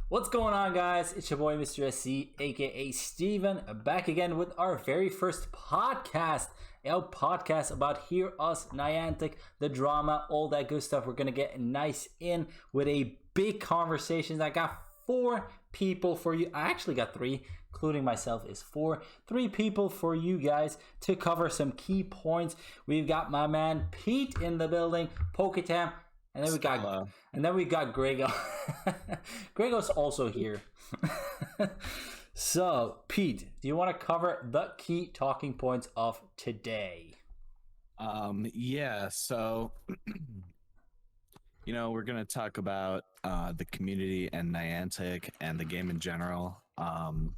What's going on, guys? It's your boy Mr. SC, aka Steven, back again with our very first podcast. A podcast about Hear Us Niantic, the drama, all that good stuff. We're gonna get nice in with a big conversation. I got 4 people for you. I actually got 3, including myself is 4. 3 people for you guys to cover some key points. We've got my man Pete in the building, PokéTam. And then we got GriggoGo. GriggoGo's also here. So, Pete, do you want to cover the key talking points of today? Yeah, so we're gonna talk about the community and Niantic and the game in general. We're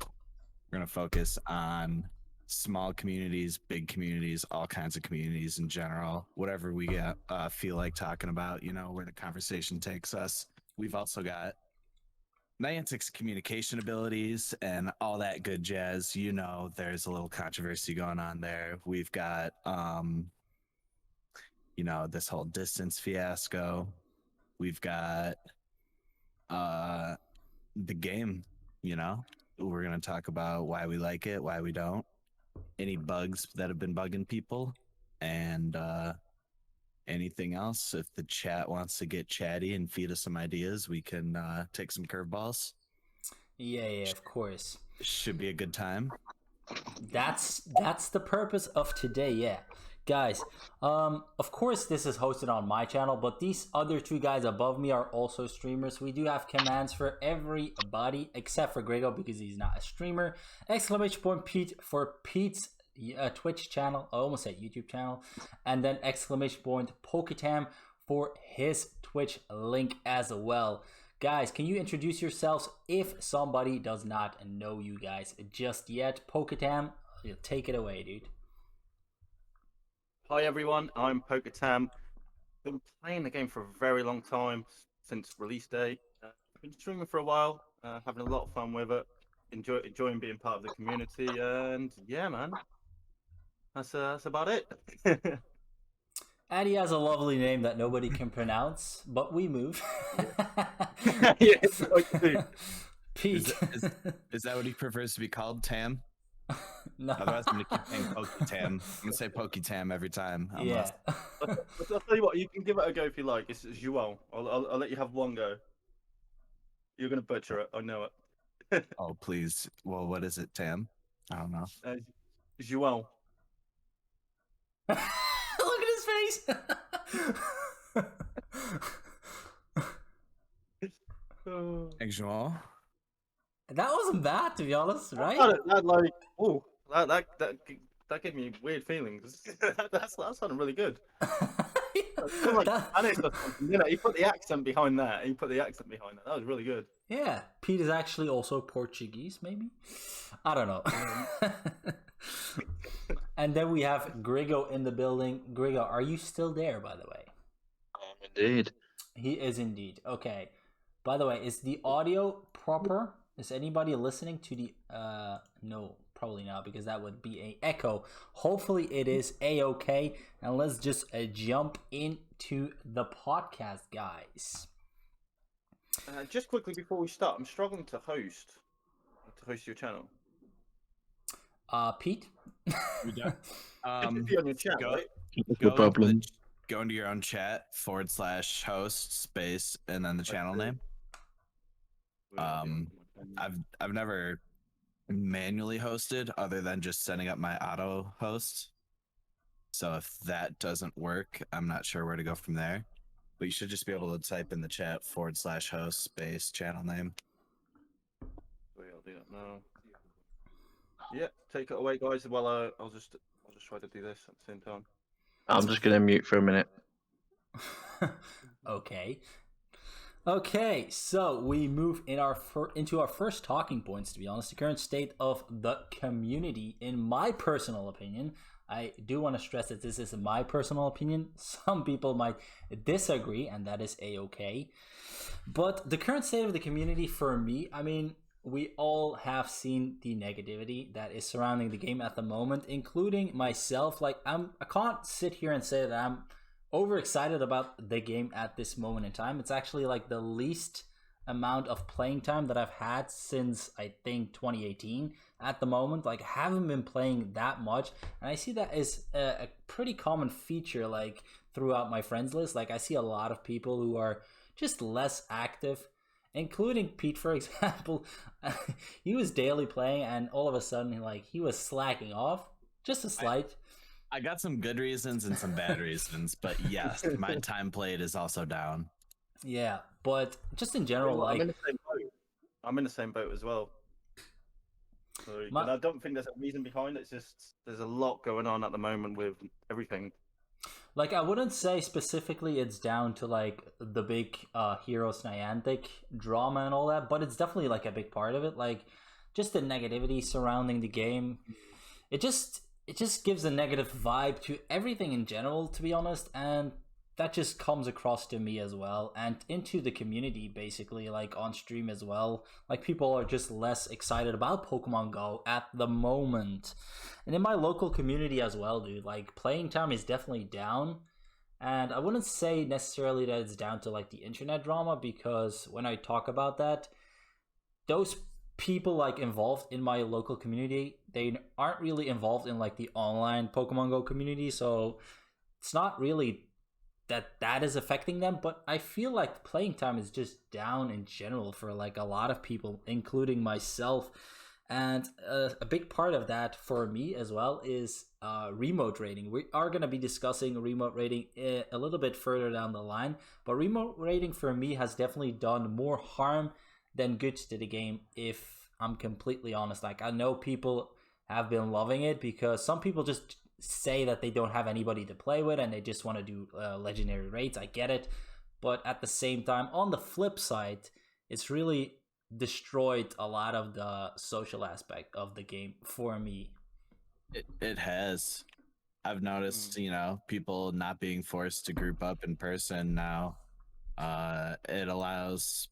gonna focus on small communities, big communities, all kinds of communities in general, whatever we get feel like talking about, where the conversation takes us. We've also got Niantic's communication abilities and all that good jazz. There's a little controversy going on there. We've got this whole distance fiasco. We've got the game. We're going to talk about why we like it, why we don't, any bugs that have been bugging people, and anything else. If the chat wants to get chatty and feed us some ideas, we can take some curveballs. Yeah, of course. Should be a good time. That's the purpose of today, yeah. Guys, of course this is hosted on my channel, but these other 2 guys above me are also streamers. We do have commands for everybody except for GriggoGo because he's not a streamer. !Pete for Pete's Twitch channel, I almost said YouTube channel, and then !PokéTam for his Twitch link as well. Guys, can you introduce yourselves if somebody does not know you guys just yet? PokéTam, you'll take it away, dude. Hi everyone, I'm PokéTam. Been playing the game for a very long time, since release day. Been streaming for a while, having a lot of fun with it, enjoying being part of the community, and yeah, man, that's about it. And he has a lovely name that nobody can pronounce, but we move. Yeah, Pete. Is that what he prefers to be called, Tam? No. Otherwise, I'm going to keep saying PokéTam. I'm going to say PokéTam every time. Yeah. I'll tell you what, you can give it a go if you like. It's Joel. I'll let you have one go. You're going to butcher it, I know it. Oh, please. Well, what is it, Tam? I don't know. Joel. Look at his face. Thanks, Joel. That wasn't bad, to be honest, right? That gave me weird feelings. that sounded really good. He put the accent behind that. That was really good. Yeah, Pete is actually also Portuguese, maybe? I don't know. And then we have GriggoGo in the building. GriggoGo, are you still there, by the way? I am indeed. He is indeed. Okay. By the way, is the audio proper? Is anybody listening to the... No, probably not, because that would be an echo. Hopefully it is A-okay. And let's just jump into the podcast, guys. Just quickly before we start, I'm struggling to host your channel. Pete? We done? Be on your chat, right? No problem. Go into your own chat /host space and then the channel name. I've never manually hosted other than just setting up my auto host. So if that doesn't work, I'm not sure where to go from there. But you should just be able to type in the chat /host space channel name. Wait, I'll do that now. Yeah, take it away, guys. Well, I'll just try to do this at the same time. I'm just gonna mute for a minute. Okay, so we move into our first talking points, to be honest. The current state of the community, in my personal opinion. I do want to stress that this is my personal opinion. Some people might disagree, and that is A-okay. But the current state of the community for me, I mean, we all have seen the negativity that is surrounding the game at the moment, including myself. Like I can't sit here and say that I'm overexcited about the game at this moment in time. It's actually like the least amount of playing time that I've had since I think 2018 at the moment. Like I haven't been playing that much, and I see that as a pretty common feature like throughout my friends list. Like I see a lot of people who are just less active, including Pete, for example. He was daily playing, and all of a sudden, like he was slacking off, just a slight. I got some good reasons and some bad reasons, but yes, my time played is also down. Yeah, but just in general, I'm in like the same boat. I'm in the same boat as well. So, My- and I don't think there's a reason behind it. It's just there's a lot going on at the moment with everything. like I wouldn't say specifically it's down to like the big Heroes Niantic drama and all that, but it's definitely like a big part of it. Like just the negativity surrounding the game. It just gives a negative vibe to everything in general, to be honest, and that just comes across to me as well and into the community basically, like on stream as well. Like people are just less excited about Pokemon Go at the moment. And in my local community as well, dude, like playing time is definitely down. And I wouldn't say necessarily that it's down to like the internet drama, because when I talk about that, those people like involved in my local community, they aren't really involved in like the online Pokemon Go community, so it's not really that is affecting them. But I feel like playing time is just down in general for like a lot of people, including myself. And a big part of that for me as well is remote raiding. We are going to be discussing remote raiding a little bit further down the line, but remote raiding for me has definitely done more harm than good to the game, if I'm completely honest. Like I know people have been loving it because some people just say that they don't have anybody to play with and they just want to do legendary raids. I get it, but at the same time, on the flip side, it's really destroyed a lot of the social aspect of the game for me. It has. I've noticed, people not being forced to group up in person now. It allows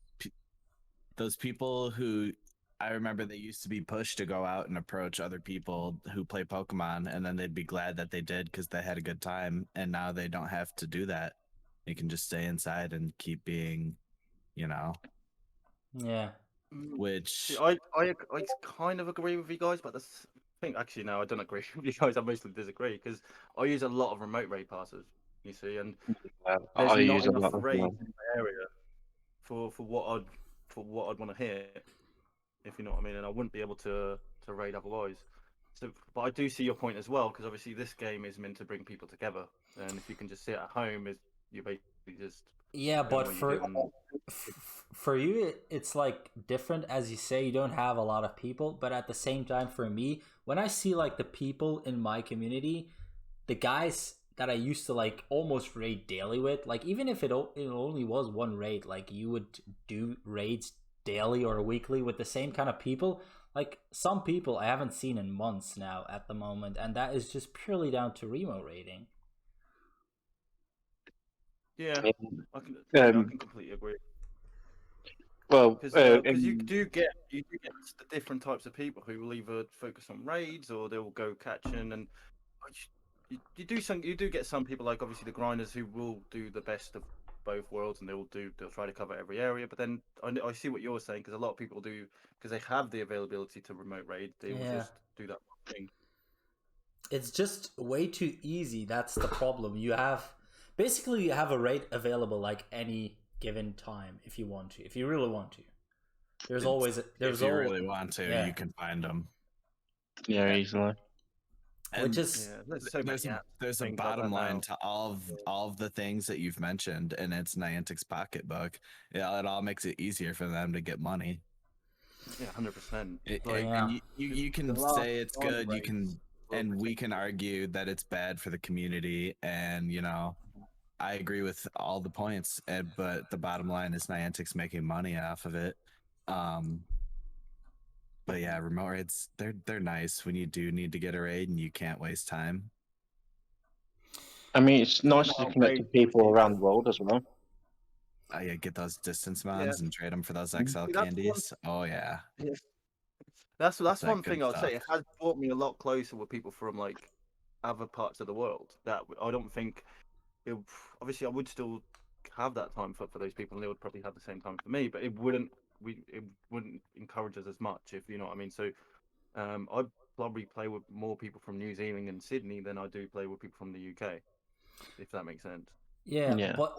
those people who, I remember they used to be pushed to go out and approach other people who play Pokemon, and then they'd be glad that they did because they had a good time. And now they don't have to do that. You can just stay inside and keep being, Yeah. which See, I kind of agree with you guys, but I think actually no, I don't agree with you guys. I mostly disagree because I use a lot of remote raid passes. You see, and there's I not use a enough lot of raids them. in my area for what I'd want to hit, if you know what I mean. And I wouldn't be able to raid otherwise. So, but I do see your point as well, because obviously this game is meant to bring people together, and if you can just sit at home, you're basically just Yeah, doing but what you do on for you, it's like different. As you say, you don't have a lot of people, but at the same time, for me, when I see like the people in my community, the guys that I used to like almost raid daily with, like even if it only was one raid, like you would do raids daily or weekly with the same kind of people. Like some people I haven't seen in months now at the moment, and that is just purely down to remote raiding. Yeah, Yeah. I can Um, completely agree. Well, Because you do get the different types of people who will either focus on raids or they will go catching, and you do get some people, like obviously the grinders, who will do the best of both worlds, and they'll try to cover every area. But then I see what you're saying, because a lot of people do, because they have the availability to remote raid, they will Yeah. just do that one thing. It's just way too easy. That's the problem. You have a raid available like any given time if you want to. If you really want to. There's always if you really want to, yeah. you can find them. yeah, easily. Which And is Yeah, there's so many apps, there's a things like bottom that line now. to all of the things that you've mentioned, and it's Niantic's pocketbook. Yeah, it all makes it easier for them to get money. Yeah, 100%. Yeah. And you can the last say it's one good. You rates can, will and we protect can you. argue that it's bad for the community. And I agree with all the points. But the bottom line is Niantic's making money off of it. But yeah, remote raids, they're nice when you do need to get a raid and you can't waste time. I mean, it's nice to Remote connect to raid, people obviously, around the world as well. yeah, get those distance mods and trade them for those XL See, that's candies. Oh yeah, That's that one good thing I'll say. stuff. It has brought me a lot closer with people from like other parts of the world. That I don't think. Obviously, I would still have that time for those people, and they would probably have the same time for me. But it wouldn't encourage us as much, if you know what I mean. So, I probably play with more people from New Zealand and Sydney than I do play with people from the UK, if that makes sense. Yeah, Yeah. but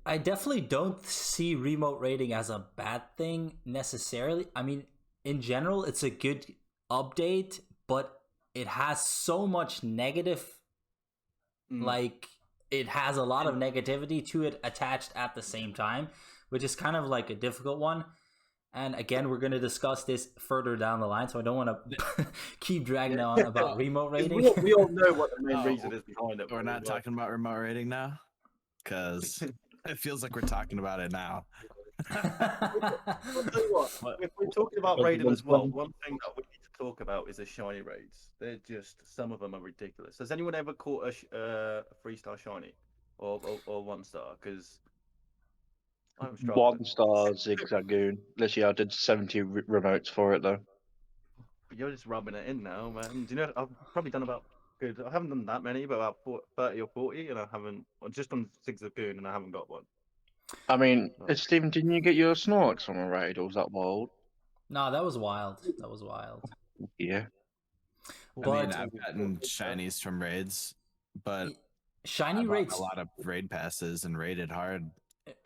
I definitely don't see remote raiding as a bad thing necessarily. I mean, in general, it's a good update, but it has so much negative, like, it has a lot of negativity to it attached at the same time, which is kind of like a difficult one. And again, we're going to discuss this further down the line, so I don't want to keep dragging on about remote 'Cause raiding. we all know what the main reason is behind it. We're not talking about remote raiding now, because it feels like we're talking about it now. I'll tell you what, if we're talking about raiding as well, one thing that we need to talk about is the shiny raids. They're just, some of them are ridiculous. Has anyone ever caught a 3-star shiny or 1-star? Because I'm struggling. 1-star Zigzagoon. Literally, I did 70 remotes for it though. You're just rubbing it in now, man. Do you know, I've probably done about good. I haven't done that many, but about 30 or 40, and I haven't. I'm just on Zigzagoon, and I haven't got one. I mean, Stephen, didn't you get your Snorlax on a raid, or was that wild? No, that was wild. That was wild. Yeah. I But mean, I've gotten shinies from raids, but shiny I bought rates, a lot of raid passes and raided hard,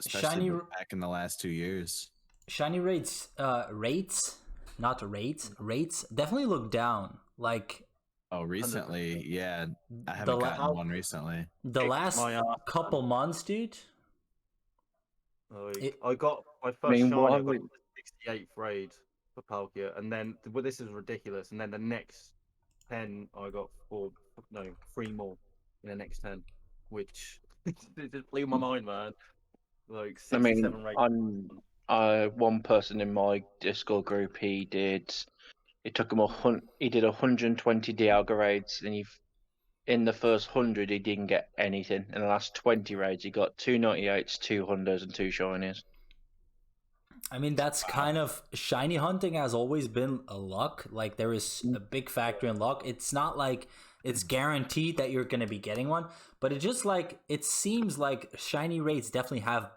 especially shiny back in the last 2 years. shiny rates, not rates, rates definitely look down. Like, Oh, recently, 100%. yeah, I The haven't la- gotten one recently. the Kicked last my ass, couple months, dude. Like, I got my I first mean, shiny. why I got would... the 68th raid for Palkia, and then this is ridiculous. And then the next 10, I got 3 more in the next 10, which it just blew my mind, man. Like I mean, 67 raids. one person in my Discord group, he took him he did 120 Dialga raids, and in the first 100 he didn't get anything. In the last 20 raids, he got 298s, 200s, and 2 shinies. I mean, that's kind of, shiny hunting has always been a luck. Like, there is a big factor in luck. It's not like it's guaranteed that you're going to be getting one, but it seems like shiny rates definitely have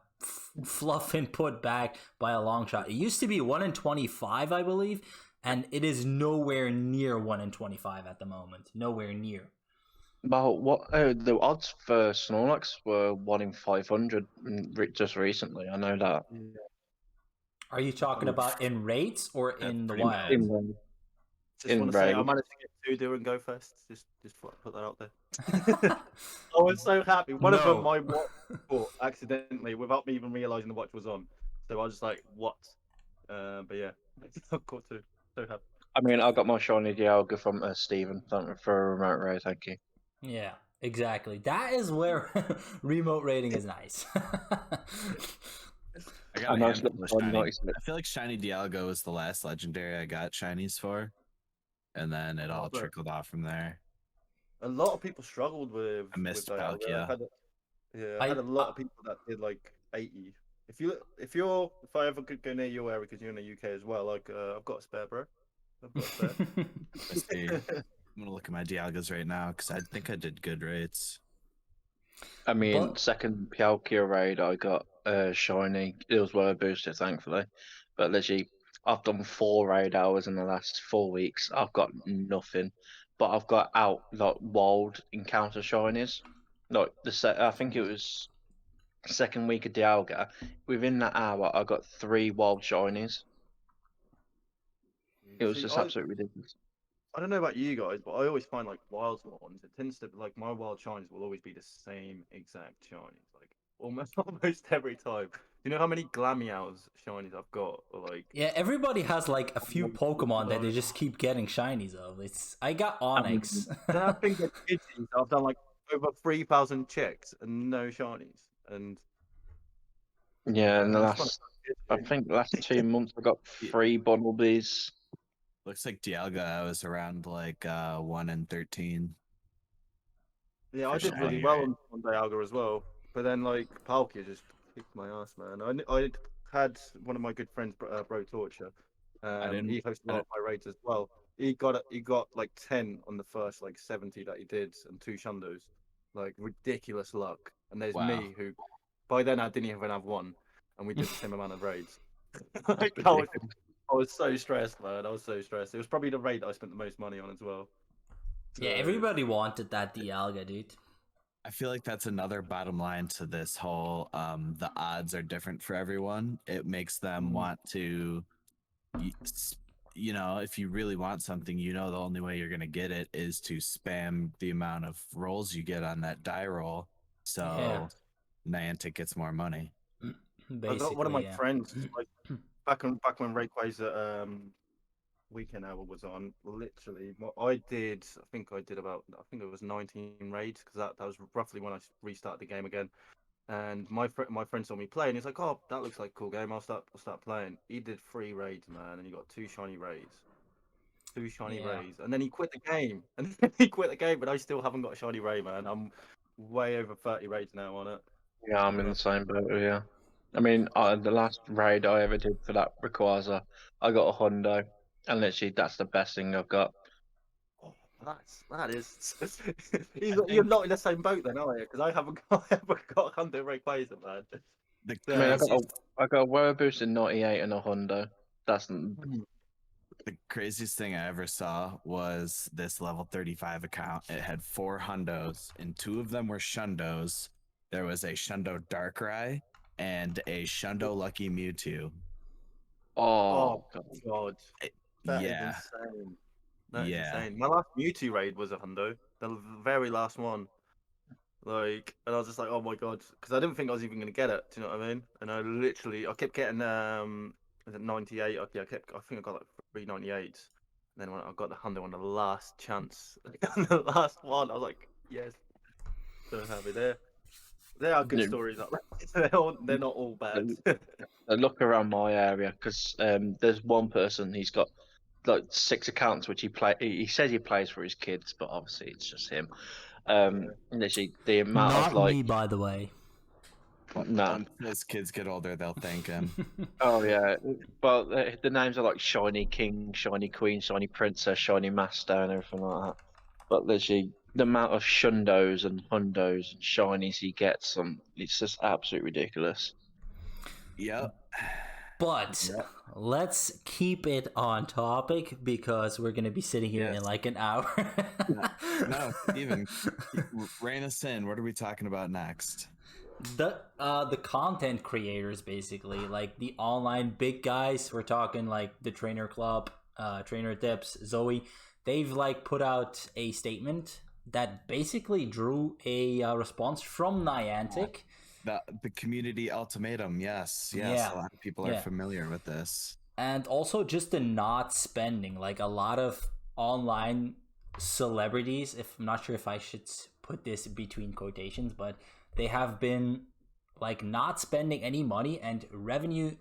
fluff input back by a long shot. It used to be 1 in 25, I believe, and it is nowhere near 1 in 25 at the moment. Nowhere near. But the odds for Snorlax were 1 in 500 just recently. I know that. Are you talking about in rates or in the pretty wild? In Just want to say, I managed to get 2 During Go Fest. Just put that out there. I was so happy. One of them, my watch caught accidentally without me even realizing the watch was on. So I was just like, what? But yeah, I caught 2. So happy. I mean, I got my shiny Dialga from Stephen for a remote raid. Thank you. Yeah, exactly. That is where remote rating is nice. I got a handful of shiny. I feel like shiny Dialga was the last legendary I got shinies for, and then it all trickled off from there. A lot of people struggled with. I missed with Palkia. I had a lot of people that did like 80. If I ever could go near your area because you're in the UK as well, like I've got a spare, bro. I've got a spare. I'm gonna look at my Dialgas right now because I think I did good rates. I mean, second Palkia raid, I got shiny. It was well boosted, thankfully. But literally, I've done 4 raid hours in the last 4 weeks. I've got nothing, but I've got out like wild encounter shinies. Like I think it was second week of Dialga. Within that hour, I got 3 wild shinies. It was just absolutely ridiculous. I don't know about you guys, but I always find like wild ones. It tends to like my wild shinies will always be the same exact shinies, like almost every time. You know how many Glameows shinies I've got? Or, like, yeah, everybody has like a few Pokemon that they just keep getting shinies of. I got Onyx. I think I've done like over 3,000 checks and no shinies. And yeah, in the I think last 2 months I got 3 Bumblebees. Looks like Dialga I was around like 1 in 13. Yeah, I did really well on Dialga as well. But then like Palkia just kicked my ass, man. I had one of my good friends, Bro Torture. He hosted a lot of my raids as well. He got like 10 on the first like 70 that he did, and 2 shundos, like ridiculous luck. And there's Wow. me who, by then I didn't even have one, and we did the same amount of raids. Like, I was so stressed, man. I was so stressed. It was probably the raid that I spent the most money on as well. Yeah, everybody wanted that Dialga, dude. I feel like that's another bottom line to this whole the odds are different for everyone. It makes them want to, you know, if you really want something, you know, the only way you're going to get it is to spam the amount of rolls you get on that die roll. So Niantic gets more money. Basically, I got one of my friends, like back when Rayquaza Weekend Hour was on. Literally, what I did, I think it was 19 raids, because that was roughly when I restarted the game again. And my friend saw me play, and he's like, "Oh, that looks like a cool game. I'll start playing." He did 3 raids, man, and he got 2 shiny raids. 2 shiny raids, and then he quit the game. And then he quit the game, but I still haven't got a shiny ray, man. I'm way over 30 raids now on it. Yeah, I'm in the same boat. Yeah, I mean, the last raid I ever did for that Rayquaza, I got a hundo, and literally that's the best thing I've got. Oh, that is. You're not in the same boat then, are you? Because I haven't got Hunter Rayquaza, man. I mean, I got a weather boost in 98 and a hundo. That's the craziest thing I ever saw was this level 35 account. It had 4 hundos, and 2 of them were shundos. There was a shundo Darkrai and a shundo Lucky Mewtwo. Oh God. That is Yeah. insane. That is insane. My last Mewtwo raid was a hundo. The very last one. Like, and I was just like, oh my God, because I didn't think I was even gonna get it. Do you know what I mean? And I kept getting was it 98? Okay, I think I got like 398. And then when I got the hundo on the last chance, the last one, I was like, yes, so happy there. There are good stories up there. They're not all bad. I look around my area because there's one person, he's got like 6 accounts which he says he plays for his kids, but obviously it's just him. Literally the amount Not of like me, by the way. no. As kids get older, they'll thank him. Oh yeah, well the names are like Shiny King, Shiny Queen, Shiny Princess, Shiny Master, and everything like that. But literally the amount of shundos and hundos and shinies he gets, it's just absolutely ridiculous. Yep. But let's keep it on topic, because we're going to be sitting here in like an hour. No, even rein us in. What are we talking about next? The content creators, basically, like the online big guys. We're talking like the Trainer Club, Trainer Tips, Zoe. They've like put out a statement that basically drew a response from Niantic. The community ultimatum, yes. A lot of people are familiar with this. And also just the not spending, like a lot of online celebrities, if I'm not sure if I should put this between quotations, but they have been like not spending any money, and revenue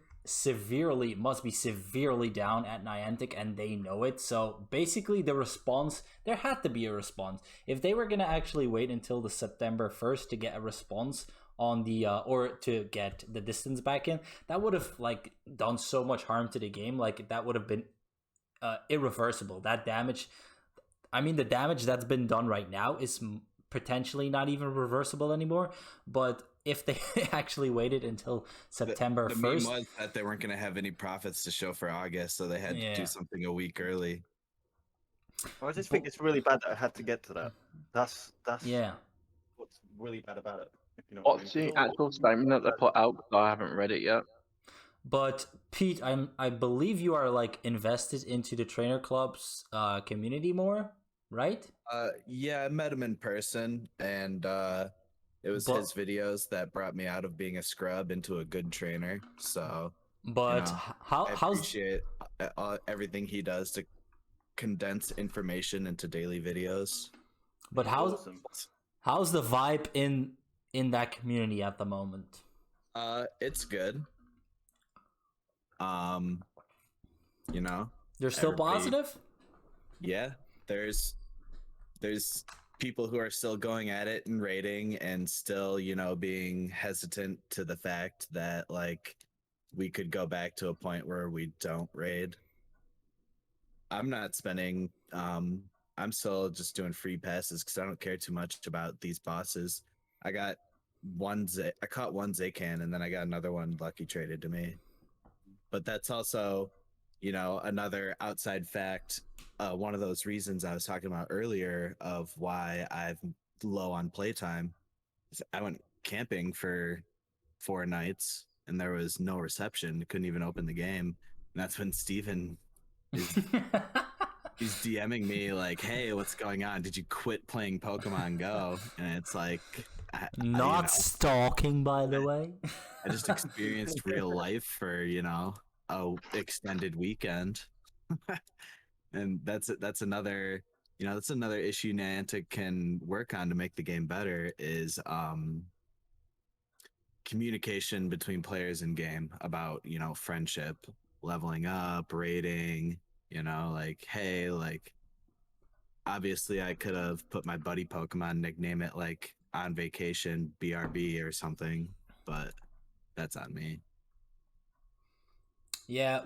must be severely down at Niantic, and they know it. So basically the response, there had to be a response. If they were going to actually wait until the September 1st to get a response on the or to get the distance back in, that would have like done so much harm to the game. Like that would have been irreversible. That damage, I mean, the damage that's been done right now is potentially not even reversible anymore. But if they actually waited until September 1st, the meme was that they weren't going to have any profits to show for August, so they had to do something a week early. I just think it's really bad that I had to get to that. That's what's really bad about it. You know what's the actual statement that they put out? I haven't read it yet. But Pete, I believe you are like invested into the Trainer Club's community more, right? Yeah, I met him in person, and it was his videos that brought me out of being a scrub into a good trainer. So, but I appreciate everything he does to condense information into daily videos. But how's the vibe in that community at the moment? It's good. They're still positive? Yeah, there's people who are still going at it and raiding and still, being hesitant to the fact that like we could go back to a point where we don't raid. I'm not spending I'm still just doing free passes because I don't care too much about these bosses. I got I caught one Zacan and then I got another one lucky traded to me. But that's also, another outside fact. One of those reasons I was talking about earlier of why I'm low on playtime is I went camping for 4 nights and there was no reception. Couldn't even open the game. And that's when Steven is he's DMing me like, "Hey, what's going on? Did you quit playing Pokemon Go?" And it's like, Not stalking, by the way. I just experienced real life for a extended weekend, and that's another that's another issue Niantic can work on to make the game better is communication between players in game about friendship, leveling up, rating. Like, hey, like obviously I could have put my buddy Pokemon nickname it like on vacation BRB or something, but that's on me. Yeah,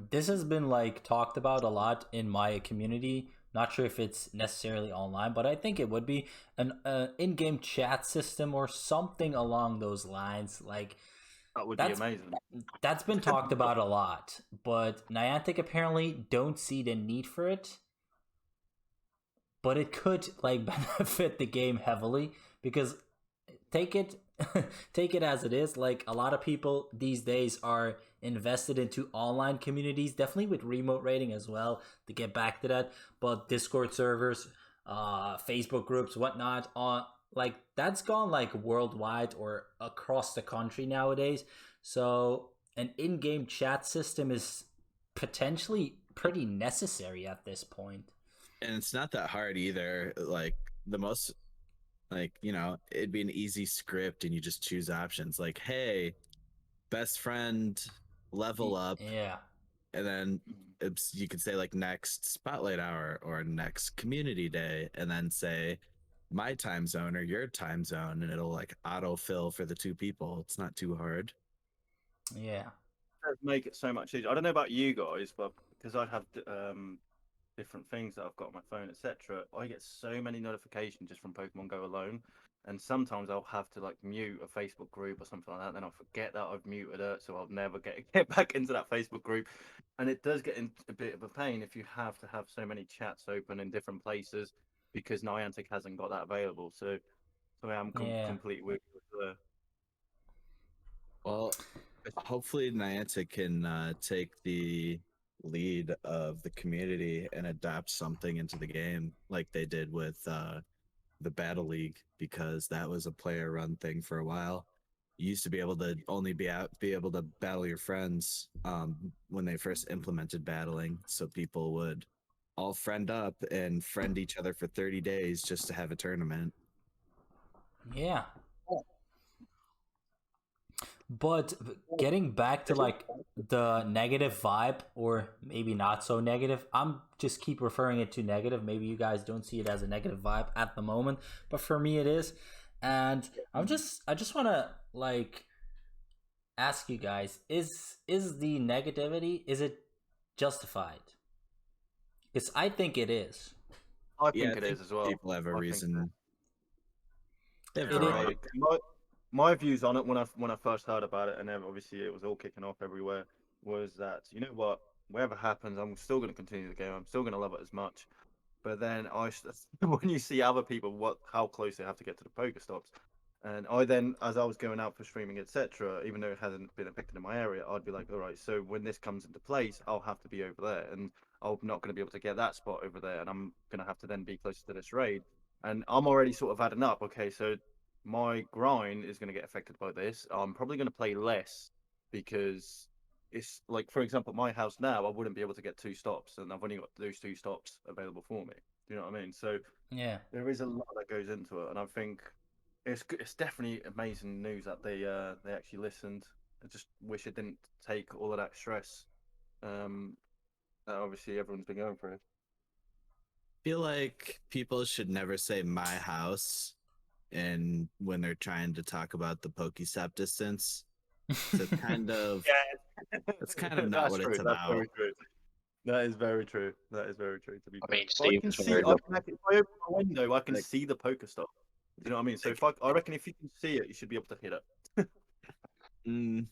this has been like talked about a lot in my community. Not sure if it's necessarily online, but I think it would be an in-game chat system or something along those lines. Like That would be amazing. That's been talked about a lot, but Niantic apparently don't see the need for it. But it could like benefit the game heavily because take it take it as it is, like a lot of people these days are invested into online communities, definitely with remote rating as well, to get back to that, but Discord servers, Facebook groups, whatnot, on like that's gone like worldwide or across the country nowadays. So an in-game chat system is potentially pretty necessary at this point. And it's not that hard either. Like the most it'd be an easy script and you just choose options like, hey, best friend level up. Yeah. And then you could say like next spotlight hour or next community day, and then say my time zone or your time zone, and it'll like autofill for the two people. It's not too hard. Yeah. Make it so much easier. I don't know about you guys, but because I have different things that I've got on my phone, etc., I get so many notifications just from Pokemon Go alone. And sometimes I'll have to like mute a Facebook group or something like that. Then I'll forget that I've muted it, so I'll never get back into that Facebook group. And it does get in a bit of a pain if you have to have so many chats open in different places because Niantic hasn't got that available. So I am completely with you. Well, hopefully Niantic can take the lead of the community and adopt something into the game like they did with the Battle League, because that was a player run thing for a while. You used to be able to only be able to battle your friends when they first implemented battling, so people would all friend up and friend each other for 30 days just to have a tournament. Yeah. But getting back to like the negative vibe, or maybe not so negative, I'm just keep referring it to negative. Maybe you guys don't see it as a negative vibe at the moment, but for me it is. And I just want to like ask you guys, is the negativity, is it justified? Because I think it is. I think it is as well. People have a reason. My views on it when I first heard about it, and then obviously it was all kicking off everywhere, was that, you know what, whatever happens, I'm still going to continue the game. I'm still going to love it as much. But then when you see other people, how close they have to get to the Pokestops, and I then, as I was going out for streaming, etc., even though it hasn't been affected in my area, I'd be like, all right, so when this comes into place, I'll have to be over there, and I'm not going to be able to get that spot over there, and I'm going to have to then be closer to this raid. And I'm already sort of adding up, okay, so my grind is going to get affected by this. I'm probably going to play less because it's like, for example, my house now, I wouldn't be able to get 2 stops, and I've only got those 2 stops available for me. Do you know what I mean? So Yeah, there is a lot that goes into it, and I think it's definitely amazing news that they actually listened. I just wish it didn't take all of that stress that obviously everyone's been going through. feel like people should never say my house and when they're trying to talk about the Pokestop distance. So it's kind of it's kind of not That's what true. it's That's about. very true. That is very true. That is very true. To be I fair, mean, but I can Steve's see. very If I open my window, I can Like- see the Pokestop. Do you know what I mean? So if I reckon if you can see it, you should be able to hit it. Mm,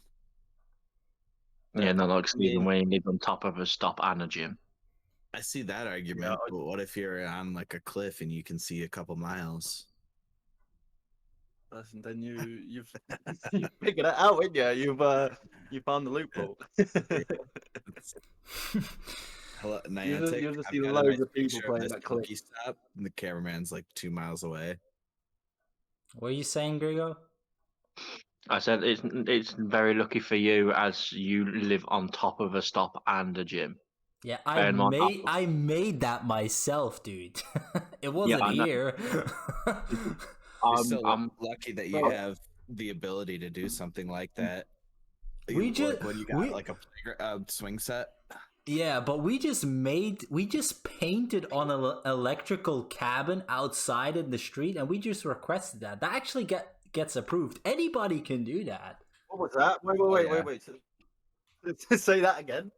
Yeah, not like I Stephen mean, where you live on top of a stop and a gym. I see that argument, Yeah, but what if you're on like a cliff and you can see a couple miles? and then you've you figured it out, didn't you? You found the loophole. Hello, You'll Niantic. just I've see got a loads nice of people picture playing this that clip. Pokestop, and the cameraman's like 2 miles away. What are you saying, Griggo? I said it's very lucky for you as you live on top of a stop and a gym. Yeah, Bear in mind, I made that myself, dude. It wasn't I know. here. You're so I'm lucky that you have the ability to do something like that. We just- what do you got? we- Like a swing set? Yeah, but we just painted on an electrical cabin outside in the street, and we just requested that. That actually gets approved. Anybody can do that. What was that? Wait. Say that again.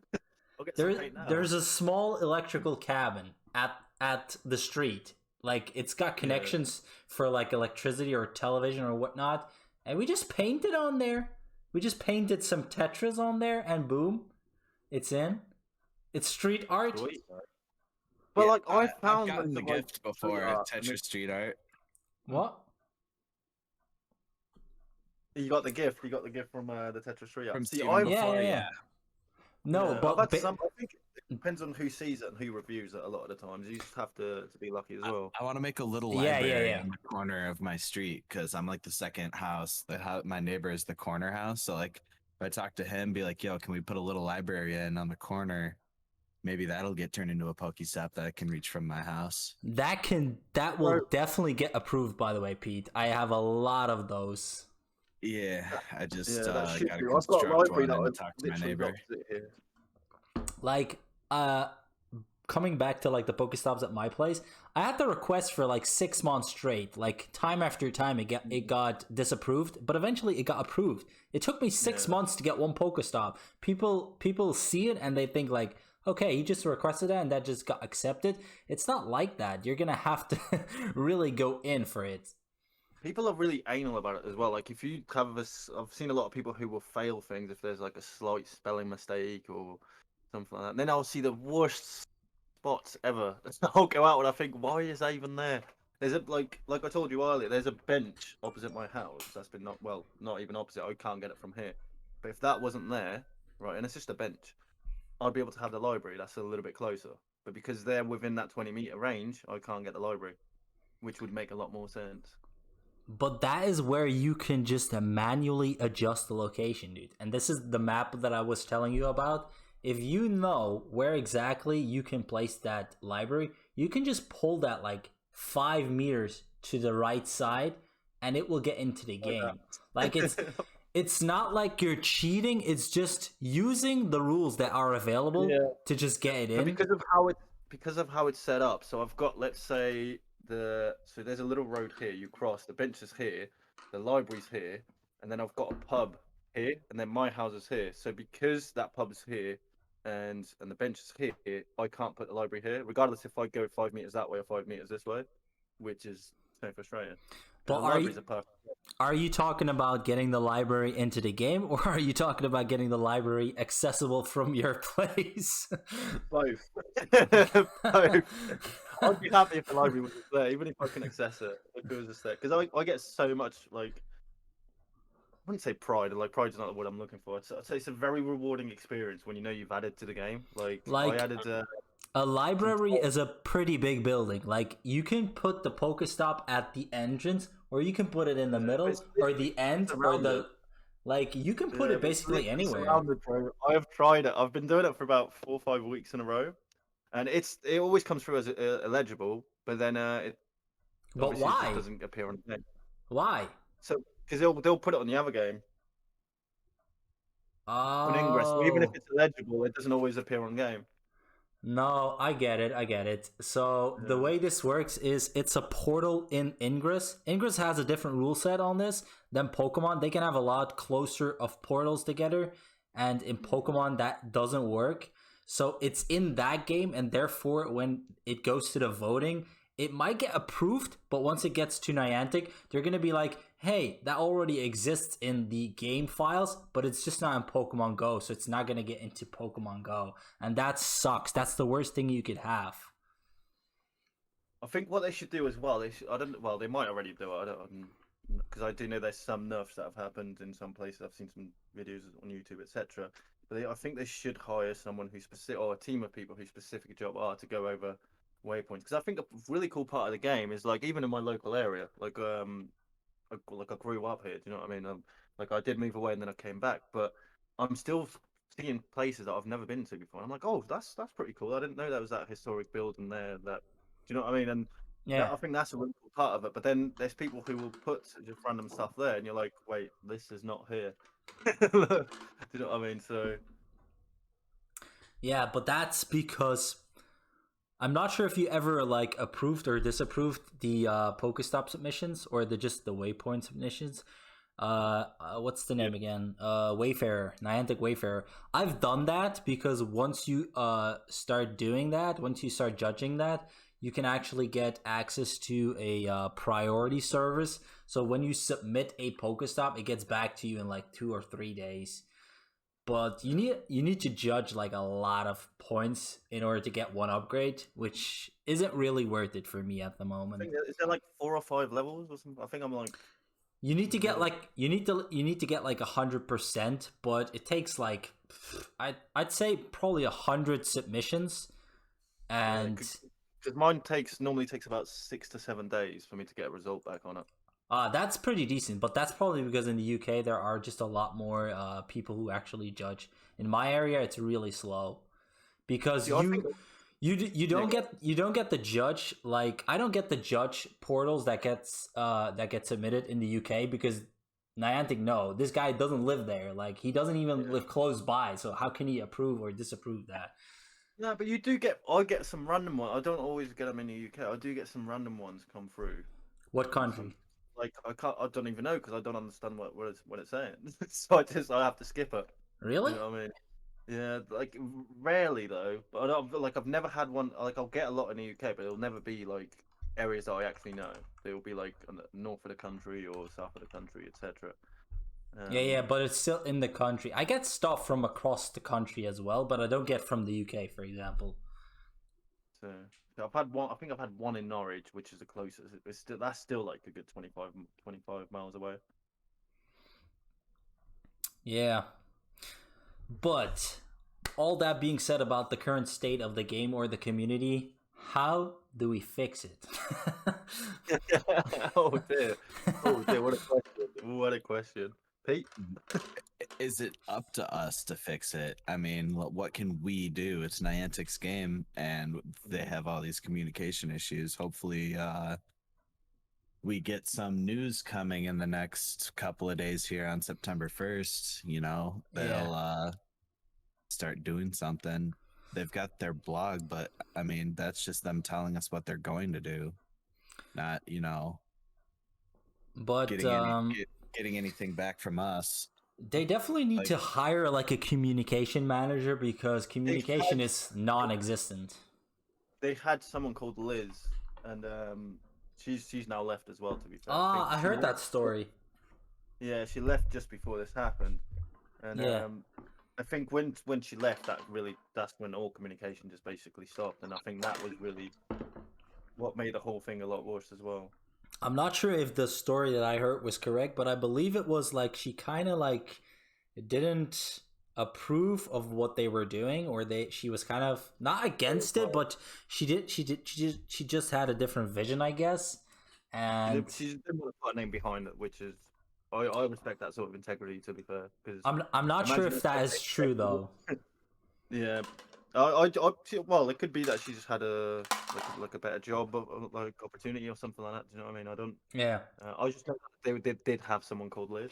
I'll get some paint now. There's a small electrical cabin at the street. Like it's got connections for like electricity or television or whatnot, and we just painted on there. We just painted some Tetras on there, and boom, it's in. It's street art. Sweet. But like I found I've gotten the that, like, gift before street of art, Tetris street art. What? You got the gift. You got the gift from the Tetris Tree. From See, Steven I've before, yeah. No, Yeah, but I've had some, I think it depends on who sees it and who reviews it. A lot of the times, you just have to be lucky as well. I want to make a little Yeah, library yeah. in the corner of my street because I'm like the second house. My neighbor is the corner house. So like, if I talk to him, be like, "Yo, can we put a little library in on the corner? Maybe that'll get turned into a Pokestop that I can reach from my house." that will definitely get approved. By the way, Pete, I have a lot of those. Yeah, I just Yeah, that should gotta do. I've got a construct library one that and talk to my literally neighbor. opposite here. Like coming back to like the Pokestops at my place, I had the request for like 6 months straight. Like time after time it got disapproved, but eventually it got approved. It took me 6 months to get one Pokestop. People see it and they think like, okay, he just requested that and that just got accepted. It's not like that. You're gonna have to really go in for it. People are really anal about it as well. Like if you have this, I've seen a lot of people who will fail things if there's like a slight spelling mistake or something like that. And then I'll see the worst spots ever. I'll go out and I think, why is that even there? There's a like I told you earlier. There's a bench opposite my house that's been not even opposite. I can't get it from here. But if that wasn't there, right, and it's just a bench, I'd be able to have the library. That's a little bit closer. But because they're within that 20-meter range, I can't get the library, which would make a lot more sense. But that is where you can just manually adjust the location, dude. And this is the map that I was telling you about. If you know where exactly you can place that library, you can just pull that like 5 meters to the right side and it will get into the game. Like it's not like you're cheating, it's just using the rules that are available to just get it in. But because of how it's set up. So I've got, let's say, so there's a little road here. You cross. The bench is here. The library's here, and then I've got a pub here, and then my house is here. So because that pub's here, and the bench is here, I can't put the library here, regardless if I go 5 meters that way or 5 meters this way, which is so frustrating. But are you talking about getting the library into the game, or are you talking about getting the library accessible from your place? Both. Both. I'd be happy if the library was there, even if I can access it. If it was just there, because I get so much like, I wouldn't say pride. Like pride's not the word I'm looking for. I'd say it's a very rewarding experience when you know you've added to the game. Like I added. A library is a pretty big building. Like you can put the Pokestop at the entrance, or you can put it in the middle, or the end, or the like. You can put it basically anywhere. I have tried it. I've been doing it for about 4 or 5 weeks in a row, and it always comes through as illegible. But then But why? It doesn't appear on the game. Why? So because they'll put it on the other game on Ingress. So even if it's illegible, it doesn't always appear on game. No, I get it. I get it. So the way this works is it's a portal in Ingress. Ingress has a different rule set on this than Pokemon. They can have a lot closer of portals together, and in Pokemon that doesn't work. So it's in that game, and therefore when it goes to the voting, it might get approved, but once it gets to Niantic, they're gonna be like, hey, that already exists in the game files, but it's just not in Pokemon Go, so it's not gonna get into Pokemon Go. And that sucks. That's the worst thing you could have. I think what they should do as well. I don't. Well, they might already do it. I don't, because I do know there's some nerfs that have happened in some places. I've seen some videos on YouTube, etc. But I think they should hire someone who's specific, or a team of people whose specific job are to go over waypoints. Because I think a really cool part of the game is like even in my local area, like I grew up here. Do you know what I mean? Like I did move away and then I came back, but I'm still seeing places that I've never been to before. I'm like, oh, that's pretty cool. I didn't know there was that historic building there. That, do you know what I mean? And Yeah. I think that's a really cool part of it. But then there's people who will put just random stuff there, and you're like, wait, this is not here. Do you know what I mean? So Yeah, but that's because I'm not sure if you ever like approved or disapproved the Pokestop submissions or just the waypoint submissions. What's the name again? Wayfarer, Niantic Wayfarer. I've done that because once you start doing that, once you start judging that, you can actually get access to a priority service. So when you submit a Pokestop, it gets back to you in like 2 or 3 days. But you need to judge like a lot of points in order to get one upgrade, which isn't really worth it for me at the moment. is there like 4 or 5 levels or something? I think I'm like. You need to get like you need to get like 100%, but it takes like I'd say probably 100 submissions, and because mine normally takes about 6 to 7 days for me to get a result back on it. That's pretty decent. But that's probably because in the UK there are just a lot more people who actually judge. In my area, it's really slow because you don't get the judge, like I don't get the judge portals that get submitted in the UK because Niantic, no, this guy doesn't live there, like he doesn't even live close by, so how can he approve or disapprove that? No, but I get some random ones. I don't always get them in the UK. I do get some random ones come through. What country? Like I don't even know because I don't understand what it's saying. So I have to skip it. Really? You know what I mean? Yeah, like rarely though. But I've never had one. Like I'll get a lot in the UK, but it'll never be like areas that I actually know. They will be like on the north of the country or south of the country, etc. Yeah, but it's still in the country. I get stuff from across the country as well, but I don't get from the UK, for example. So I've had one. I think I've had one in Norwich, which is the closest. That's still like a good 25 miles away. Yeah. But all that being said about the current state of the game or the community, how do we fix it? Oh dear. What a question. What a question. Pete? Is it up to us to fix it? I mean, what can we do? It's Niantic's game, and they have all these communication issues. Hopefully, we get some news coming in the next couple of days here on September 1st. You know, they'll start doing something. They've got their blog, but I mean, that's just them telling us what they're going to do, not, you know, but getting anything back from us. They definitely need to hire like a communication manager because communication is non-existent. They had someone called Liz, and she's now left as well. To be fair, I heard that story. Yeah, she left just before this happened, and I think when she left, that's when all communication just basically stopped, and I think that was really what made the whole thing a lot worse as well. I'm not sure if the story that I heard was correct, but I believe it was like she kind of like didn't approve of what they were doing, or she was kind of not against it, but she just had a different vision, I guess. And she didn't want to put a name behind it, which is I respect that sort of integrity, to be fair. Because I'm not sure if that is true though. Yeah. Well, it could be that she just had a better job, like opportunity or something like that. Do you know what I mean? I don't. Yeah. I just know that they did have someone called Liz,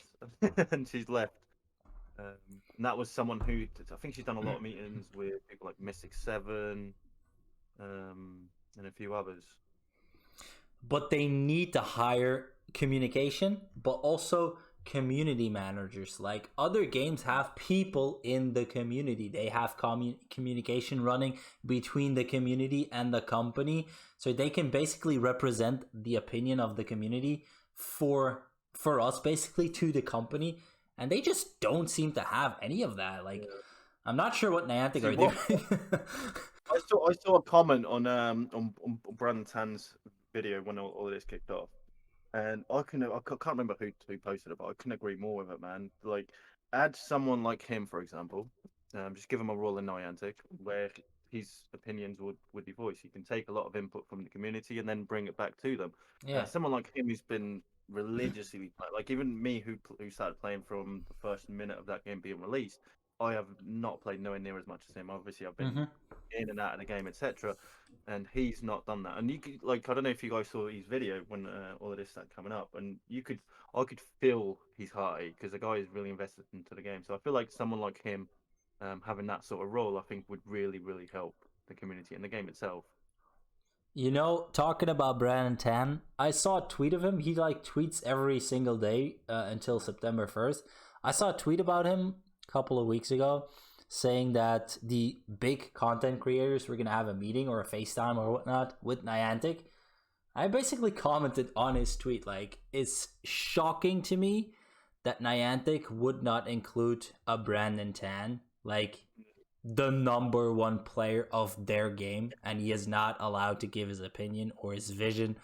and she's left. And that was someone who I think she's done a lot of meetings with people like Mystic 7, and a few others. But they need to hire communication, but also community managers. Like other games have people in the community. They have communication running between the community and the company, so they can basically represent the opinion of the community for us, basically, to the company. And they just don't seem to have any of that. Like, I'm not sure what Niantic are doing. I saw a comment on Brandon Tan's video when all of this kicked off, and I can't remember who posted it, but I couldn't agree more with it, man. Like, add someone like him, for example, just give him a role in Niantic where his opinions would be voiced. He can take a lot of input from the community and then bring it back to them. Yeah. Someone like him who's been religiously like even me who started playing from the first minute of that game being released. I have not played nowhere near as much as him. Obviously, I've been in and out of the game, etc. And he's not done that. And you could, like, I don't know if you guys saw his video when all of this started coming up, and I could feel his heartache because the guy is really invested into the game. So I feel like someone like him, having that sort of role, I think would really, really help the community and the game itself. You know, talking about Brandon Tan, I saw a tweet of him. He like tweets every single day until September 1st. I saw a tweet about him a couple of weeks ago saying that the big content creators were going to have a meeting or a FaceTime or whatnot with Niantic. I basically commented on his tweet, like, it's shocking to me that Niantic would not include a Brandon Tan, like, the number one player of their game, and he is not allowed to give his opinion or his vision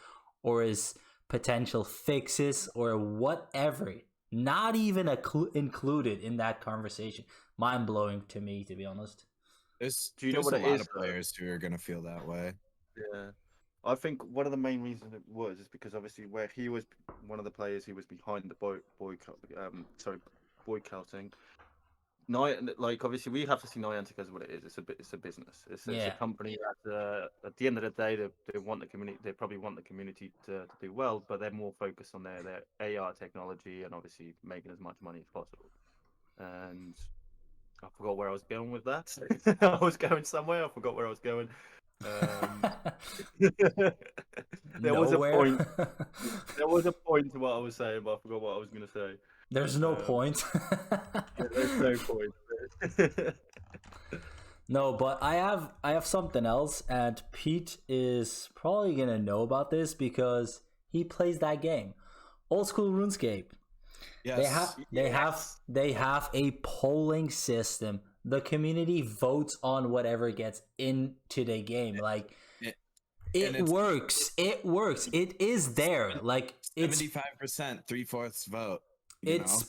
or his potential fixes or whatever. Not even included in that conversation. Mind blowing to me, to be honest. There's Do you know what a it lot is, of players who are gonna feel that way. Yeah, I think one of the main reasons it was is because obviously where he was one of the players who was behind the boycotting. Like obviously we have to see Niantic as what it is. It's a business. It's a company that at the end of the day they want the community. They probably want the community to do well, but they're more focused on their AR technology and obviously making as much money as possible. And I forgot where I was going with that. I was going somewhere. I forgot where I was going. There was a point. There was a point to what I was saying, but I forgot what I was going to say. There's no point. Yeah, there's no point. No, but I have something else, and Pete is probably gonna know about this because he plays that game, Old School RuneScape. Yes. They have a polling system. The community votes on whatever gets into the game. Like it works. It works. It is there. Like it's 75%, 3/4 vote. It's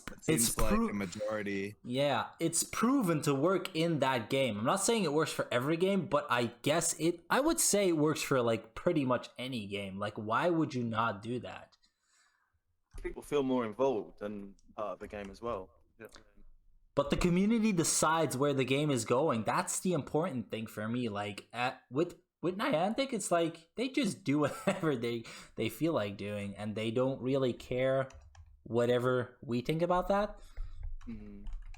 like a majority. Yeah, it's proven to work in that game. I'm not saying it works for every game, but I guess I would say it works for like pretty much any game. Like, why would you not do that? People feel more involved than part of the game as well. Yeah. But the community decides where the game is going. That's the important thing for me. Like with Niantic, it's like they just do whatever they feel like doing, and they don't really care whatever we think about that.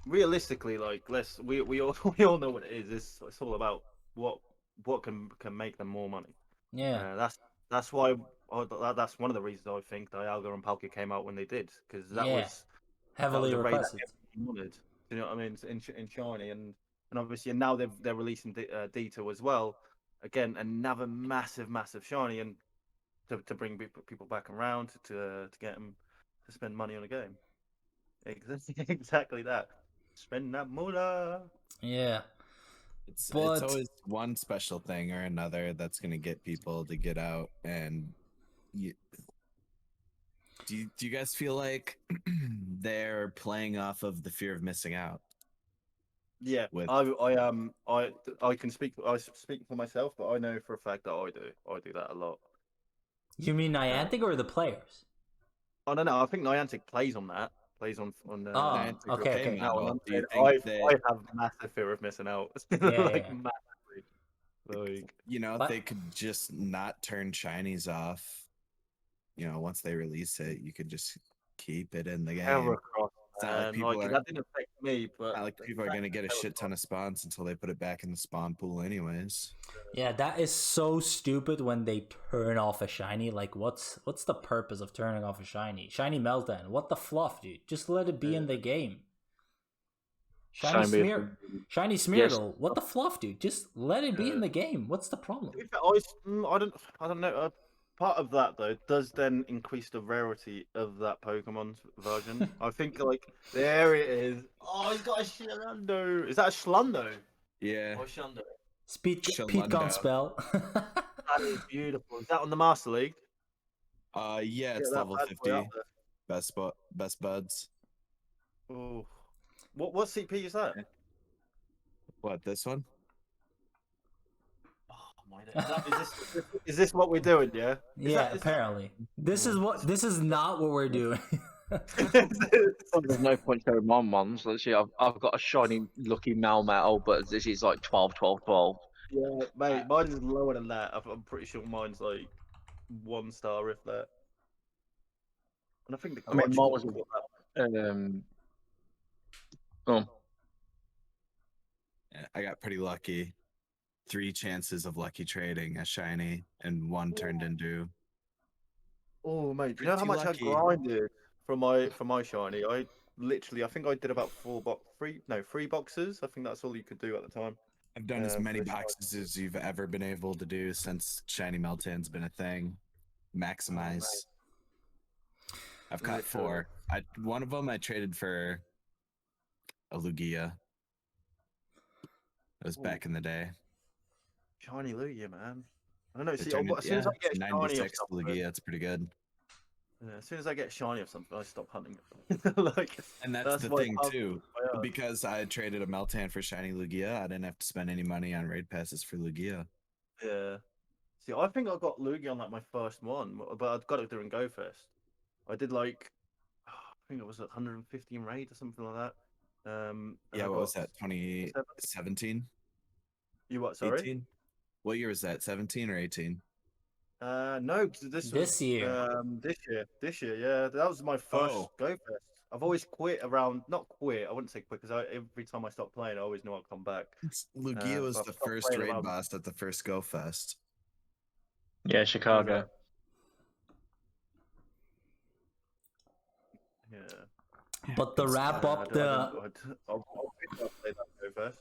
Realistically, like we all know what it is. It's all about what can make them more money. Yeah, that's why that's one of the reasons I think Dialga and Palkia came out when they did, because that was heavily requested. Wanted, you know what I mean? In Shiny and obviously now they're releasing Dito as well. Again, another massive Shiny, and to bring people back around to get them to spend money on a game. Exactly that. Spend that moolah. Yeah. It's always one special thing or another that's going to get people to get out. And do you guys feel like they're playing off of the fear of missing out? Yeah, I can speak. I speak for myself, but I know for a fact that I do that a lot. You mean Niantic or the players? I don't know. I think Niantic plays on that. Plays on. Niantic. Okay. Now, I have massive fear of missing out. Massively. Like, they could just not turn shinies off. Once they release it, you could just keep it in the game. Never cross It's not like people that didn't affect me, but not like people are gonna get a shit ton of spawns until they put it back in the spawn pool, anyways. Yeah, that is so stupid when they turn off a shiny. Like, what's the purpose of turning off a shiny? Shiny Meltdown. What the fluff, dude? Just let it be in the game. Shiny Smeargle. What the fluff, dude? Just let it be in the game. What's the problem? I don't know. Part of that though does then increase the rarity of that Pokemon version. I think like there it is. Oh, he's got a Shlando. Is that a Shlando? Yeah. Or Shundo? Pete Shalunda. can't spell. That is beautiful. Is that on the Master League? Yeah, it's that level bad boy 50. up Best buds. there. Oh, what CP is that? What, this one? Oh my God. Is this what we're doing? Yeah. Apparently. This is not what we're doing. There's no point showing my ones. Literally, I've got a shiny lucky Melmetal, but this is like 12, 12, 12. Yeah, mate, mine is lower than that. I'm pretty sure mine's like 1 star, if that. And I think the I mean, mine was Yeah, I got pretty lucky. 3 chances of lucky trading a shiny, and 1 turned into. Oh mate, do you know how Pretty much lucky. I grinded for my shiny? I think I did about 3 boxes. I think that's all you could do at the time. I've done as for many the shiny. boxes as you've ever been able to do since shiny Meltan's been a thing. Maximize. I've caught 4. One of them I traded for a Lugia. It was back in the day. Shiny Lugia, man. I don't know. It See, turned as soon as I get shiny of 96 something, Lugia. It's pretty good. as soon as I get shiny of something, I stop hunting. Like, And that's the my thing puzzle. too. Yeah. Because I traded a Meltan for shiny Lugia, I didn't have to spend any money on raid passes for Lugia. Yeah. See, I think I got Lugia on like my first one, but I got it during GoFest. I did like, I think it was 115 raid or something like that. Yeah, what was that? 2017? You what? Sorry. 18? What year was that? 17 or 18? No, 'cause this year. This year, yeah. That was my first GoFest. I've always quit around, not quit. I wouldn't say quit because every time I stopped playing, I always knew I'd come back. Lugia was I've the stopped first playing raid around. boss at the first Go Fest. Yeah, Chicago. Yeah. But to wrap up I'll play that GoFest.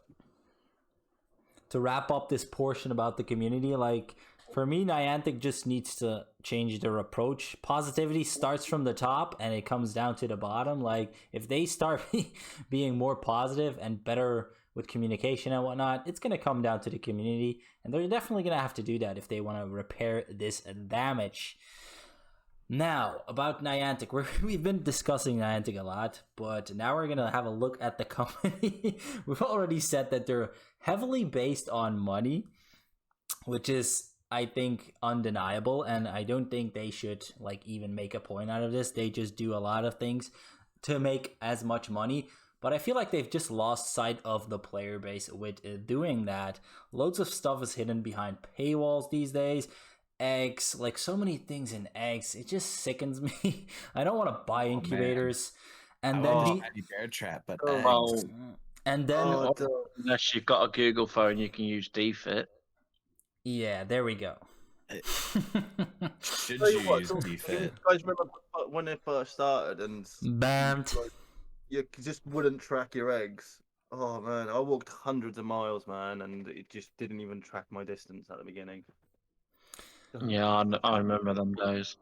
to wrap up this portion about the community, like for me, Niantic just needs to change their approach. Positivity starts from the top and it comes down to the bottom. Like if they start being more positive and better with communication and whatnot, it's going to come down to the community, and they're definitely going to have to do that if they want to repair this damage. Now, about Niantic, we've been discussing Niantic a lot, but now we're going to have a look at the company. We've already said that they're heavily based on money, which is, I think, undeniable, and I don't think they should like even make a point out of this. They just do a lot of things to make as much money, but I feel like they've just lost sight of the player base with doing that. Loads of stuff is hidden behind paywalls these days. Eggs, like so many things in eggs, it just sickens me. I don't want to buy incubators. And then bear trap, but Well, and then unless you've got a Google phone, you can use DFit. Yeah, there we go. Should you use DFit? You guys remember when it first started and banned? You just wouldn't track your eggs. Oh man, I walked hundreds of miles, man, and it just didn't even track my distance at the beginning. Yeah, I remember them days.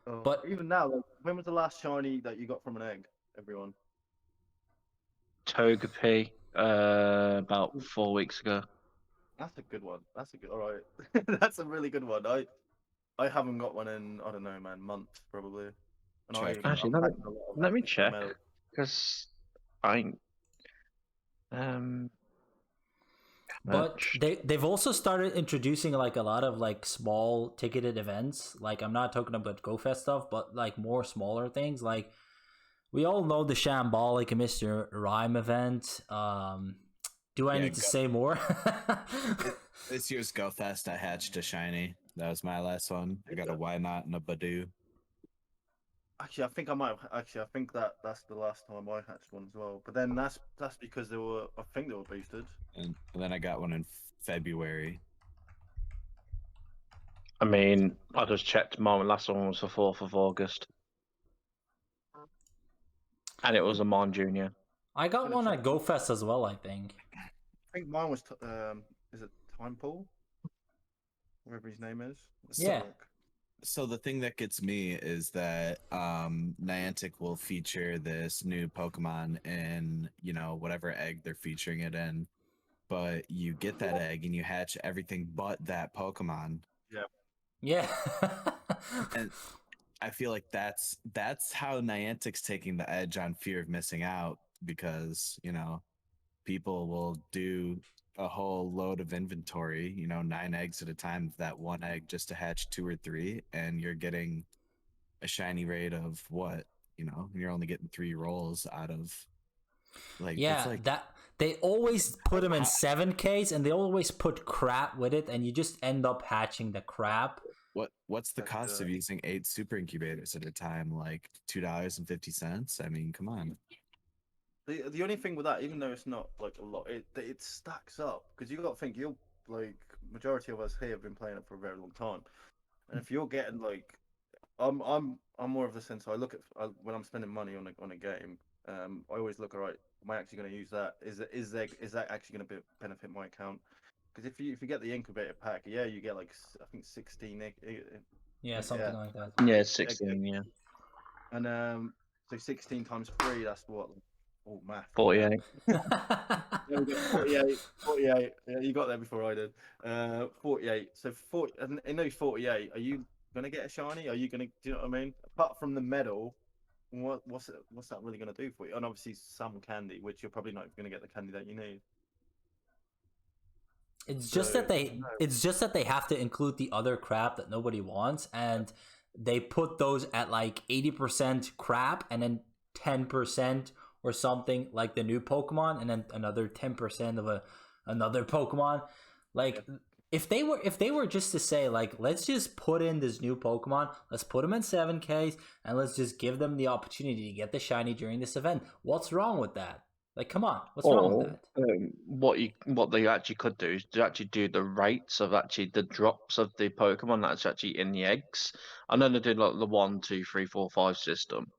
Oh, but even now, like, when was the last shiny that you got from an egg, everyone? Togepi, about 4 weeks ago. That's a good one. All right. That's a really good one. I haven't got one in, I don't know, man, months probably. And Actually, let me check, because but they've also started introducing like a lot of like small ticketed events. Like I'm not talking about GoFest stuff, but like more smaller things. Like we all know the Shambolic Mr. Rhyme event. Do I need to say more? This year's GoFest, I hatched a shiny. That was my last one. I got a Why Not and a Badoo. Actually, I think I might have. Actually, I think that's the last time I hatched one as well. But then that's because they were. I think they were boosted. And then I got one in February. I mean, I just checked. My last one was the 4th of August, and it was a Mon Junior. I got Gonna one check. at GoFest as well, I think. I think mine was. Is it Time Pool? Whatever his name is. Yeah. So the thing that gets me is that Niantic will feature this new Pokemon in, whatever egg they're featuring it in. But you get that egg and you hatch everything but that Pokemon. Yeah. And I feel like that's how Niantic's taking the edge on fear of missing out, because, people will do a whole load of inventory, 9 eggs at a time of that one egg just to hatch 2 or 3, and you're getting a shiny rate of what, you're only getting 3 rolls out of, like, Yeah, it's like, that they always put them in 7Ks and they always put crap with it, and you just end up hatching the crap. what's the cost of using 8 super incubators at a time? Like $2.50? I mean, come on. The only thing with that, even though it's not like a lot, it stacks up, because you got to think, you're like, majority of us here have been playing it for a very long time, and if you're getting like, I'm more of the sense, I look at when I'm spending money on a game, I always look, all right, am I actually going to use that? Is that actually going to benefit my account? Because if you get the incubator pack, yeah, you get like, I think 16 Yeah, something like that. Yeah, 16. Yeah, and so 16 times 3, that's what. Oh, math. 48. There we go. 48. 48. Yeah, you got there before I did. 48. So 40. And in those 48, are you gonna get a shiny? Are you gonna? Do you know what I mean? Apart from the medal, what's that really gonna do for you? And obviously some candy, which you're probably not gonna get the candy that you need. It's just that they have to include the other crap that nobody wants, and they put those at like 80% crap and then 10% or something like the new Pokemon, and then another 10% of another Pokemon. Like, if they were just to say, like, let's just put in this new Pokemon, let's put them in 7Ks, and let's just give them the opportunity to get the shiny during this event. What's wrong with that? Like, come on, what's wrong with that? What they actually could do is to actually do the rates of actually the drops of the Pokemon that's actually in the eggs. I know they did like the 1, 2, 3, 4, 5 system,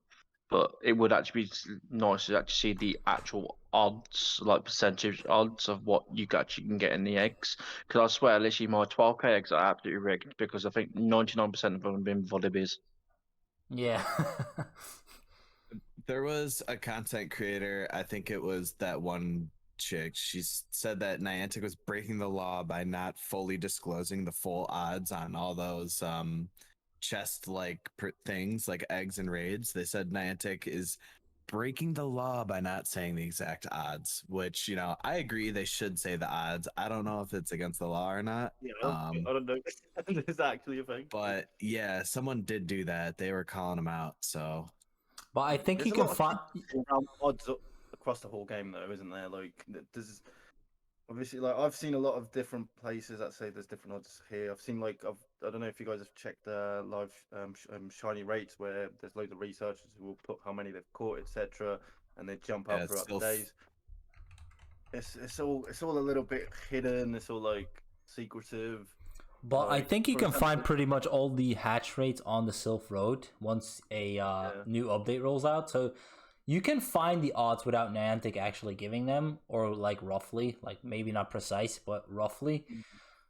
but it would actually be nice to actually see the actual odds, like percentage odds of what you actually can get in the eggs. Because I swear, literally, my 12K eggs are absolutely rigged, because I think 99% of them have been Volibis. Yeah. There was a content creator, I think it was that one chick, she said that Niantic was breaking the law by not fully disclosing the full odds on all those chest like things like eggs and raids. They said Niantic is breaking the law by not saying the exact odds, which, I agree they should say the odds. I don't know if it's against the law or not. Yeah, I don't know. There's actually a thing. But yeah, someone did do that. They were calling them out. So, But I think There's you a can lot find. of odds across the whole game, though, isn't there? Like, there's obviously, like, I've seen a lot of different places that say there's different odds here. I've seen, like, I don't know if you guys have checked live shiny rates, where there's loads of researchers who will put how many they've caught, etc., and they jump up throughout the days. It's all a little bit hidden. It's all like secretive. But I Like, think you for can example, find pretty much all the hatch rates on the Sylph Road once a new update rolls out. So you can find the odds without Niantic actually giving them, or like roughly, like maybe not precise, but roughly.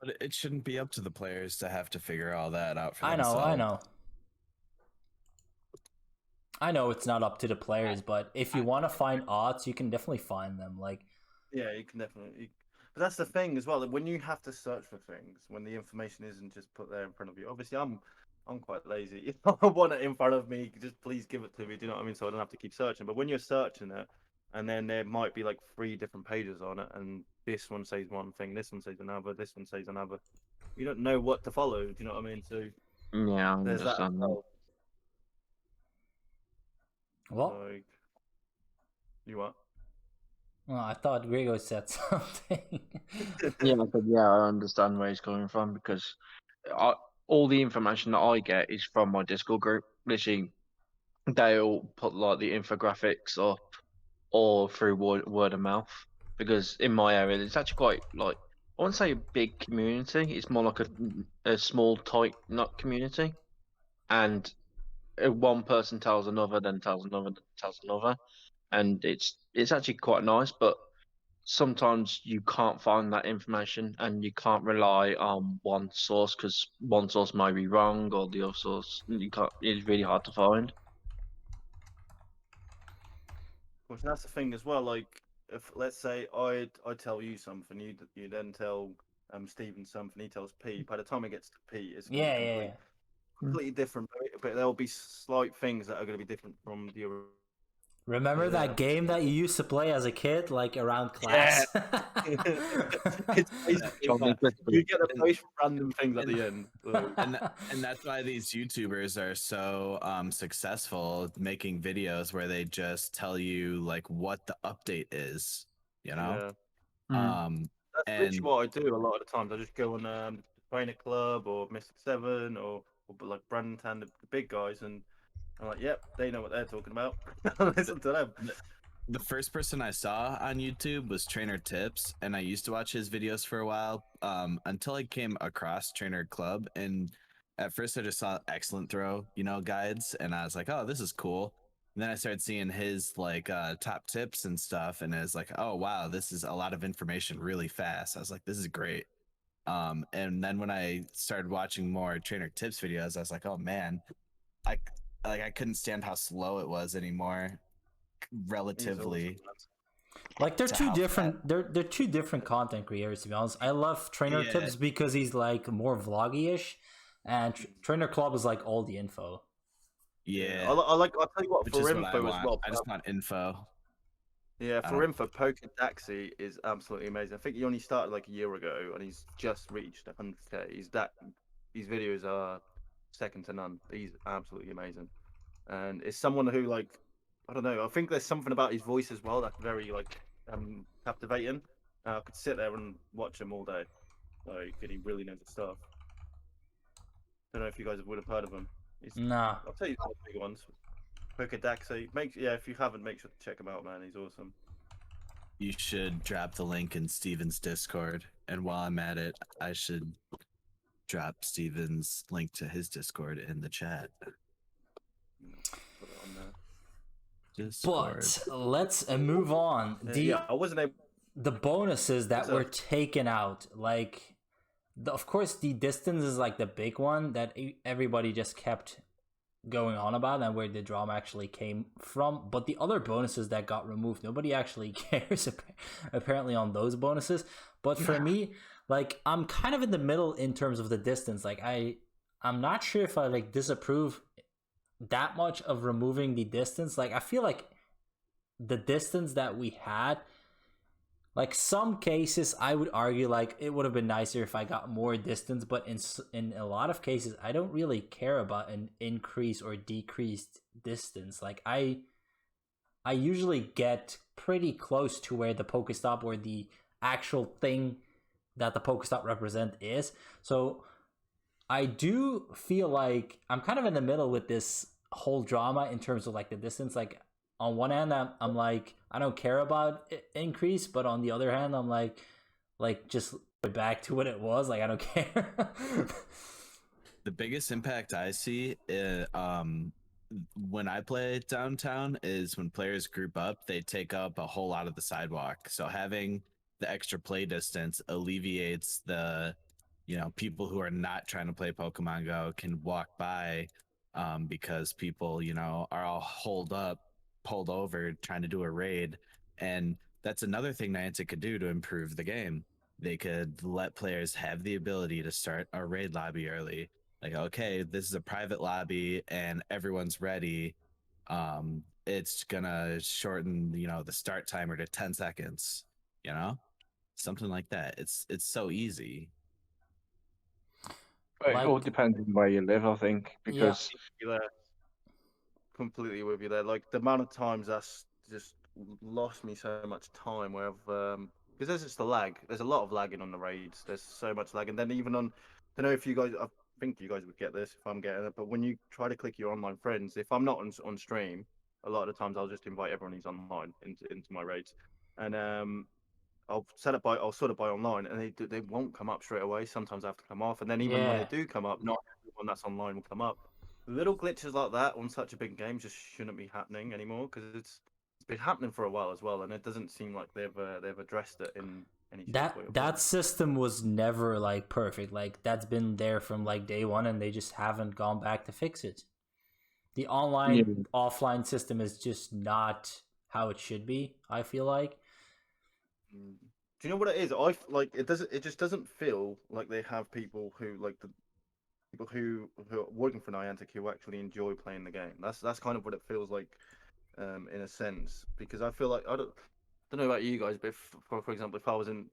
but it shouldn't be up to the players to have to figure all that out for themselves. I know it's not up to the players, but if you want to find odds, you can definitely find them. Like, yeah, you can definitely. But that's the thing as well. That when you have to search for things, when the information isn't just put there in front of you. Obviously, I'm quite lazy. I want it in front of me. Just please give it to me. Do you know what I mean? So I don't have to keep searching. But when you're searching it, and then there might be like 3 different pages on it, and this one says one thing, this one says another, this one says another. You don't know what to follow. Do you know what I mean? So yeah, I there's that. understand that. well, Like, you what? well, I thought Griggo said something. Yeah, I understand where he's coming from, because all the information that I get is from my Discord group. Literally, they'll put like the infographics up or through word of mouth. Because in my area, it's actually quite like I wouldn't say a big community. It's more like a small tight knit community, and one person tells another, then tells another, then tells another, and it's actually quite nice. But sometimes you can't find that information, and you can't rely on one source because one source might be wrong, or the other source you can't. It's really hard to find. Which that's the thing as well. Like, if let's say I tell you something, you then tell Stephen something, he tells Pete. By the time it gets to Pete, it's gonna be completely different. But there'll be slight things that are going to be different from the. Remember that game that you used to play as a kid, like around class? Yeah. It's basically that. You get the most random things at the end. And that's why these YouTubers are so successful making videos where they just tell you like what the update is, you know? Yeah. That's literally what I do a lot of the times. I just go on Trainer Club or Mystic 7 or like Brandon Tan, the big guys, and I'm like, yep, they know what they're talking about. Listen to them. The first person I saw on YouTube was Trainer Tips, and I used to watch his videos for a while until I came across Trainer Club. And at first, I just saw excellent throw, guides, and I was like, "Oh, this is cool." And then I started seeing his like top tips and stuff, and I was like, "Oh, wow, this is a lot of information really fast." I was like, "This is great." And then when I started watching more Trainer Tips videos, I was like, "Oh man, I couldn't stand how slow it was anymore." Relatively, like they're two different they're two different content creators, to be honest. I love Trainer Tips because he's like more vloggy-ish, and Trainer Club is like all the info. Yeah, I'll tell you what, for info as well. I just want info. Yeah, for info, PokéTam is absolutely amazing. I think he only started like a year ago, and he's just reached 100K. These videos are second to none. He's absolutely amazing, and it's someone who like I don't know. I think there's something about his voice as well that's very like captivating. I could sit there and watch him all day. Like, and he really knows his stuff. Don't know if you guys would have heard of him. Nah. I'll tell you the big ones. PokéTam. If you haven't, make sure to check him out, man. He's awesome. You should drop the link in Steven's Discord, and while I'm at it, I should drop Steven's link to his Discord in the chat. Put it on there. Discord. But let's move on. I wasn't able. The bonuses that were taken out, like, of course, the distance is like the big one that everybody just kept going on about, and where the drama actually came from. But the other bonuses that got removed, nobody actually cares apparently on those bonuses. But for me, like, I'm kind of in the middle in terms of the distance. Like, I'm not sure if I like disapprove that much of removing the distance. Like, I feel like the distance that we had, like, some cases I would argue like it would have been nicer if I got more distance, but in a lot of cases I don't really care about an increase or decreased distance. Like, I usually get pretty close to where the Pokestop or the actual thing that the Pokestop represent is. So I do feel like I'm kind of in the middle with this whole drama in terms of like the distance. Like, on one hand, I'm like, I don't care about increase, but on the other hand, I'm like just go back to what it was. Like, I don't care. The biggest impact I see when I play downtown is when players group up, they take up a whole lot of the sidewalk. So having the extra play distance alleviates the, people who are not trying to play Pokemon Go can walk by because people, are all pulled over trying to do a raid. And that's another thing Niantic could do to improve the game. They could let players have the ability to start a raid lobby early. Like, okay, this is a private lobby and everyone's ready. It's gonna shorten, the start timer to 10 seconds, something like that. It's so easy. It all depends on where you live, I think, because completely with you there. Like, the amount of times that's just lost me so much time where I've because there's just the lag. There's a lot of lagging on the raids. There's so much lag, and then even on, I don't know if you guys, think you guys would get this if I'm getting it, but when you try to click your online friends, if I'm not on stream, a lot of the times I'll just invite everyone who's online into my raids, and I'll sort it by online, and they won't come up straight away. Sometimes I have to come off, and then even when they do come up, not everyone that's online will come up. Little glitches like that on such a big game just shouldn't be happening anymore, because it's been happening for a while as well, and it doesn't seem like they've addressed it in any shape, way, or That form. system was never like perfect. Like that's been there from like day one, and they just haven't gone back to fix it. The online offline system is just not how it should be, I feel like. Do you know what it is? It just doesn't feel like they have people who like the people who are working for Niantic who actually enjoy playing the game. That's kind of what it feels like, in a sense. Because I feel like I don't know about you guys, but for example, if I was in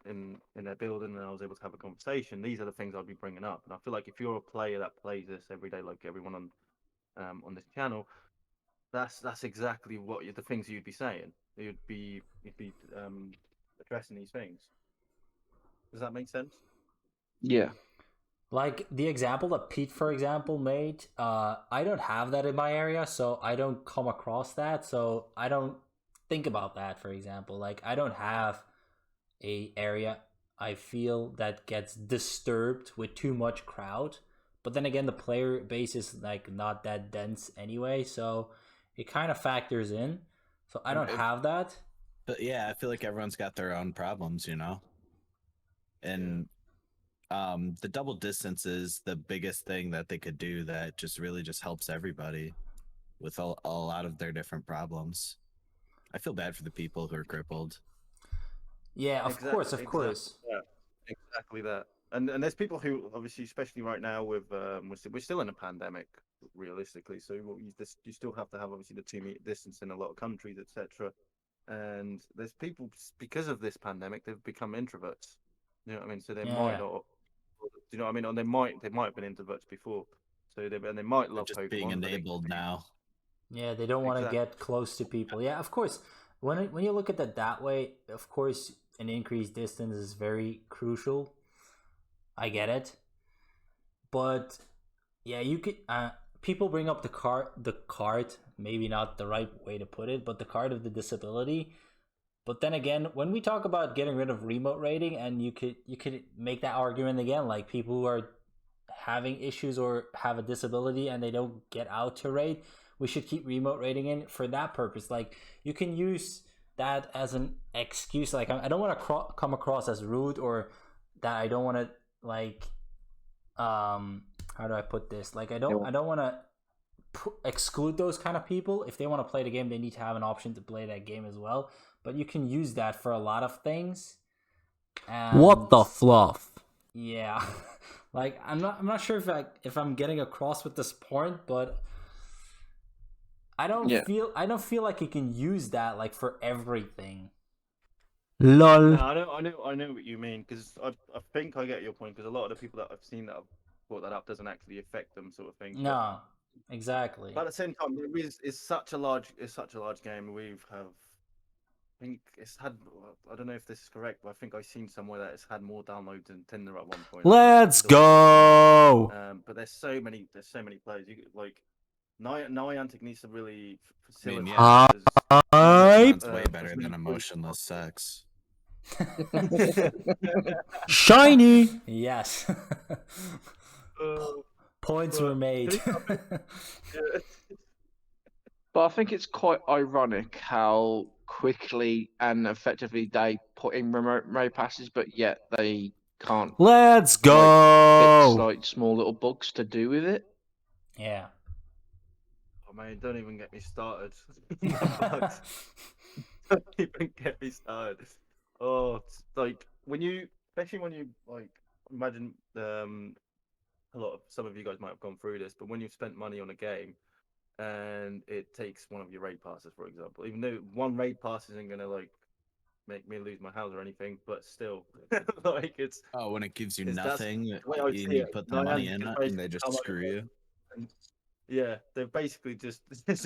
a building and I was able to have a conversation, these are the things I'd be bringing up. And I feel like if you're a player that plays this every day, like everyone on this channel, that's exactly what the things you'd be saying. You'd be addressing these things. Does that make sense? Yeah. Like the example that Pete, for example, made, I don't have that in my area, so I don't come across that. So I don't think about that, for example. Like I don't have a area I feel that gets disturbed with too much crowd. But then again, the player base is like not that dense anyway, so it kind of factors in. So I don't have that. But yeah, I feel like everyone's got their own problems, you know? And the double distance is the biggest thing that they could do that just really just helps everybody with a lot of their different problems. I feel bad for the people who are crippled. Yeah, of course. Yeah, exactly that. And there's people who obviously, especially right now, with we're still in a pandemic, realistically. So you still have to have obviously the 2 meter distance in a lot of countries, etc. And there's people, because of this pandemic, they've become introverts. You know what I mean? So they might not. Do you know what I mean? Or they might have been introverts before. So they might love just Pokemon, being enabled now. Yeah, they don't want to get close to people. Yeah, of course. When you look at it that way, of course, an increased distance is very crucial. I get it, but yeah, you could. People bring up the card. Maybe not the right way to put it, but the card of the disability. But then again, when we talk about getting rid of remote rating, and you could make that argument again, like people who are having issues or have a disability and they don't get out to raid, we should keep remote rating in for that purpose. Like you can use that as an excuse. Like I don't want to come across as rude, or that I don't want to like how do I put this? Like I don't want to exclude those kind of people. If they want to play the game, they need to have an option to play that game as well. But you can use that for a lot of things. And what the fluff? Yeah. Like I'm not sure if I'm getting across with this point, but I don't feel like you can use that like for everything. Lol. No, I know what you mean, because I think I get your point, because a lot of the people that I've seen that have brought that up doesn't actually affect them, sort of thing. No, exactly. But at the same time, it's such a large game. I think it's had, I don't know if this is correct, but I think I've seen somewhere that it's had more downloads than Tinder at one point. Let's go. But there's so many players. You like Niantic needs to really facilitate. It's way better than emotionless sex. Shiny. Yes. Points were made. But I think it's quite ironic how quickly and effectively they put in remote raid passes, but yet they can't. Let's go. Fix like small little bugs to do with it. Yeah. Oh man, don't even get me started. Don't even get me started. Oh, it's like especially when you like imagine some of you guys might have gone through this, but when you've spent money on a game and it takes one of your raid passes, for example, even though one raid pass isn't gonna like make me lose my house or anything, but still, like it's when it gives you nothing, you put the money in it and they just screw you. And, yeah, they're basically just I'm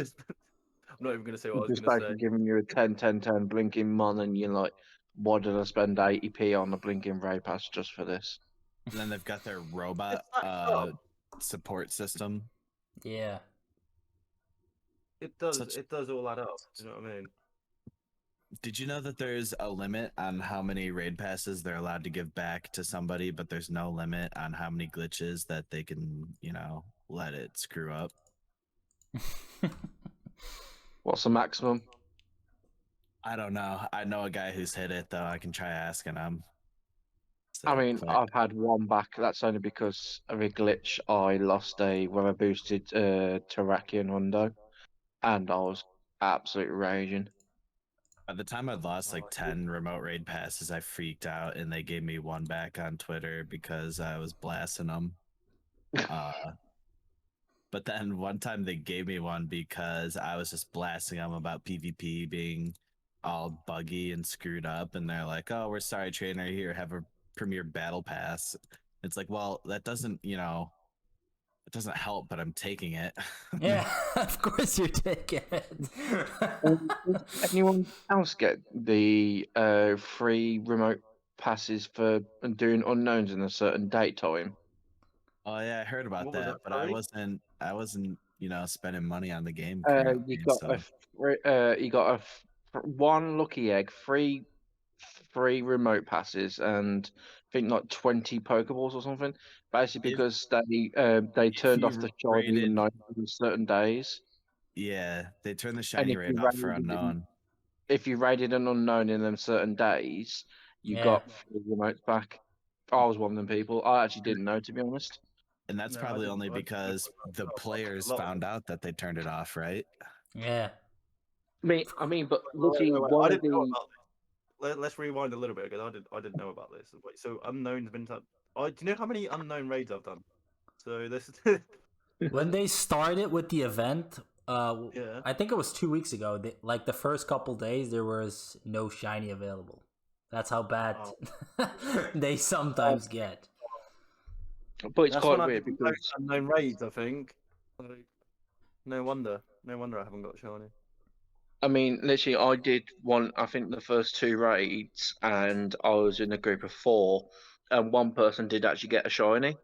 not even gonna say what I was Just gonna say. giving you a 10 blinking mon, and you're like, why did I spend 80p on a blinking raid pass just for this? And then they've got their robot support system. Yeah. It does. Such- It does all add up. Do you know what I mean? Did you know that there's a limit on how many raid passes they're allowed to give back to somebody, but there's no limit on how many glitches that they can, let it screw up? What's the maximum? I don't know. I know a guy who's hit it though. I can try asking him. I So, mean, but I've had one back. That's only because of a glitch. I lost a weather boosted Terrakion Hundo, and I was absolutely raging. by the time I'd lost like 10 remote raid passes, I freaked out and they gave me one back on Twitter because I was blasting them. But then one time they gave me one because I was just blasting them about PvP being all buggy and screwed up. And they're like, oh, we're sorry, trainer, here, have a premier battle pass. It's like, well, that doesn't, it doesn't help, but I'm taking it. Yeah, of course you're taking it. Does anyone else get the free remote passes for doing unknowns in a certain date time? Oh yeah, I heard about What was that, it, but I free? wasn't, spending money on the game You currently. got So one lucky egg, free remote passes, and I think like 20 Pokeballs or something. Basically, If- because they turned off you the shiny rated, unknown on certain days, yeah, they turned the and shiny raid off for unknown. if you raided an unknown in them certain days, you Yeah. got free remotes back. I was one of them people. I actually didn't know, to be honest. And that's No, probably only I didn't know because about the that. players A lot of found them. out that they turned it off, right? Yeah. But Wait, literally wait, wait, one I of didn't know the about this. Let's rewind a little bit because I didn't know about this. Wait, so unknown's been done. Do you know how many unknown raids I've done? So this is When they started with the event, yeah. I think it was 2 weeks ago. Like the first couple days, there was no shiny available. That's how bad Oh. they sometimes get. but it's That's when quite I weird did because unknown raids. I think. Like, no wonder. No wonder I haven't got shiny. I mean, literally, I did one. I think the first two raids, and I was in a group of four, and one person did actually get a shiny.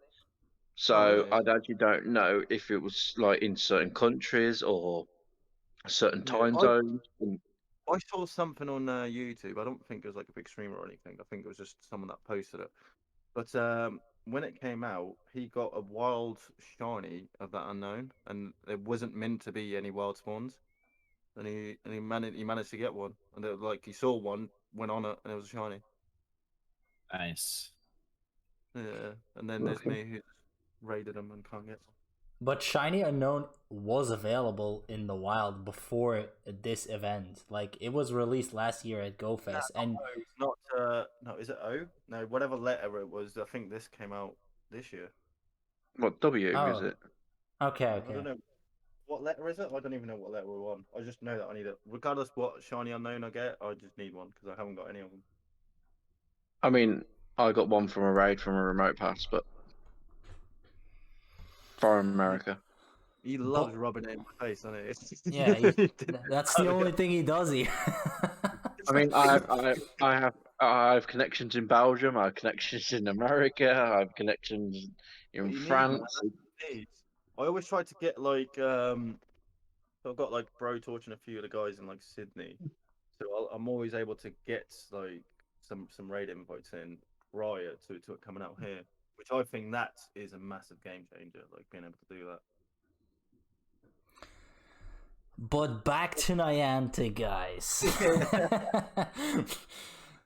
So Oh really? I actually don't know if it was like in certain countries or certain Yeah. time zones. I saw something on YouTube. I don't think it was like a big streamer or anything. I think it was just someone that posted it. But when it came out, he got a wild shiny of that unknown, and it wasn't meant to be any wild spawns. And he managed to get one, and it, like he saw one, went on it, and it was a shiny. Nice. Yeah. And then there's me who raided him and can't get one. But Shiny Unknown was available in the wild before this event. Like it was released last year at GoFest, and No, it's not. No, is it O? No, whatever letter it was. I think this came out this year. What W is oh, it? okay, I okay. don't know. What letter is it? I don't even know what letter we're on. I just know that I need it. Regardless what shiny unknown I get, I just need one because I haven't got any of them. I mean, I got one from a raid from a remote pass, but from America. He loves rubbing it in my face, doesn't he? Yeah, that's the only thing he does here. I mean, I have connections in Belgium. I have connections in America. I have connections in You need, man. France. That's what you need. I always try to get like so I've got like Bro Torch and a few of the guys in like Sydney, so I'm always able to get like some raid invites in prior to it coming out here, which I think that is a massive game changer. Like being able to do that. But back to Niantic, guys.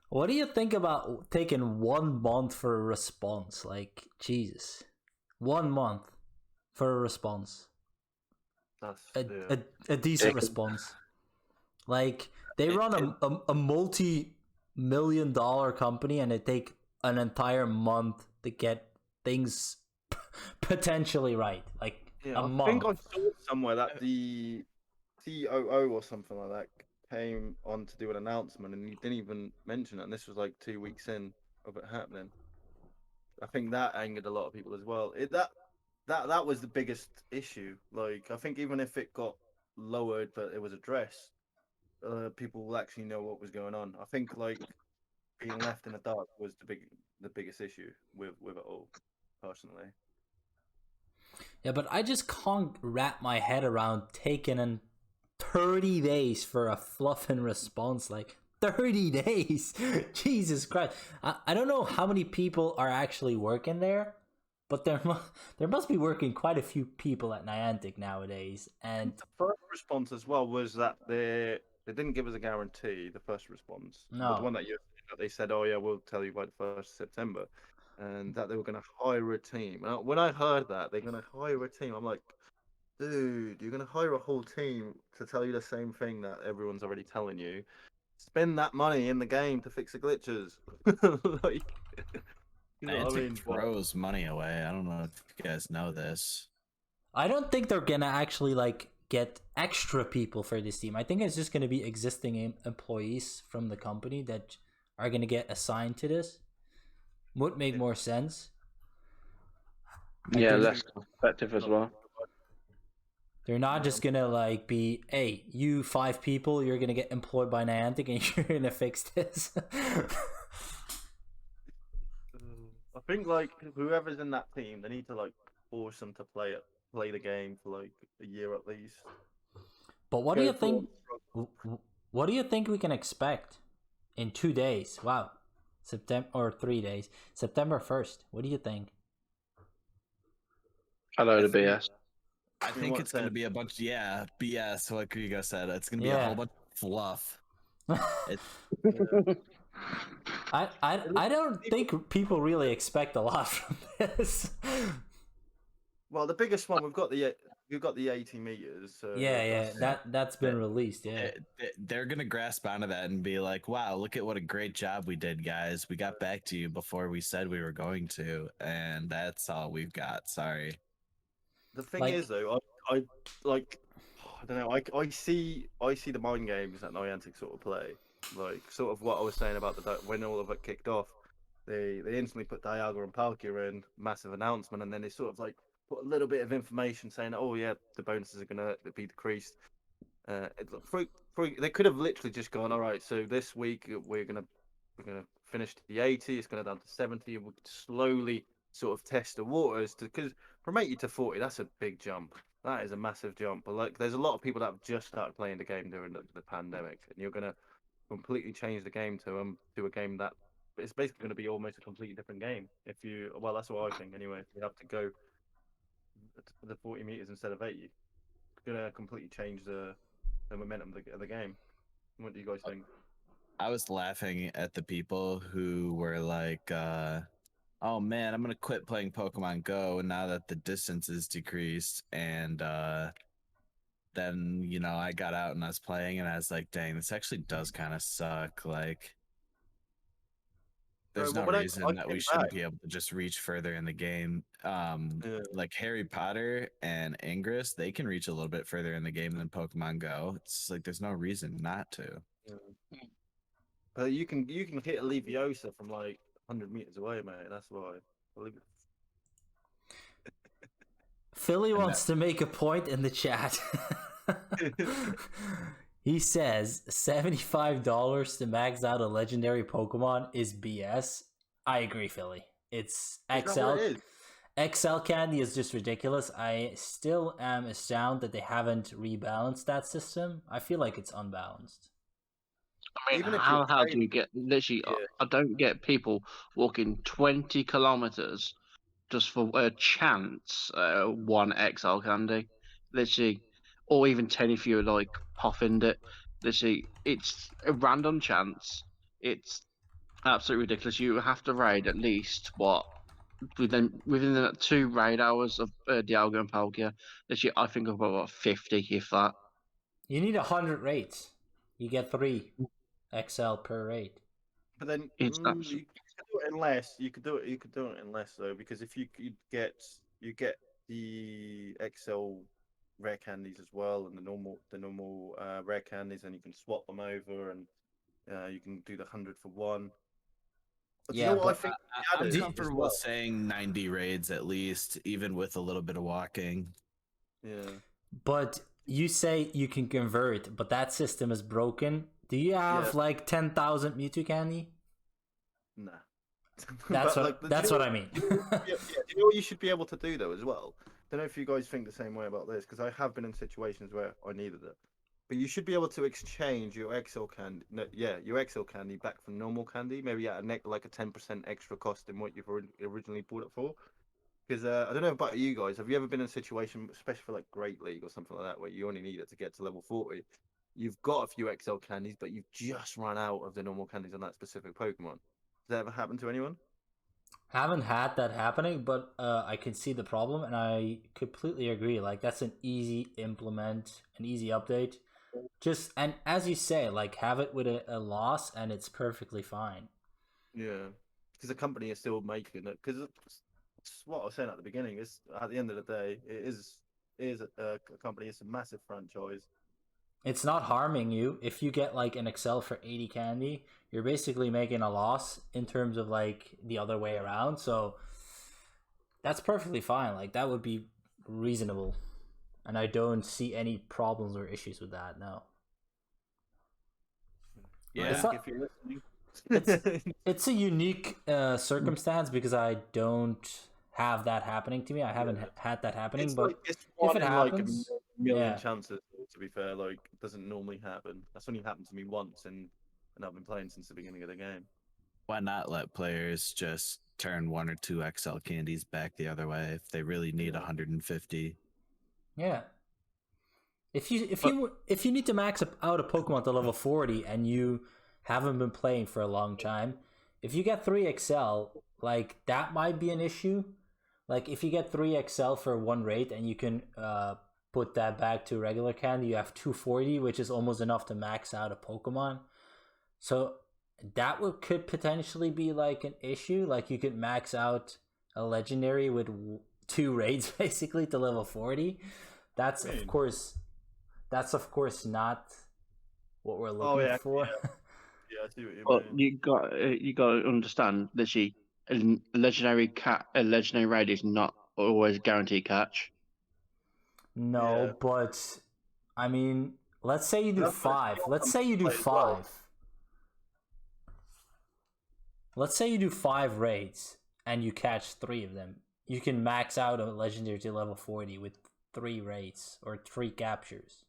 What do you think about taking 1 month for a response? Like, Jesus. 1 month for a response. That's A decent response. Like, they run a multi-million-dollar company and they take an entire month to get things potentially right. Like, yeah. a I month. think I saw somewhere that the COO or something like that came on to do an announcement, and he didn't even mention it. And this was like 2 weeks in of it happening. I think that angered a lot of people as well. That was the biggest issue. Like I think even if it got lowered, but it was addressed, people will actually know what was going on. I think like being left in the dark was the biggest issue with it all, personally. Yeah, but I just can't wrap my head around taking in 30 days for a fluff and response. Like, 30 days! Jesus Christ. I don't know how many people are actually working there, but there must be working quite a few people at Niantic nowadays. And The first response as well was that they didn't give us a guarantee. The first response, but No. the one that they said, "Oh yeah, we'll tell you by the 1st of September," and that they were going to hire a team. And when I heard that they're going to hire a team, I'm like, dude, you're going to hire a whole team to tell you the same thing that everyone's already telling you. Spend that money in the game to fix the glitches. Like, you know what I Niantic mean? throws money away. I don't know if you guys know this. I don't think they're gonna actually like get extra people for this team. I think it's just gonna be existing employees from the company that are gonna get assigned to this. Would make more sense. Yeah, think- less effective as well. They're not just gonna like be, hey, you 5 people, you're gonna get employed by Niantic and you're gonna fix this. I think like whoever's in that team, they need to like force them to play the game for like a year at least. But what do you Go think? for- What do you think we can expect in 2 days? Wow, September or 3 days, September 1st. What do you think? A load of I think- BS. I In think what it's going to sense? be a bunch, BS, what Grigo said. It's going to be a Yeah. whole bunch of fluff. I don't think people really expect a lot from this. Well, the biggest one we've got the 80 meters. So Yeah, that's- that's been released. Yeah, They're going to grasp onto that and be like, wow, look at what a great job we did, guys. We got back to you before we said we were going to. And that's all we've got. Sorry. The thing Like- is, though, I like, I don't know. I see the mind games that Niantic sort of play, like sort of what I was saying about when all of it kicked off. They instantly put Dialga and Palkia in, massive announcement, and then they sort of like put a little bit of information saying, oh yeah, the bonuses are gonna be decreased. They could have literally just gone, all right, so this week we're gonna finish the 80. It's gonna down to 70, and we'll slowly sort of test the waters because from 80 to 40, that's a big jump. That is a massive jump. But like, there's a lot of people that have just started playing the game during the pandemic, and you're gonna completely change the game to a game that it's basically going to be almost a completely different game. Well, that's what I think anyway. If you have to go the 40 meters instead of 80, it's going to completely change the momentum of the game. What do you guys think? I was laughing at the people who were like, oh man, I'm going to quit playing Pokemon Go now that the distance is decreased. And then, I got out and I was playing and I was like, dang, this actually does kind of suck. Like, there's no reason that we shouldn't be able to just reach further in the game. Like Harry Potter and Ingress, they can reach a little bit further in the game than Pokemon Go. It's like there's no reason not to. But you can hit a Leviosa from like 100 meters away, mate. That's why. Philly wants to make a point in the chat. He says $75 to max out a legendary Pokemon is BS. I agree, Philly. It's XL. XL candy is just ridiculous. I still am astounded that they haven't rebalanced that system. I feel like it's unbalanced. I mean, Even if how you're do you get literally? Yeah. I don't get people walking 20 kilometers just for a chance one XL candy, literally, or even 10 if you like poffined it. Literally, it's a random chance. It's absolutely ridiculous. You have to raid at least within the 2 raid hours of Dialga and Palkia. Literally, I think of about 50 if that. You need 100 raids. You get 3 XL per raid. But then It's you could do it in less. You could do it in less though, because if you get the XL rare candies as well, and the normal rare candies, and you can swap them over, and you can do the 100 for 1. But Yeah, you know what but I think? I'm as comfortable well. saying 90 raids at least, even with a little bit of walking. Yeah. But you say you can convert, but that system is broken. Do you have like 10,000 Mewtwo candy? Nah. That's But, what I mean. yeah, do you know what you should be able to do though as well? don't know if you guys think the same way about this, because I have been in situations where I needed it. But you should be able to exchange your XL candy, your XL candy back for normal candy, maybe at like a 10% extra cost than what you've originally bought it for. Because I don't know about you guys, have you ever been in a situation, especially for like Great League or something like that, where you only need it to get to level 40? You've got a few XL candies, but you've just run out of the normal candies on that specific Pokemon. Does that ever happen to anyone? Haven't had that happening, but I can see the problem, and I completely agree. Like, that's an easy implement, an easy update. Just, and as you say, like, have it with a loss, and it's perfectly fine. Yeah, because the company is still making it. Because it's what I was saying at the beginning. Is at the end of the day, it is a company. It's a massive franchise. It's not harming you. If you get like an Excel for 80 candy, you're basically making a loss in terms of like the other way around. So that's perfectly fine. Like, that would be reasonable. And I don't see any problems or issues with that. No. Yeah. It's not- If you're listening. It's a unique circumstance because I don't have that happening to me. I haven't had that happening, It's but like it's one if it in happens, like a million yeah. chances. To be fair, like it doesn't normally happen. That's only happened to me once, and I've been playing since the beginning of the game. Why not let players just turn 1 or 2 XL candies back the other way if they really need 150? Yeah. If you need to max out a Pokemon to level 40 and you haven't been playing for a long time, if you get 3 XL, like, that might be an issue. Like, if you get 3 XL for 1 rate and you can put that back to regular candy, you have 240, which is almost enough to max out a Pokemon. So that could potentially be like an issue. Like, you could max out a legendary with 2 raids basically to level 40. That's of course not what we're looking for. Yeah, I see what you But mean. you got to understand that a legendary raid is not always guaranteed catch. No, Yeah. but I mean, let's say you do That's what it's 5. still Let's say you do play as well. 5. Let's say you do 5 raids and you catch 3 of them. You can max out a legendary to level 40 with 3 raids or 3 captures.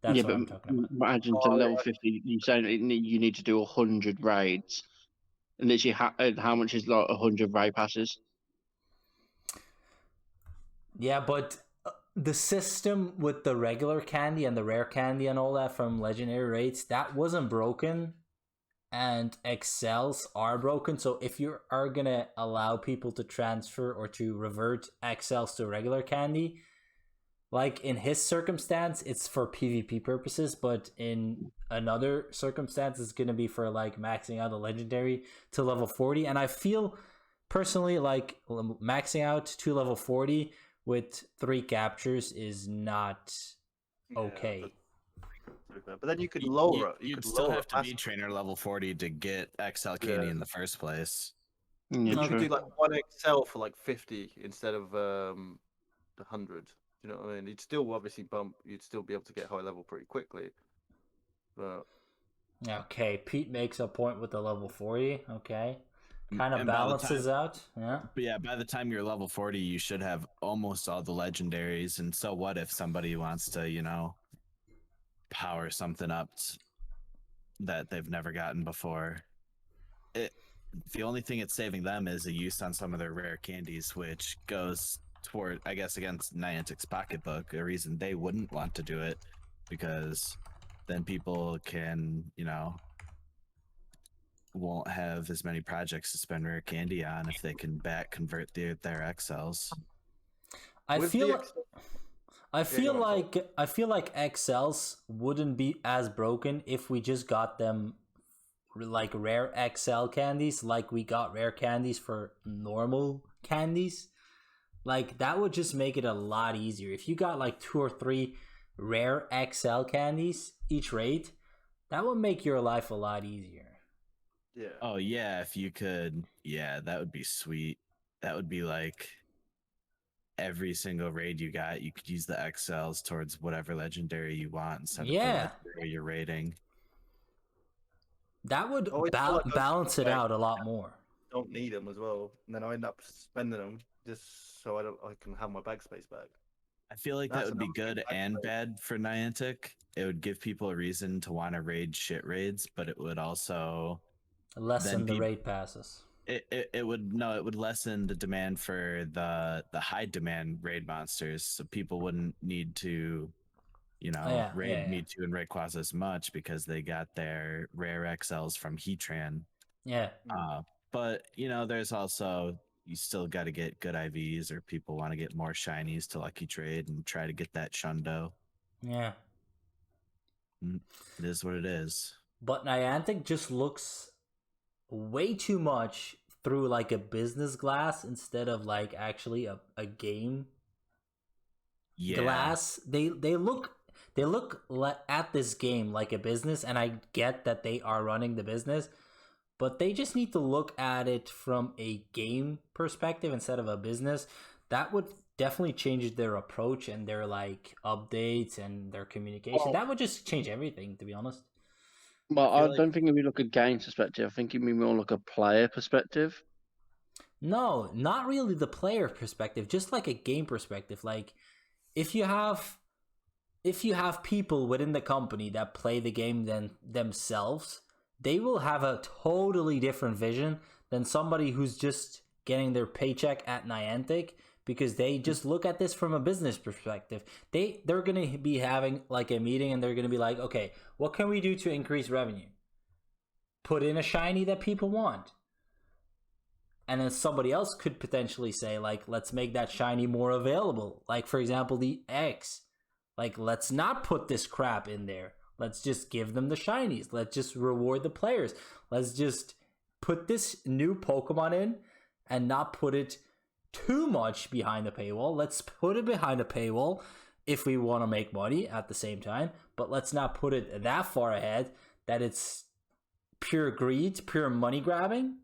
That's what I'm talking about. Imagine to level 50, you saying you need to do 100 raids. And literally, how much is like 100 raid passes? Yeah, but the system with the regular candy and the rare candy and all that from legendary raids, that wasn't broken, and XLs are broken. So if you are gonna allow people to transfer or to revert XLs to regular candy, like in his circumstance, it's for PvP purposes, but in another circumstance, it's gonna be for like maxing out a legendary to level 40. And I feel personally like maxing out to level 40 with 3 captures is not okay. But then you could lower it. You'd still have to be trainer level 40 to get XL candy in the first place. Yeah, you could do like 1 XL for like 50 instead of the 100. You know what I mean? You'd still obviously you'd still be able to get high level pretty quickly. But okay, Pete makes a point with the level 40. Okay. Kind of balances out. Yeah. But yeah, by the time you're level 40, you should have almost all the legendaries. And so what if somebody wants to, power something up that they've never gotten before? The only thing it's saving them is a use on some of their rare candies, which goes toward, I guess, against Niantic's pocketbook, a reason they wouldn't want to do it, because then people can, won't have as many projects to spend rare candy on if they can convert their XLs. I feel like XLs wouldn't be as broken if we just got them like rare XL candies, like we got rare candies for normal candies. Like, that would just make it a lot easier. If you got like 2 or 3 rare XL candies each raid, that would make your life a lot easier. Yeah. Oh yeah, if you could, that would be sweet. That would be like every single raid you got, you could use the XLs towards whatever legendary you want instead of the legendary you're raiding. That would balance it out a lot more. Don't need them as well, and then I end up spending them just so I can have my bag space back. I feel like that That's would be another thing good I'd and say. bad for Niantic. It would give people a reason to want to raid shit raids, but it would also Lessen then the be raid passes. it would no, it would lessen the demand for the high demand raid monsters, so people wouldn't need to, Oh, yeah, raid yeah, Mewtwo and Rayquaza as much because they got their rare XLs from Heatran. yeah. Uh, but there's also, you still got to get good IVs, or people want to get more shinies to lucky trade and try to get that Shundo. Yeah. It is what it is. But Niantic just looks way too much through like a business glass instead of like actually a game Yeah. glass. They look at this game like a business, and I get that they are running the business, but they just need to look at it from a game perspective instead of a business. That would definitely change their approach and their like updates and their communication. Well- That would just change everything, to be honest. Well, I I feel like- don't think if you look at game perspective, I think you mean more like a player perspective. No, not really the player perspective, just like a game perspective. Like if you have people within the company that play the game than themselves, they will have a totally different vision than somebody who's just getting their paycheck at Niantic, because they just look at this from a business perspective. They're going to be having like a meeting, and they're going to be like, okay, what can we do to increase revenue? Put in a shiny that people want. And then somebody else could potentially say, like, let's make that shiny more available. Like, for example, the X. Like, let's not put this crap in there. Let's just give them the shinies. Let's just reward the players. Let's just put this new Pokemon in and not put it too much behind the paywall. Let's put it behind the paywall if we want to make money at the same time. But let's not put it that far ahead that it's pure greed, pure money grabbing.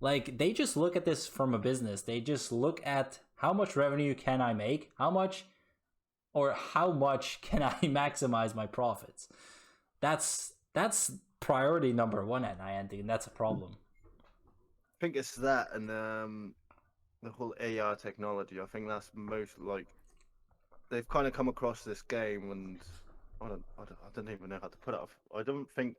Like, they just look at this from a business. They just look at how much revenue can I make? How much can I maximize my profits? That's priority number one at Niantic, and that's a problem. I think it's that, and the whole AR technology. I think that's most like they've kind of come across this game, and I don't even know how to put it. I don't think.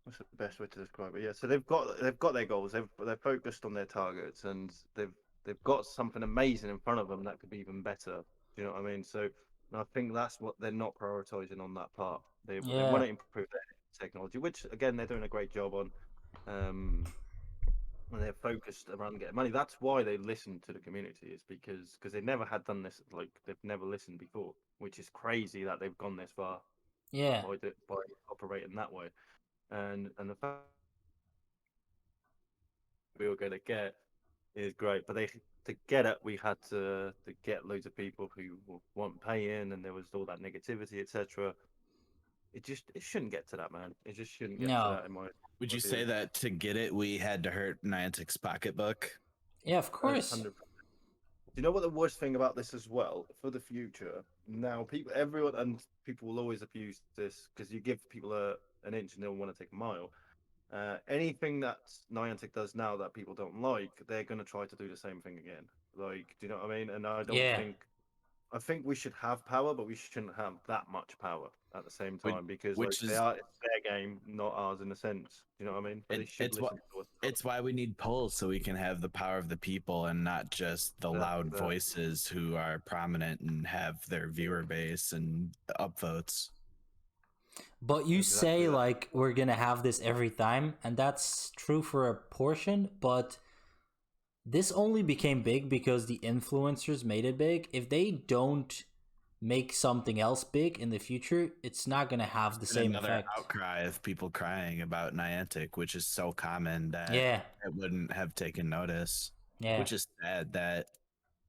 What's the best way to describe it? Yeah, so they've got their goals. They're focused on their targets, and they've got something amazing in front of them that could be even better. Do you know what I mean? So I think that's what they're not prioritizing on that part. They want to improve their technology, which again they're doing a great job on. And they're focused around getting money. That's why they listen to the community, is because they never had done this. Like, they've never listened before, which is crazy that they've gone this far. Yeah. By operating that way. And the fact we were going to get is great, but to get it, we had to get loads of people who weren't paying, and there was all that negativity, etc. It shouldn't get to that, man. It just shouldn't get to that. In my Would you say that to get it, we had to hurt Niantic's pocketbook? Yeah, of course. 100%. You know what the worst thing about this as well for the future? Now, everyone will always abuse this, because you give people an inch and they'll want to take a mile. Anything that Niantic does now that people don't like, they're going to try to do the same thing again. Like, do you know what I mean? And I don't I think we should have power, but we shouldn't have that much power at the same time, because it's their game, not ours, in a sense. Do you know what I mean? But it's why we need polls, so we can have the power of the people and not just the loud voices who are prominent and have their viewer base and upvotes. But you say like we're gonna have this every time, and that's true for a portion, but this only became big because the influencers made it big. If they don't make something else big in the future, it's not gonna have the same effect. Outcry of people crying about Niantic, which is so common that it wouldn't have taken notice. Yeah. Which is sad that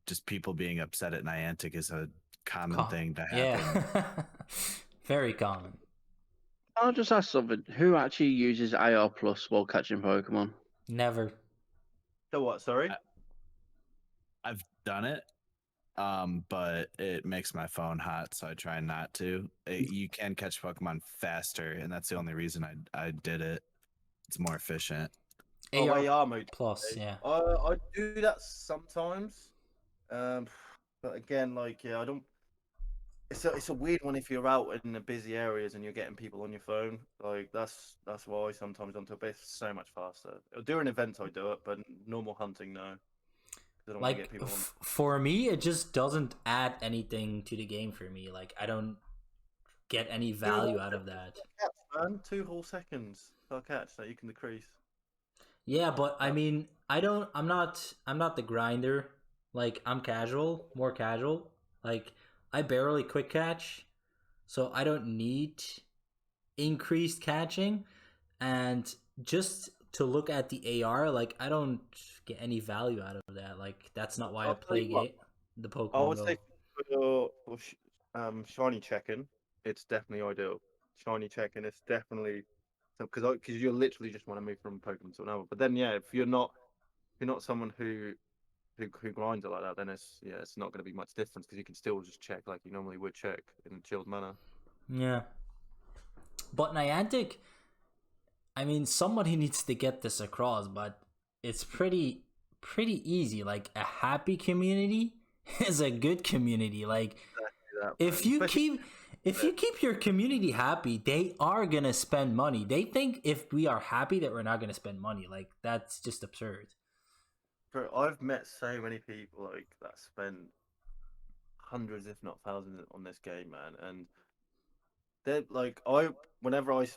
just people being upset at Niantic is a common thing to happen. Yeah. Very common. I'll just ask something. Who actually uses AR Plus while catching Pokemon? Never. So what? Sorry? I've done it, but it makes my phone hot, so I try not to. You can catch Pokemon faster, and that's the only reason I did it. It's more efficient. Oh, AR AR mode. plus, yeah. I do that sometimes. But again, like I don't. It's a weird one if you're out in the busy areas and you're getting people on your phone. Like that's why sometimes onto a base so much faster. During events I do it, but normal hunting no. 'Cause I don't want to get Like people on. for me, it just doesn't add anything to the game for me. Like I don't get any value out of that. Catch, man. 2 whole seconds per catch that you can decrease. Yeah, but I mean, I'm not the grinder. Like I'm casual, more casual. Like I barely quick catch, so I don't need increased catching. And just to look at the AR, like I don't get any value out of that. Like that's not why I I'll tell play you what. the I Pokemon would Go. say for shiny checking, it's definitely ideal. Shiny checking is definitely because you literally just want to move from Pokemon to another. But then yeah, if you're not someone who grinds it like that, then it's not going to be much difference because you can still just check like you normally would check in a chilled manner. Yeah, but Niantic, I mean, somebody needs to get this across, but it's pretty easy. Like a happy community is a good community. Like That, if man. you Especially keep your community happy, they are gonna spend money. They think if we are happy that we're not gonna spend money. Like that's just absurd. bro, I've met so many people like that spend hundreds, if not thousands, on this game, man, and they're like whenever I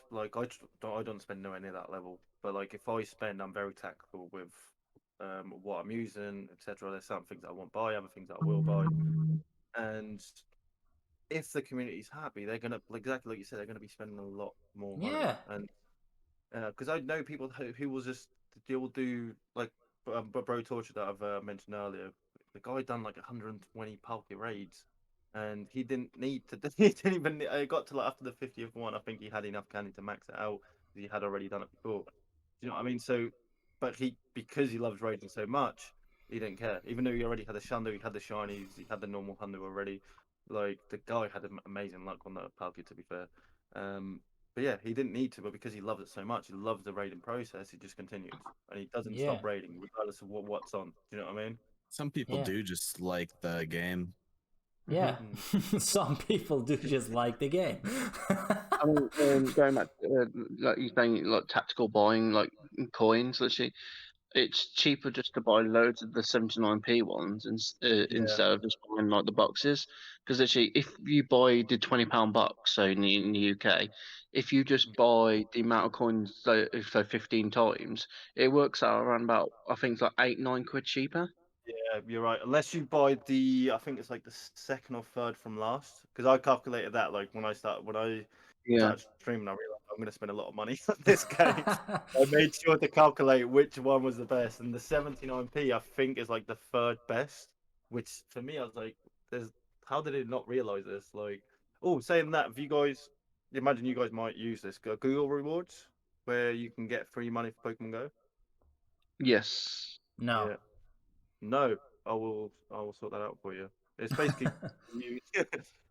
don't spend nowhere near that level, but like if I spend, I'm very tactical with what I'm using, etc. There's some things that I won't buy, other things that I will buy, and if the community's happy, they're gonna exactly like you said, they're gonna be spending a lot more money, Yeah, and because I know people who will just will do like Bro Torture that I've mentioned earlier. The guy done like 120 Palkia raids, and he didn't need to. He didn't even. I got to like after the 50th one. I think he had enough candy to max it out. He had already done it before. Do you know what I mean? So, but because he loves raiding so much, he didn't care. Even though he already had the Shandu, he had the shinies, he had the normal Hundu already. Like the guy had amazing luck on that Palkia. To be fair. But yeah, he didn't need to, but because he loves it so much, he loves the raiding process, he just continues. And he doesn't yeah, stop raiding, regardless of what's on. Do you know what I mean? Some people yeah, do just like the game. yeah. Mm. Some people do just like the game. I mean, going back, like you're saying, like tactical buying, like coins, literally, it's cheaper just to buy loads of the 79p ones Yeah, instead of just buying like the boxes. Because actually, if you buy the £20 box, so in the UK, if you just buy the amount of coins, so 15 times, it works out around about, I think it's like 8, 9 quid cheaper. yeah, you're right. Unless you buy I think it's like the second or third from last. Because I calculated that, like when I Yeah. started streaming, I realized I'm going to spend a lot of money on this game. I made sure to calculate which one was the best, and the 79p I think is like the third best. Which for me, I was like, "There's how did it not realize this?" Like, oh, saying that, if you guys imagine you guys might use this Google rewards, where you can get free money for Pokemon Go. Yes. No. Yeah, no, I will sort that out for you. It's basically you,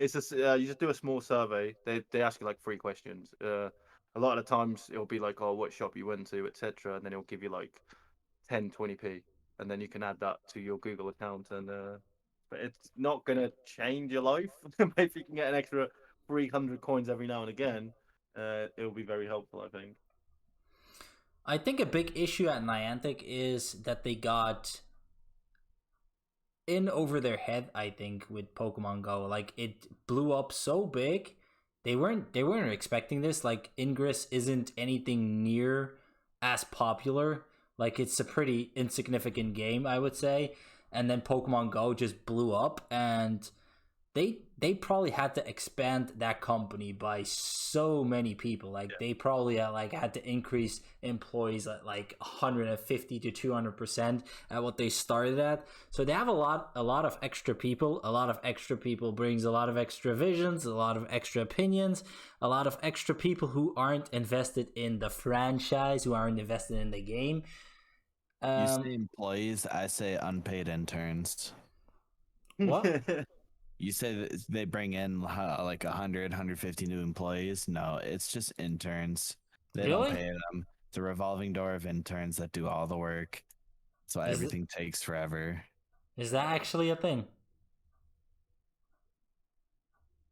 you just do a small survey. They ask you like 3 questions. A lot of the times it'll be like, oh, what shop you went to, etc. And then it'll give you like 10, 20p, and then you can add that to your Google account. And but it's not gonna change your life. If you can get an extra 300 coins every now and again, it'll be very helpful, I think. I think a big issue at Niantic is that they got in over their head, I think, with Pokemon Go. Like it blew up so big. They weren't expecting this. Like Ingress isn't anything near as popular. Like it's a pretty insignificant game, I would say. And then Pokemon Go just blew up, and they probably had to expand that company by so many people. Like they probably had to increase employees at like 150 to 200% at what they started at. So they have a lot of extra people. A lot of extra people brings a lot of extra visions, a lot of extra opinions, a lot of extra people who aren't invested in the franchise, who aren't invested in the game. You say employees, I say unpaid interns. What? You say that they bring in like 100, 150 new employees. No, it's just interns. They don't Really? pay them. It's a revolving door of interns that do all the work. So Is it- everything takes forever. Is that actually a thing?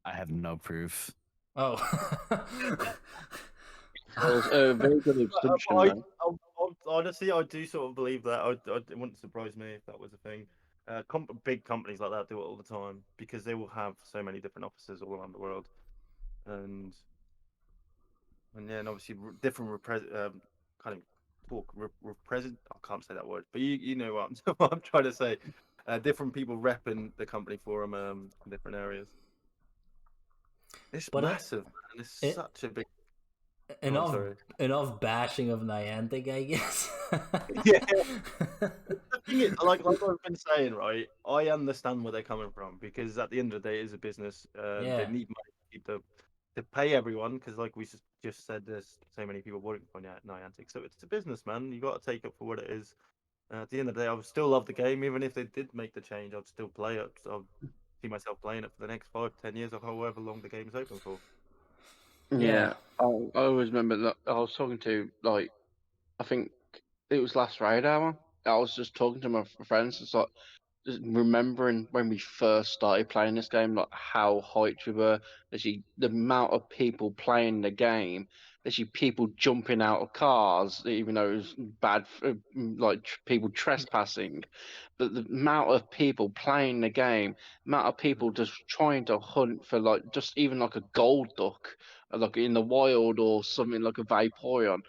I have no proof. Oh. It was a very good assumption, though. Honestly, I do sort of believe that. It wouldn't surprise me if that was a thing. Big companies like that do it all the time because they will have so many different offices all around the world, and yeah, and obviously different kind of represent. I can't say that word, but you know what what I'm trying to say. Different people repping the company for them in different areas. It's But massive, man. It's such a big. enough sorry. enough bashing of Niantic, I guess. Yeah. The thing is, like I've been saying, right? I understand where they're coming from because at the end of the day, it is a business. Yeah. They need money to pay everyone because, like we just said, there's so many people working for Niantic. So it's a business, man. You got to take it for what it is. At the end of the day, I would still love the game, even if they did make the change. I'd still play it. I'll see myself playing it for the next 5, 10 years, or however long the game's open for. Yeah, I always remember that I was talking to, like, I think it was last raid hour. I was just talking to my friends. It's like just remembering when we first started playing this game, like how hyped we were. Actually, the amount of people playing the game. Actually, people jumping out of cars, even though it was bad, like people trespassing. But the amount of people playing the game, amount of people just trying to hunt for like just even like a gold duck, like in the wild or something like a Vaporeon.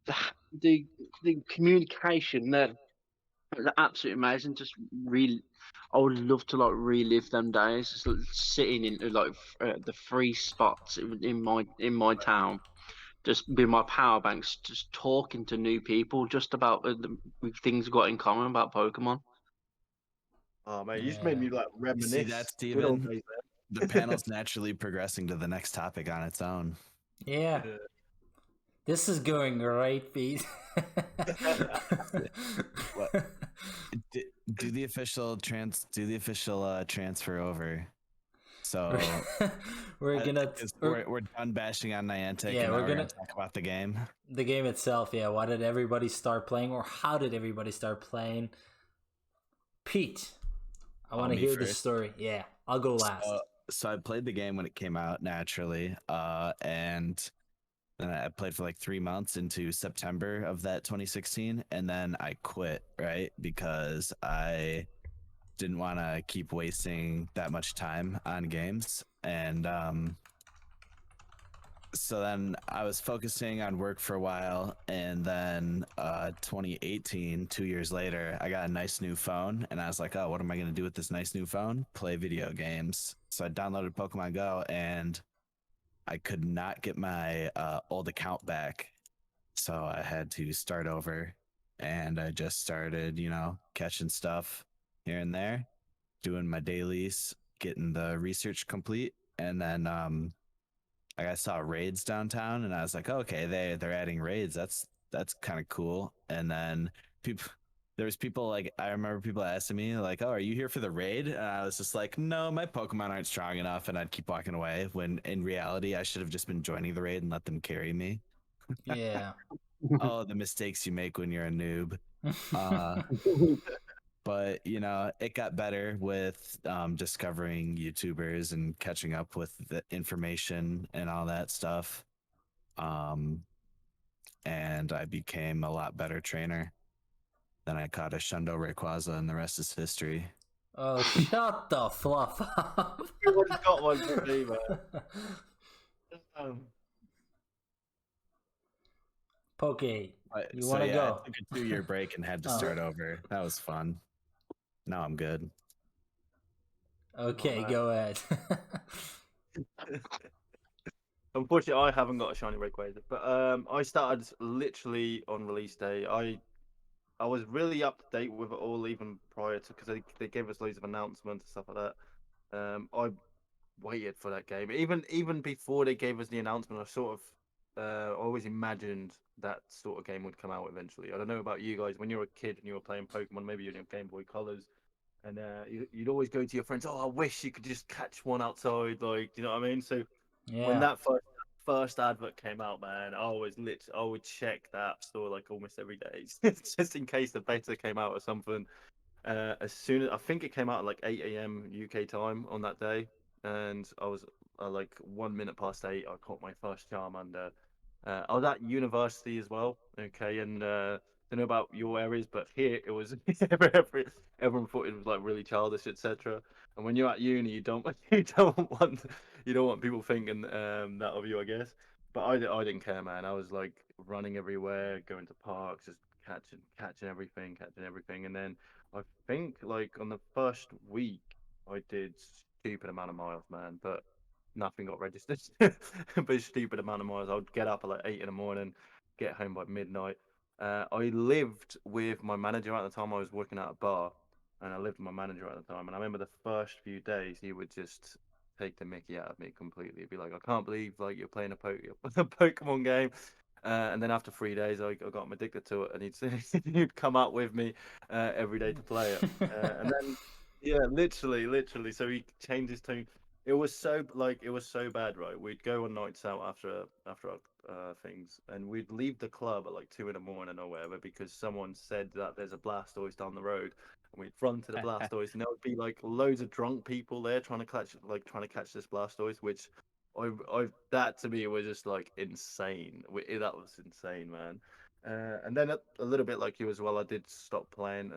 The the, the communication there was absolutely amazing. Just really, I would love to like relive them days. Just like, sitting in like the free spots in my town, just with my power banks, just talking to new people, just about the things we got in common about Pokemon. Oh man, you just made me like You reminisce. see that, Good old Steven? days, The panel's naturally progressing to the next topic on its own. Yeah. man. This is going great, Pete. What? Do the official transfer over. So we're gonna we're done bashing on Niantic, Yeah, and we're now we're gonna- gonna talk about the game. the game itself. Yeah, why did everybody start playing, or how did everybody start playing? Pete, I want to me hear the first? story. Yeah, I'll go last. So I played the game when it came out naturally, and then I played for like 3 months into September of that 2016, and then I quit, right? Because I didn't want to keep wasting that much time on games. And so then I was focusing on work for a while, and then 2018, 2 years later, I got a nice new phone, and I was like, oh, what am I going to do with this nice new phone? Play video games. So I downloaded Pokemon Go, and I could not get my old account back. So I had to start over, and I just started, catching stuff here and there, doing my dailies, getting the research complete, and then I saw raids downtown, and I was like, okay, they're adding raids. That's kind of cool. And then there was people like, I remember people asking me like, oh, are you here for the raid? And I was just like, no, my Pokemon aren't strong enough, and I'd keep walking away. When in reality, I should have just been joining the raid and let them carry me. Yeah. Oh, the mistakes you make when you're a noob. But it got better with discovering YouTubers and catching up with the information and all that stuff. And I became a lot better trainer. Then I caught a Shundo Rayquaza, and the rest is history. Oh, shut the fluff up. Everyone's got one for me, man. Poke, But, you want to go? I took a 2-year break and had to start over. That was fun. Now I'm good. Okay, man. go ahead. Unfortunately, I haven't got a shiny Rayquaza, but I started literally on release day. I was really up to date with it all even prior to, because they gave us loads of announcements and stuff like that. I waited for that game even before they gave us the announcement. I sort of always imagined that sort of game would come out eventually. I don't know about you guys. When you were a kid and you were playing Pokemon, maybe you're in your Game Boy Colors, and you'd always go to your friends. Oh, I wish you could just catch one outside, like, you know what I mean? So when Yeah. that first advert came out, man, I would check the app store like almost every day, just in case the beta came out or something. As soon as I think it came out at like 8 a.m. UK time on that day, and I was like 1 minute past 8. I caught my first Charmander. I was at university as well, okay, and don't know about your areas, but here it was everyone thought it was like really childish, etc. And when you're at uni, you don't want people thinking that of you, I guess. But I didn't care, man. I was like running everywhere, going to parks, just catching everything, and then I think like on the first week I did stupid amount of miles, man, but nothing got registered. But stupid amount of miles. I would get up at like 8 in the morning, get home by midnight. I lived with my manager at the time. I was working at a bar, and I lived with my manager at the time. And I remember the first few days he would just take the mickey out of me completely. He'd be like, "I can't believe like you're playing a Pokemon game." And then after 3 days, I got addicted to it, and he'd come out with me every day to play it. And then, yeah, literally. So he changed his tune. It was so bad, right? We'd go on nights out after our things, and we'd leave the club at like 2 in the morning or whatever because someone said that there's a Blastoise down the road, and we'd run to the Blastoise, and there would be like loads of drunk people there trying to catch this Blastoise, which that to me was just like insane. That was insane, man. And then a little bit like you as well, I did stop playing.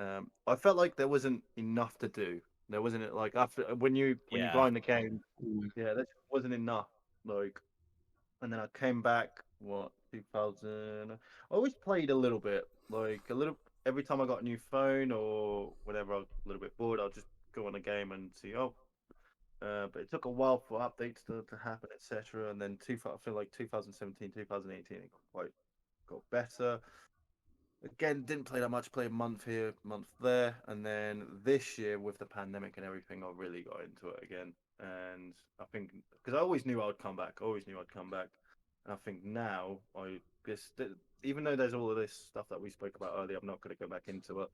I felt like there wasn't enough to do. There wasn't like after when you Yeah. grind the game, Mm. yeah, that wasn't enough. Like, and then I came back. What 2000? I always played a little bit, like a little every time I got a new phone or whatever. I was a little bit bored. I'll just go on a game and see. Oh, but it took a while for updates to happen, etc. And then I feel like 2017, 2018, it got better. Again, didn't play that much. Played a month here, month there, and then this year with the pandemic and everything, I really got into it again. And I think because I always knew I'd come back, and I think now I guess even though there's all of this stuff that we spoke about earlier, I'm not going to go back into it.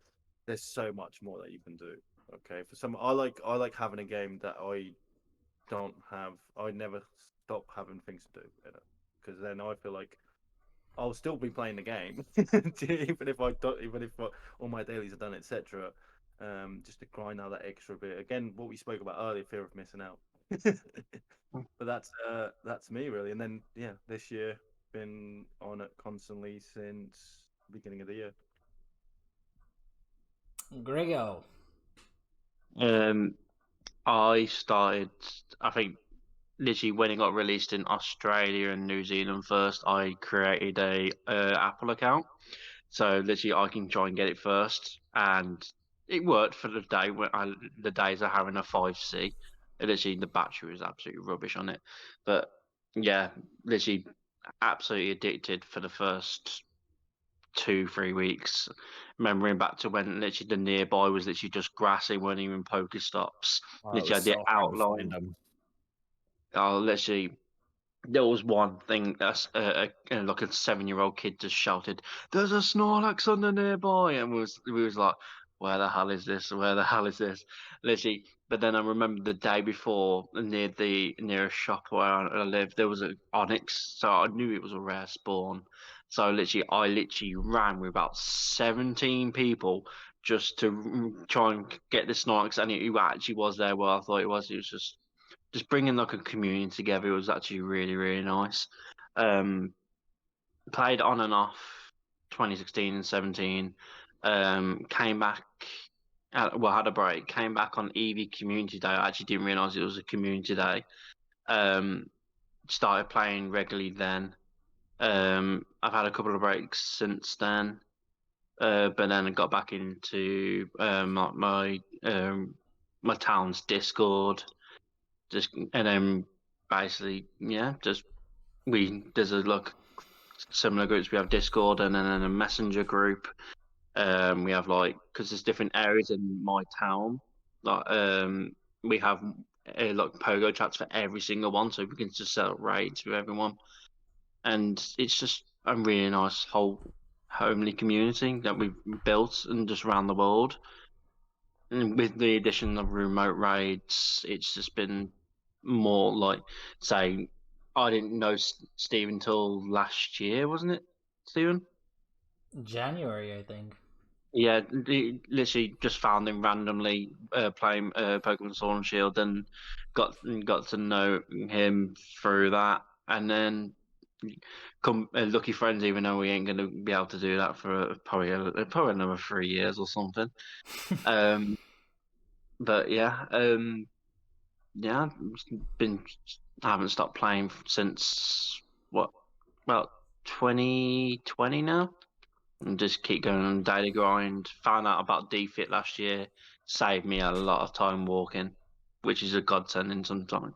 There's so much more that you can do. Okay, for some, I like having a game that I never stop having things to do in it because then I feel like I'll still be playing the game even if I don't, even if all my dailies are done, etc. Just to grind out that extra bit. Again, what we spoke about earlier, fear of missing out. But that's me really. And then yeah, this year been on it constantly since the beginning of the year. Griggo. I started, I think, literally when it got released in Australia and New Zealand first, I created a Apple account. So literally, I can try and get it first, and it worked for the day when the days of having a 5C. Literally, the battery was absolutely rubbish on it, but yeah, literally, absolutely addicted for the first 2-3 weeks. Remembering back to when literally the nearby was literally just grassy, weren't even Pokestops. It Literally was had the so hard to outline. find them. Literally, there was one thing that's like a 7-year-old kid just shouted, "There's a Snorlax on the nearby," and we was like, "Where the hell is this? Where the hell is this?" Literally, but then I remember the day before near the nearest shop where I lived, there was an Onyx, so I knew it was a rare spawn. So I literally ran with about 17 people just to try and get the Snorlax, and it actually was there where I thought it was. It was just bringing like a community together. It was actually really, really nice. Played on and off 2016 and 17. Came back, had a break. Came back on EV Community Day. I actually didn't realize it was a community day. Started playing regularly then. I've had a couple of breaks since then. But then I got back into my town's Discord. And then basically, yeah, there's a look similar groups. We have Discord and then a messenger group. We have because there's different areas in my town. We have like pogo chats for every single one, so we can just set up raids with everyone, and it's just a really nice whole homely community that we've built and just around the world. And with the addition of remote raids, it's just been more like, say, I didn't know Steve until last year, wasn't it, Steven? January, I think. Yeah, literally just found him randomly playing Pokemon Sword and Shield, and got to know him through that, and then come lucky friends. Even though we ain't gonna be able to do that for probably another 3 years or something. But yeah, yeah, been I haven't stopped playing since what about 2020 now. And just keep going on daily grind. Found out about DFit last year. Saved me a lot of time walking, which is a godsend in some time.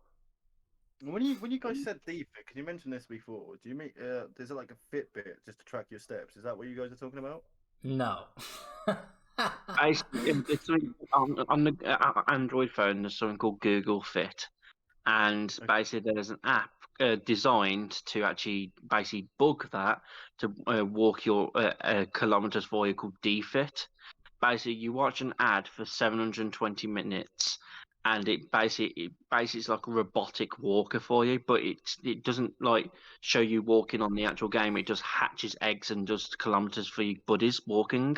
When you guys said DFit, can you mention this before? Do you mean is it like a Fitbit just to track your steps? Is that what you guys are talking about? No. It's something on the Android phone. There's something called Google Fit, and basically there's an app designed to actually basically bug that to walk your kilometers for you called DFit. Basically, you watch an ad for 720 minutes, and it basically it's like a robotic walker for you, but it doesn't like show you walking on the actual game. It just hatches eggs and does kilometers for your buddies walking.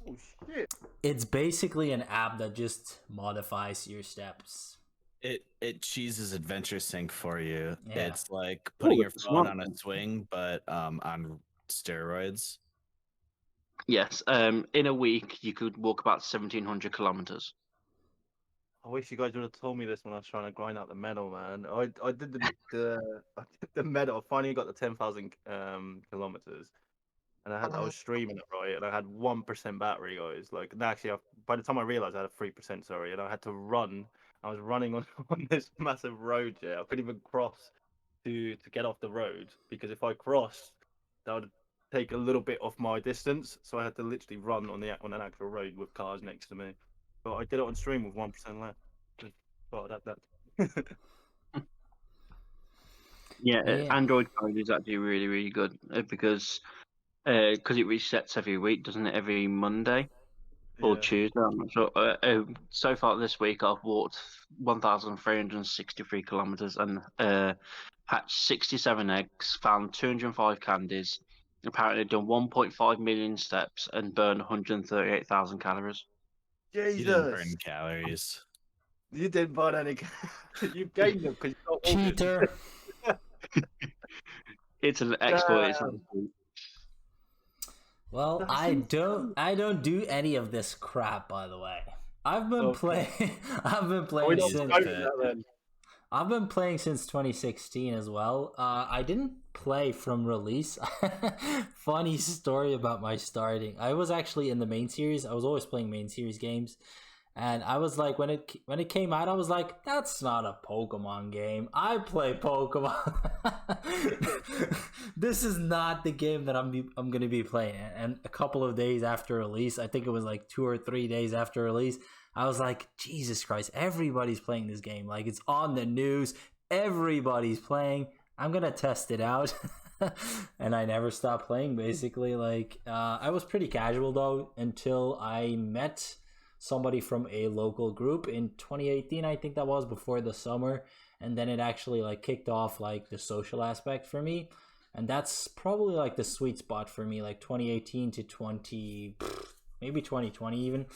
Oh shit! It's basically an app that just modifies your steps. It cheeses Adventure Sync for you. Yeah. It's like putting your that's phone smart. on a swing, but on steroids. Yes, in a week you could walk about 1,700 kilometers. I wish you guys would have told me this when I was trying to grind out the medal, man. I did I did the medal. I finally got the 10,000 kilometers, and I was streaming it right, and I had 1% battery, guys. Like, and actually, by the time I realized I had a 3%, sorry, and I had to run. I was running on this massive road. Yeah, I couldn't even cross to get off the road because if I crossed, that would take a little bit off my distance. So I had to literally run on an actual road with cars next to me. But I did it on stream with 1% left. Just thought I'd add that. Yeah, Yeah. Android code is actually really, really good because it resets every week, doesn't it? Every Monday or Yeah. Tuesday. I'm not sure. So far this week, I've walked 1,363 kilometers and hatched 67 eggs, found 205 candies, apparently done 1.5 million steps, and burned 138,000 calories. You didn't burn Jesus, calories. you didn't burn any. You gained them because you got organs. Cheater. It's an exploit. It's Well, That's I don't do any of this crap, by the way. I've been playing We don't since smoke that then. I've been playing since 2016 as well. I didn't play from release. Funny story about my starting. I was actually in the main series. I was always playing main series games. And I was like, when it came out, I was like, that's not a Pokemon game. I play Pokemon. This is not the game that I'm gonna be playing. And a couple of days after release, I think it was like 2 or 3 days after release, I was like, Jesus Christ, everybody's playing this game. Like, it's on the news. Everybody's playing. I'm gonna test it out. And I never stopped playing, basically. Like, I was pretty casual though until I met somebody from a local group in 2018, I think that was, before the summer, and then it actually like kicked off like the social aspect for me, and that's probably like the sweet spot for me, like 2018 to maybe 2020 even.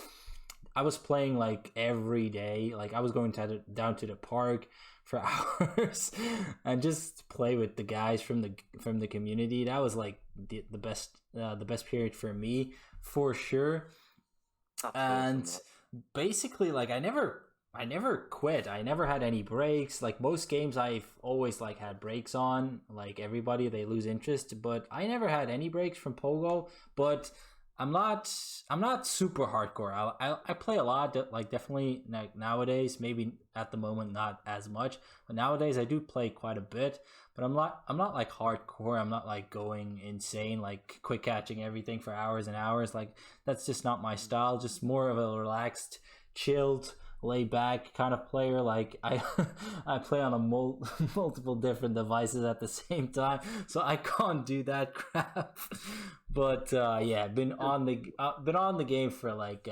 I was playing like every day. Like, I was going down to the park for hours and just play with the guys from the community. That was like the best period for me, for sure. That's And awesome, basically, like, I never quit. I never had any breaks. Like, most games I've always like had breaks on. Like, everybody, they lose interest, but I never had any breaks from Pogo. But I'm not super hardcore. I play a lot, like, definitely, like, nowadays. Maybe at the moment not as much, but nowadays I do play quite a bit. But I'm not like hardcore. I'm not like going insane, like quick catching everything for hours and hours. Like, that's just not my style. Just more of a relaxed, chilled, laid back kind of player. Like, I play on multiple different devices at the same time, so I can't do that crap. But yeah, been on the game for like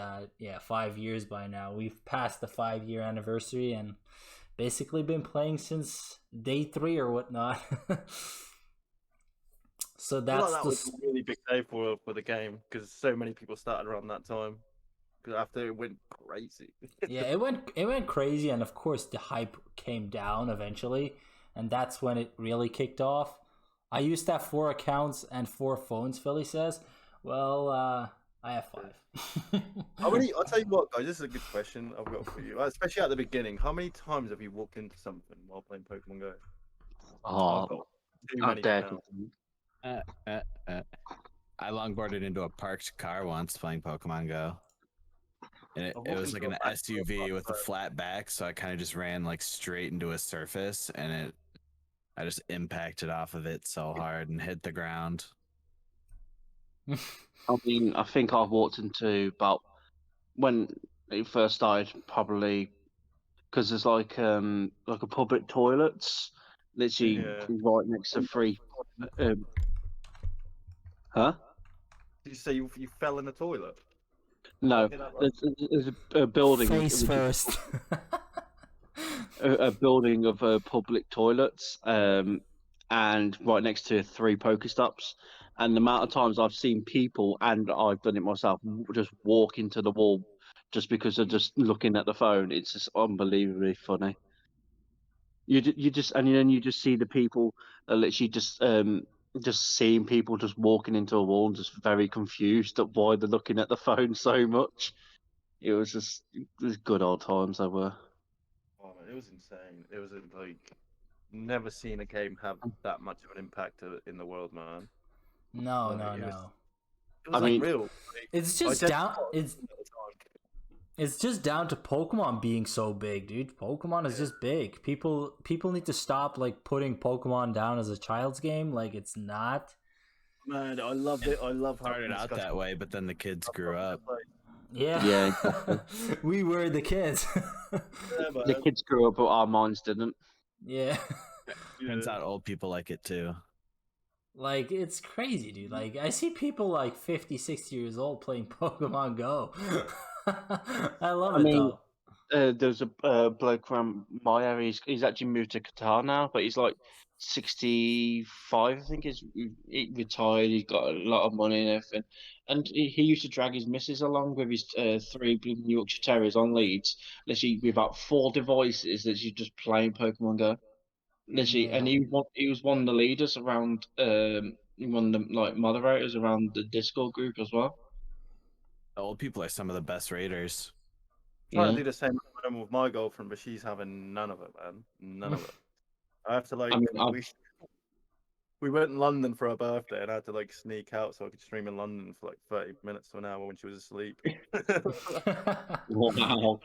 5 years by now. We've passed the 5-year anniversary, and basically been playing since day 3 or whatnot. So I feel that's like that was a really big day for the game because so many people started around that time. Because after it went crazy. yeah, it went crazy, and of course the hype came down eventually, and that's when it really kicked off. I used to have 4 accounts and 4 phones. Philly says, "Well, I have 5." How many? I'll tell you what, guys. This is a good question I've got for you, especially at the beginning. How many times have you walked into something while playing Pokemon Go? Oh, I've got too I many to dare count. I longboarded into a parked car once playing Pokemon Go. And it I've was walked like into an a back SUV with a door, flat back, so I kind of just ran like straight into a surface, and I just impacted off of it so hard and hit the ground. I mean, I think I've walked into about when it first started, probably because there's like a public toilets literally Yeah. right next to free. Huh? Did you say you fell in the toilet? No, Did I hear that right? there's a building Face which is first. a building of public toilets, and right next to 3 Pokestops. And the amount of times I've seen people, and I've done it myself, just walk into the wall just because they're just looking at the phone. It's just unbelievably funny. You just and then you just see the people literally just seeing people just walking into a wall and just very confused at why they're looking at the phone so much. It was good old times they were. Oh, man, it was insane. It was like never seen a game have that much of an impact in the world, man. No, Like, no, it was, no. it was I mean, unreal. It's I just definitely down. thought It's at the time. it's just down to Pokemon being so big, dude. Pokemon is just big. People need to stop like putting Pokemon down as a child's game. Like it's not. Man, I loved it. I love how Started out that way, but then the kids grew up. Yeah. Yeah, exactly. We were the kids. The kids grew up, but our minds didn't. Yeah. Turns out old people like it too. Like it's crazy, dude. Like I see people like 50, 60 years old playing Pokemon Go. I love it mean, though. there's a bloke from my area. He's actually moved to Qatar now, but he's like 65, I think. He retired. He's got a lot of money and everything. And he used to drag his missus along with his 3 New Yorkshire Terriers on leads, literally with about 4 devices that she's just playing Pokemon Go. Literally, and he was one of the leaders around, one of the like moderators around the Discord group as well. The old people are some of the best raiders. Trying Yeah. to do the same with my girlfriend, but she's having none of it, man. None of it. I have to like. I mean, we went in London for her birthday, and I had to like sneak out so I could stream in London for like 30 minutes to an hour when she was asleep. wow.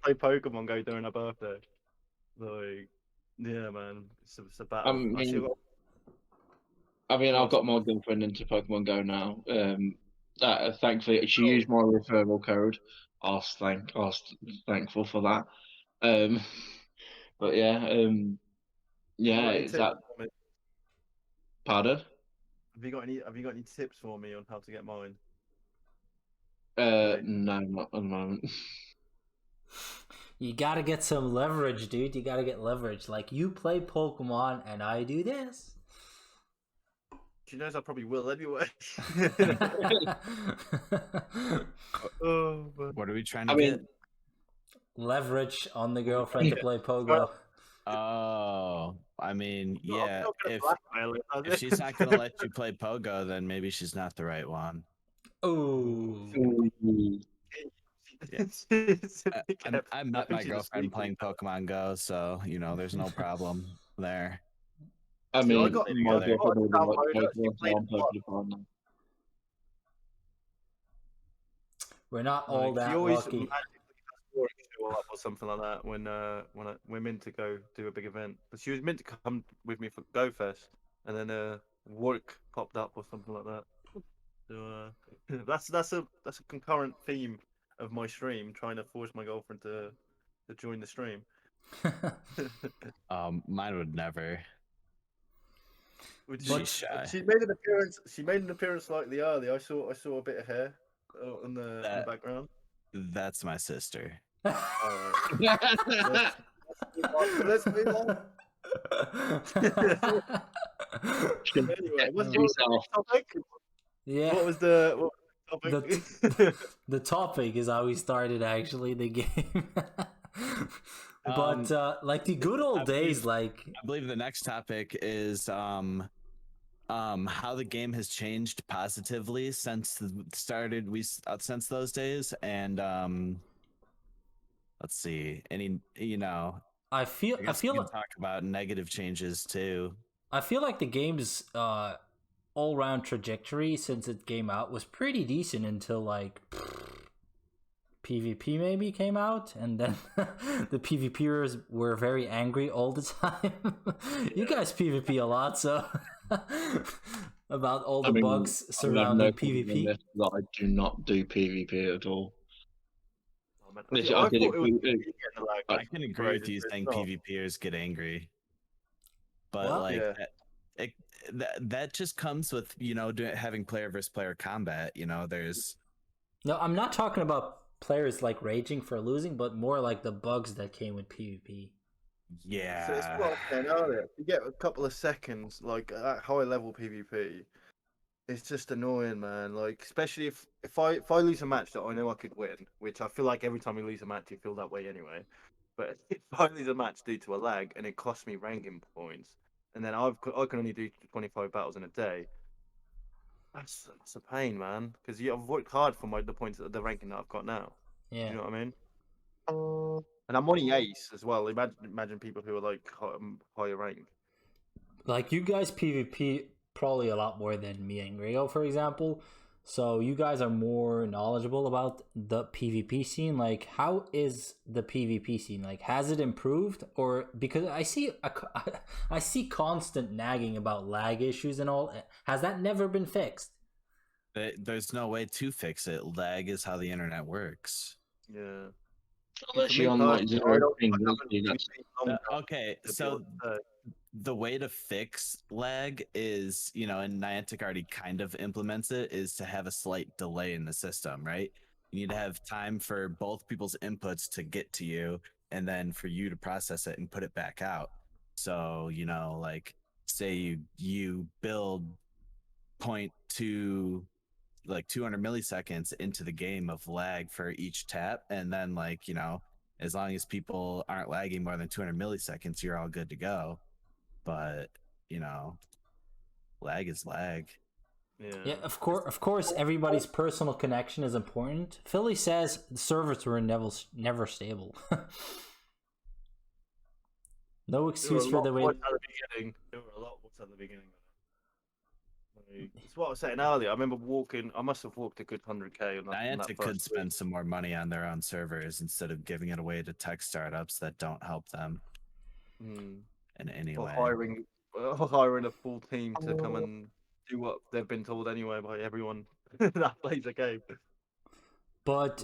Play Pokemon Go during her birthday. Like, yeah, man, it's a battle. I mean, I've got my girlfriend into Pokemon Go now. Thankfully, she used my referral code. I was thankful for that. But yeah, it's that. Pardon? Have you got any tips for me on how to get mine? No, not at the moment. You gotta get some leverage, dude. You gotta get leverage. Like you play Pokemon and I do this. She knows I probably will anyway. Oh, what are we trying to get? Leverage on the girlfriend to play Pogo. Oh, I mean, yeah. If she's not gonna let you play Pogo, then maybe she's not the right one. Oh. Yeah. I met my girlfriend playing Pokemon Go, so there's no problem there. I mean, my girlfriend we're not all that she always lucky. show up or something like that when we're meant to go do a big event. But she was meant to come with me for Go Fest, and then work popped up or something like that. So that's a concurrent theme of my stream, trying to force my girlfriend to join the stream. Mine would never. She's shy. She made an appearance slightly early. I saw a bit of hair in the background. That's my sister. That's Let's move on. Anyway, what's To yourself. the topic? Yeah. What was the topic? The topic is how we started actually the game. But like the good old days, like I believe the next topic is how the game has changed positively since since those days, and let's see, any I feel I guess we can talk about negative changes too. I feel like the game's all round trajectory since it came out was pretty decent until like PvP maybe came out, and then the PvPers were very angry all the time. You guys PvP a lot, so about all the bugs surrounding PvP. That I do not do PvP at all. I can agree with you saying PvPers get angry, but Well, like that just comes with having player versus player combat. There's no, I'm not talking about players like raging for losing, but more like the bugs that came with PvP. Yeah. So it's what I'm saying earlier. You get a couple of seconds like at high level PvP. It's just annoying, man. Like, especially if I lose a match that I know I could win, which I feel like every time you lose a match you feel that way anyway. But if I lose a match due to a lag and it costs me ranking points, and then I can only do 25 battles in a day, that's a pain, man. Because I've worked hard for the points, the ranking that I've got now. Yeah. Do you know what I mean? And I'm only ace as well. Imagine people who are like higher rank. Like you guys PvP probably a lot more than me and GriggoGo, for example. So you guys are more knowledgeable about the PvP scene. Like, how is the PvP scene? Like, has it improved? Or because I see constant nagging about lag issues and all. Has that never been fixed? There's no way to fix it. Lag is how the internet works. Yeah. Unless you're on like zero ping. Okay, so the way to fix lag is, and Niantic already kind of implements it, is to have a slight delay in the system, right? You need to have time for both people's inputs to get to you, and then for you to process it and put it back out. So, like say you build 0.2 like 200 milliseconds into the game of lag for each tap, and then as long as people aren't lagging more than 200 milliseconds, you're all good to go. But lag is lag. Yeah, of course everybody's personal connection is important. Philly says the servers were never stable. No excuse for the way. There were a lot worse at the beginning. It's what I was saying earlier. I remember I must have walked a good 100k. Niantic could spend some more money on their own servers instead of giving it away to tech startups that don't help them in any way. Hiring a full team to come and do what they've been told anyway by everyone that plays a game. But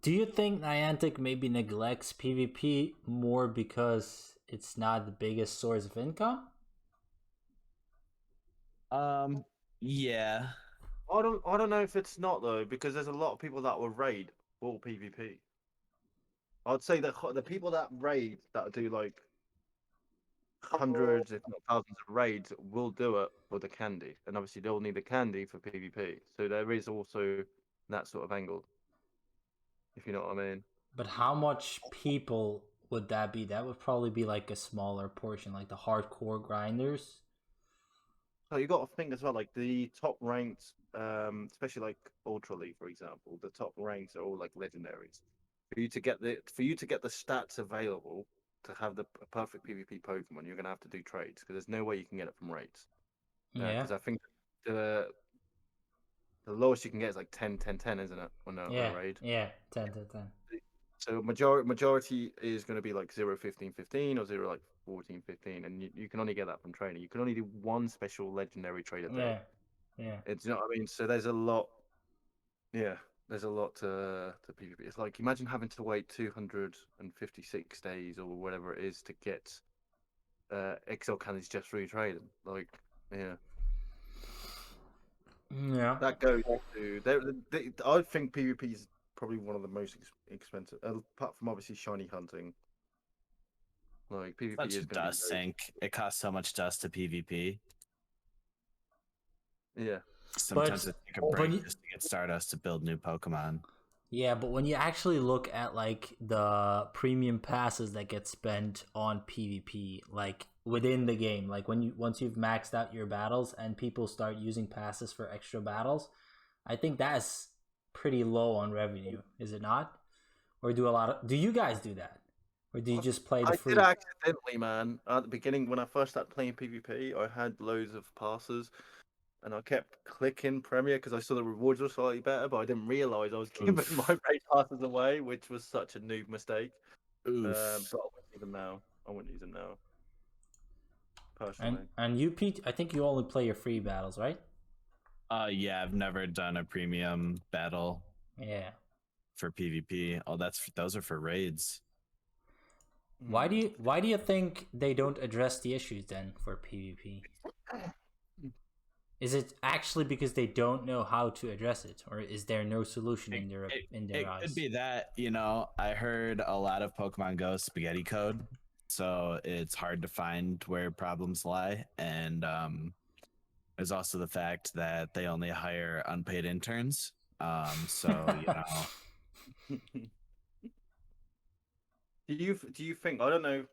do you think Niantic maybe neglects PvP more because it's not the biggest source of income? Yeah. I don't know if it's not though, because there's a lot of people that will raid for PvP. I'd say that the people that raid that do like hundreds, if not thousands of raids, will do it for the candy, and obviously they'll need the candy for PvP. So there is also that sort of angle, if you know what I mean. But how much people would that be? That would probably be like a smaller portion, like the hardcore grinders. So you got to think as well, like the top ranked, especially like Ultra League, for example, the top ranks are all like legendaries. For you to get the stats available to have the perfect PvP Pokemon, you're gonna have to do trades because there's no way you can get it from raids. Yeah. Because I think the lowest you can get is like 10, 10, 10, isn't it? On a raid. Yeah, 10 to 10. So majority is going to be like 0, 15, 15 or 0, like 14, 15. And you can only get that from training. You can only do one special legendary trade a day. Yeah. It's, you know what I mean? So there's a lot. Yeah, there's a lot to PvP. It's like, imagine having to wait 256 days or whatever it is to get XL candies just for your trading. Like, yeah. Yeah. That goes to... I think PvP is probably one of the most expensive, apart from obviously shiny hunting. Like PvP Bunch is of going to be dust sink. It costs so much dust to PvP. yeah. Sometimes But I take a when break you, just to get Stardust to build new Pokemon. yeah, but when you actually look at like the premium passes that get spent on PvP, like within the game, like when you once you've maxed out your battles and people start using passes for extra battles, I think that's pretty low on revenue, is it not? Or do you guys do that? Or do you just play the I free? did accidentally, man. At the beginning, when I first started playing PvP, I had loads of passes, and I kept clicking Premier because I saw the rewards were slightly better, but I didn't realize I was giving Oof. my raid passes away, which was such a noob mistake. Oof. But I wouldn't use them now. I wouldn't use them now, And personally. and you, Pete, I think you only play your free battles, right? Yeah, I've never done a premium battle Yeah. for PvP. Oh, those are for raids. Why do you think they don't address the issues then for PvP? Is it actually because they don't know how to address it, or is there no solution in their It eyes? could be that, I heard a lot of Pokemon Go spaghetti code, so it's hard to find where problems lie. And there's also the fact that they only hire unpaid interns. So Do you think I don't know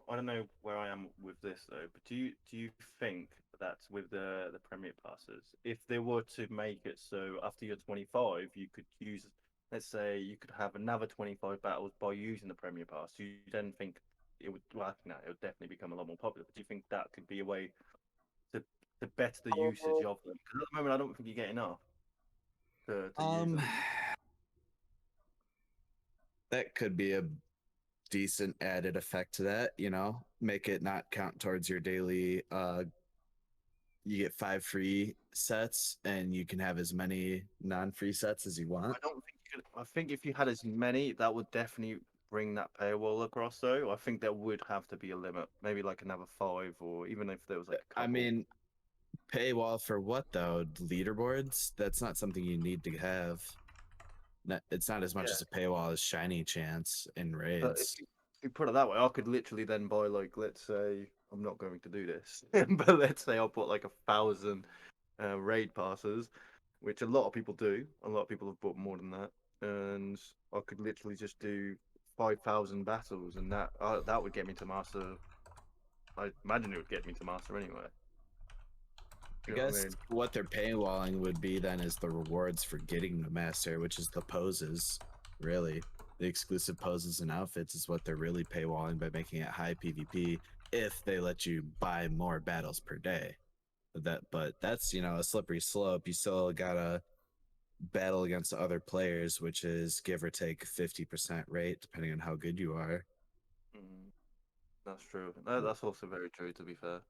where I am with this though, but do you think that with the Premier passes, if they were to make it so after you're 25 you could use, let's say you could have another 25 battles by using the Premier pass, do you then think it would, well, no, it would definitely become a lot more popular, but do you think that could be a way to better the usage of them? Because at the moment I don't think you get enough to use them. that could be a decent added effect to that, make it not count towards your daily you get 5 free sets and you can have as many non-free sets as you want. I don't think you could, I think if you had as many, that would definitely bring that paywall across. Though I think there would have to be a limit, maybe like another 5, or even if there was like a I couple. mean, paywall for what though? Leaderboards? That's not something you need to have. It's not as much Yeah. as a paywall as shiny chance in But raids. if you put it that way, I could literally then buy, like, let's say I'm not going to do this, but let's say I'll put like 1,000 raid passes, which a lot of people do. A lot of people have bought more than that, and I could literally just do 5,000 battles, and that would get me to master. I imagine it would get me to master anyway. I You know what guess I mean? what they're paywalling would be then is the rewards for getting the master, which is the poses. Really, the exclusive poses and outfits is what they're really paywalling by making it high PvP if they let you buy more battles per day. But that's a slippery slope. You still gotta battle against other players, which is give or take 50% rate depending on how good you are. That's true. That's also very true, to be fair.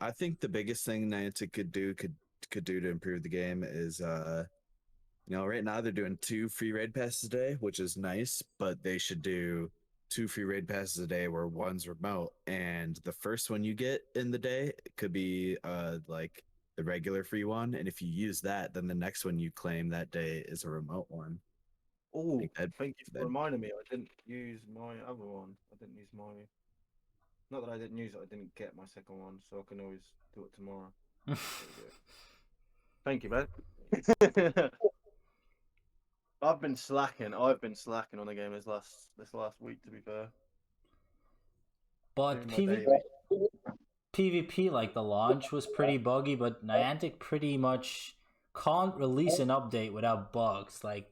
I think the biggest thing Niantic could do to improve the game is right now they're doing 2 free raid passes a day, which is nice, but they should do 2 free raid passes a day where one's remote, and the first one you get in the day could be like the regular free one, and if you use that, then the next one you claim that day is a remote one. Oh, That thank you for reminding me. I didn't use my other one. I didn't use my. Not that I didn't use it. I didn't get my second one, so I can always do it tomorrow. There we go. Thank you, man. I've been slacking. I've been slacking on the game this last week, to be fair. But Doing my daily. PvP, like the launch was pretty buggy, but Niantic pretty much can't release an update without bugs. Like,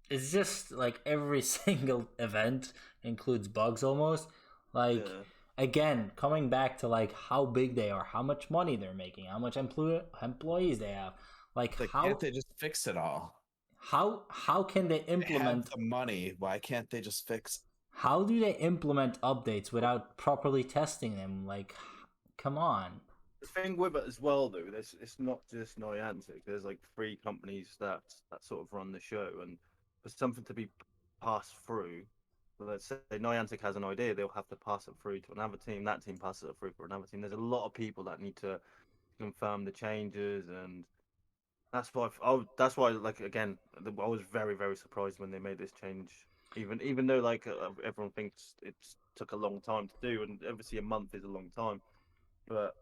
it's just like every single event includes bugs almost. Like, Yeah. again, coming back to like how big they are, how much money they're making, how much employees they have. Like, can't they just fix it all? How can they They have implement the money. Why can't they just fix? How do they implement updates without properly testing them? Like, come on. The thing with it as well, though, it's not just Niantic. There's like 3 companies that sort of run the show, and for something to be passed through, let's say Niantic has an idea, they'll have to pass it through to another team. That team passes it through for another team. There's a lot of people that need to confirm the changes, and that's why, like, again, I was very, very surprised when they made this change. Even though, like, everyone thinks it's took a long time to do, and obviously a month is a long time. But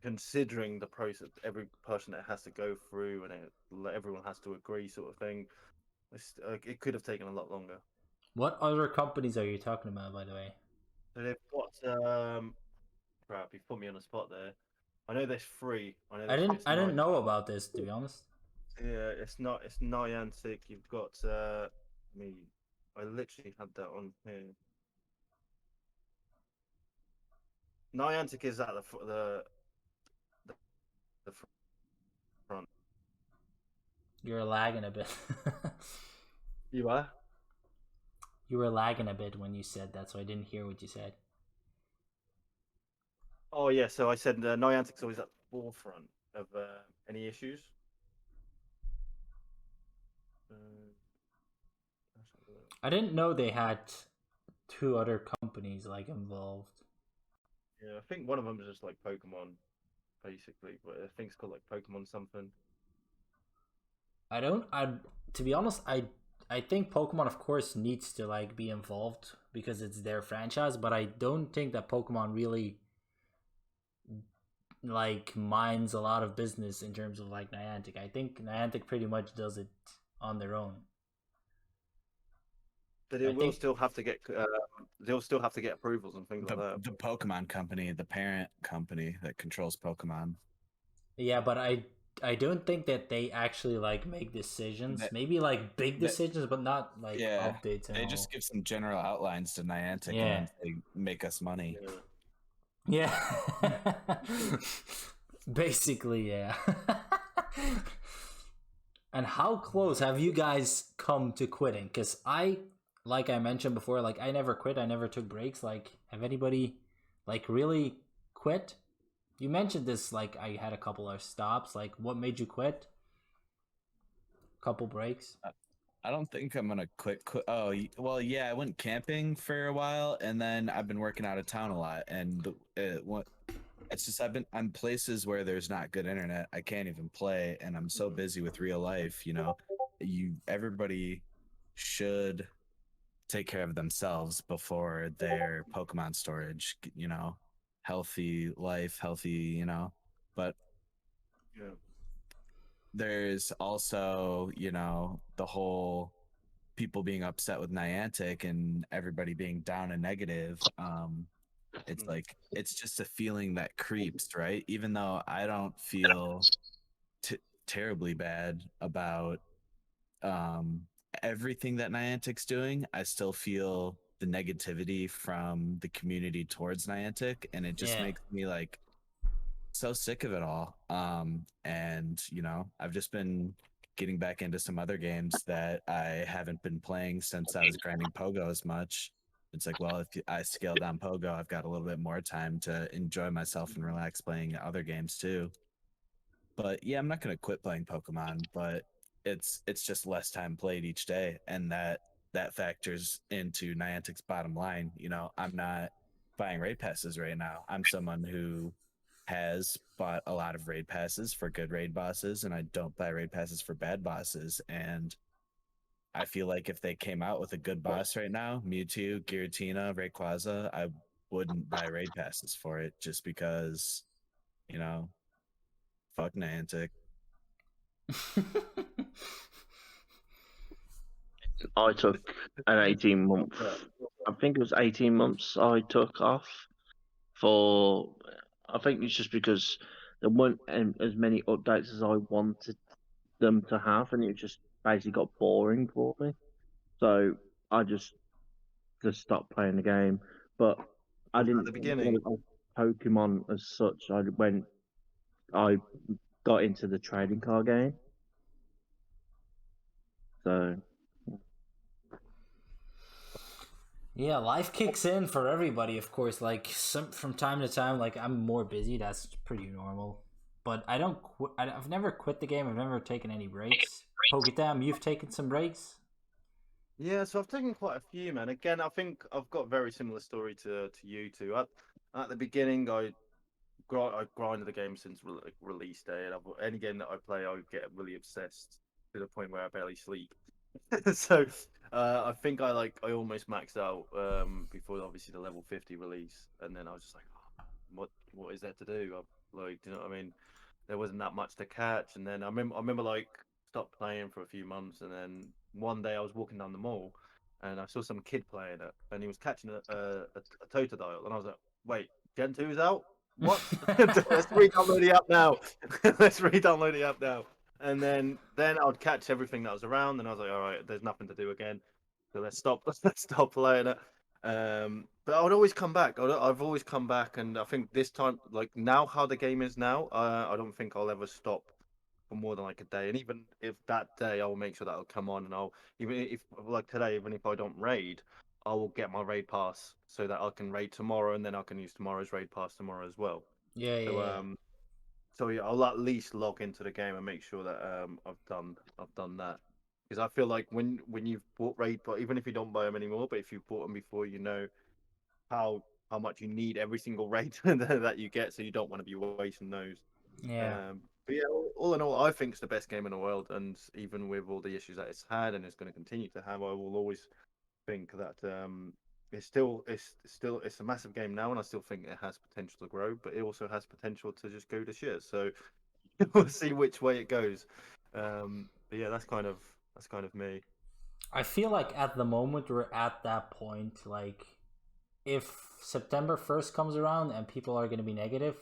considering the process, every person that has to go through, and everyone has to agree, sort of thing, it could have taken a lot longer. What other companies are you talking about, by the way? So they've got crap. You put me on the spot there. I know there's three. I didn't know about this, to be honest. Yeah, it's Niantic. You've got me. I literally had that on here. Niantic is at the front. You're lagging a bit. You are? You were lagging a bit when you said that, so I didn't hear what you said. Oh yeah, so I said Niantic's always at the forefront of any issues. I didn't know they had two other companies like involved. Yeah, I think one of them is just like Pokemon, basically, but I think it's called like Pokemon something. To be honest, I think Pokemon, of course, needs to like be involved because it's their franchise, but I don't think that Pokemon really like minds a lot of business in terms of like Niantic. I think Niantic pretty much does it on their own. But they'll still have to get approvals and things like that. The Pokemon company, the parent company that controls Pokemon. Yeah, but I don't think that they actually like make decisions. Maybe like big decisions, but not like updates. They just give some general outlines to Niantic and they make us money. Yeah. Basically, yeah. And how close have you guys come to quitting? Because like I mentioned before, like I never quit. I never took breaks. Like, have anybody like really quit? You mentioned this, like I had a couple of stops. Like, what made you quit? Couple breaks. I don't think I'm gonna quit. Oh, well, yeah, I went camping for a while, and then I've been working out of town a lot, and it's just I'm places where there's not good internet. I can't even play, and I'm so busy with real life. You know, everybody should take care of themselves before their Pokemon storage. You know, healthy life, healthy. You know, but there's also, you know, the whole people being upset with Niantic and everybody being down and negative. It's like, it's just a feeling that creeps, right? Even though I don't feel terribly bad about everything that Niantic's doing, I still feel the negativity from the community towards Niantic, and it just makes me like so sick of it all. And you know, I've just been getting back into some other games that I haven't been playing since I was grinding Pogo as much. It's like, well, if I scale down Pogo, I've got a little bit more time to enjoy myself and relax playing other games too. But yeah, I'm not going to quit playing Pokemon, but it's just less time played each day, and that factors into Niantic's bottom line. You know, I'm not buying raid passes right now. I'm someone who has bought a lot of raid passes for good raid bosses, and I don't buy raid passes for bad bosses. And I feel like if they came out with a good boss right now, Mewtwo, Giratina, Rayquaza, I wouldn't buy raid passes for it just because, you know, fuck Niantic. I took an 18-month, I think it was 18 months I took off for, I think it's just because there weren't as many updates as I wanted them to have, and it just basically got boring for me. So I just stopped playing the game. But I didn't. At the beginning, Pokemon as such. I got into the trading card game. So yeah, life kicks in for everybody, of course. Like from time to time, like I'm more busy. That's pretty normal. But I don't. I've never quit the game. I've never taken any breaks. PokéTam, you've taken some breaks. Yeah, so I've taken quite a few, man. Again, I think I've got a very similar story to you two. At the beginning, I grinded the game since release day, and any game that I play, I get really obsessed to the point where I barely sleep. So I think I almost maxed out before obviously the level 50 release, and then I was just like, oh, what is there to do? Like, do you know what I mean? There wasn't that much to catch, and then I remember like stopped playing for a few months, and then one day I was walking down the mall, and I saw some kid playing it, and he was catching a Totodile, and I was like, wait, Gen 2 is out? What? Let's re-download the app now. Let's re-download the app now. And then I would catch everything that was around, and I was like, all right, there's nothing to do again, so let's stop let's stop playing it. But I would always come back. I've always come back, and I think this time, like now, how the game is now, I don't think I'll ever stop for more than like a day. And even if that day, I'll make sure that I'll come on, and I'll even if like today, even if I don't raid, I will get my raid pass so that I can raid tomorrow, and then I can use tomorrow's raid pass tomorrow as well. Yeah, So yeah. so yeah, I'll at least log into the game and make sure that I've done that, because I feel like when you've bought raid, but even if you don't buy them anymore, but if you've bought them before, you know how much you need every single raid that you get, so you don't want to be wasting those. Yeah. But yeah, all in all, I think it's the best game in the world, and even with all the issues that it's had and it's going to continue to have, I will always think that it's a massive game now, and I still think it has potential to grow, but it also has potential to just go to shit. So we'll see which way it goes. But yeah, that's kind of me. I feel like at the moment we're at that point. Like, if September 1st comes around and people are going to be negative,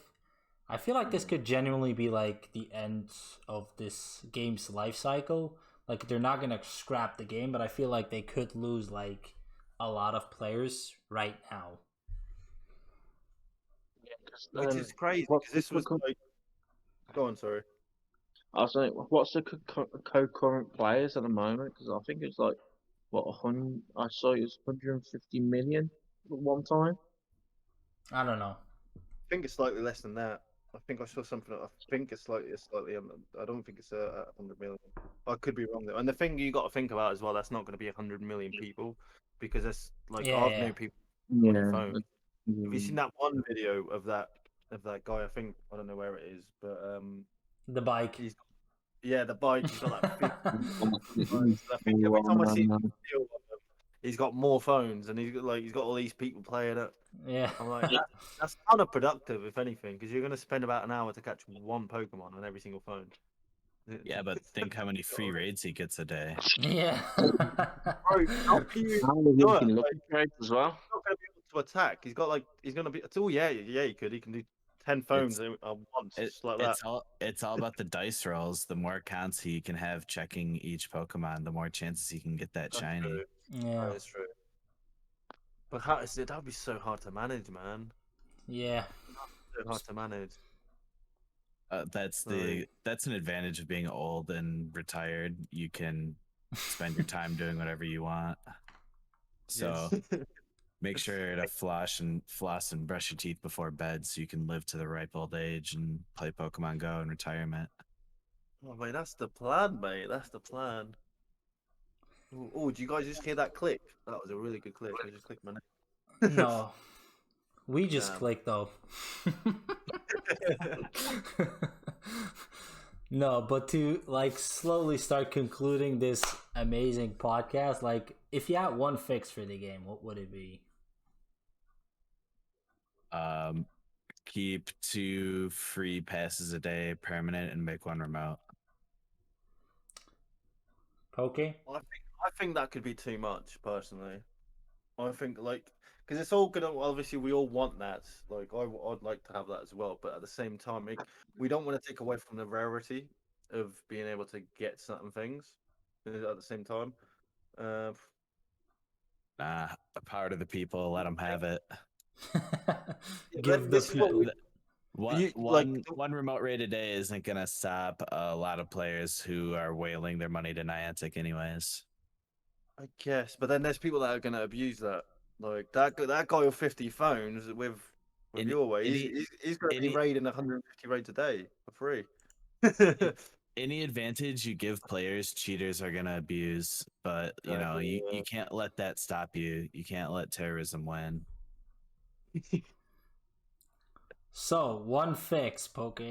I feel like this could genuinely be like the end of this game's life cycle. Like, they're not going to scrap the game, but I feel like they could lose like a lot of players right now. Which is crazy because this was like. Go on, sorry. I was like, what's the concurrent players at the moment? Because I think it's like what 100. I saw it was 150 million at one time. I don't know. I think it's slightly less than that. I think I saw something. I think it's slightly. I don't think it's 100 million. I could be wrong though. And the thing you got to think about as well, that's not going to be 100 million people, because that's like Yeah, I've yeah. known people on their Yeah. phone. Have you seen that one video of that guy? I think I don't know where it is, but The bike. the bike. He's got like 50 phones. I think every time I see a video of him, he's got more phones, and he's got all these people playing it. Yeah. I'm like, that's counterproductive, if anything, because you're going to spend about an hour to catch one Pokemon on every single phone. Yeah, but think how many free raids he gets a day. Yeah. Bro, how can you How do you it? can look Like, at trades as well. he's not going to be able to attack. He's going to be. Oh yeah, he could. He can do 10 phones at once, just like that. It's all about the dice rolls. The more accounts he can have checking each Pokemon, the more chances he can get that That's shiny. true. Yeah. That is true. But that would be so hard to manage, man. Yeah. So hard to manage. That's Right. that's an advantage of being old and retired. You can spend your time doing whatever you want. So Yes. make sure to floss and brush your teeth before bed so you can live to the ripe old age and play Pokemon Go in retirement. Oh, mate, that's the plan, mate. That's the plan. Oh, did you guys just hear that click? That was a really good click. I just clicked my name. No. We just Damn. clicked though. No, but to like slowly start concluding this amazing podcast, like if you had one fix for the game, what would it be? Keep 2 free passes a day permanent and make 1 remote. Okay. I think that could be too much, personally. I think because it's all gonna. Obviously, we all want that. Like, I'd like to have that as well. But at the same time, we don't want to take away from the rarity of being able to get certain things at the same time. Power to the people, let them have it. Give the this is what people. One remote raid a day isn't gonna stop a lot of players who are whaling their money to Niantic anyways. I guess, but then there's people that are gonna abuse that. Like that guy with 50 phones with your way, he's gonna be raiding 150 raids a day for free. Any advantage you give players, cheaters are gonna abuse. But you know, you can't let that stop you. You can't let terrorism win. So, one fix, Poke.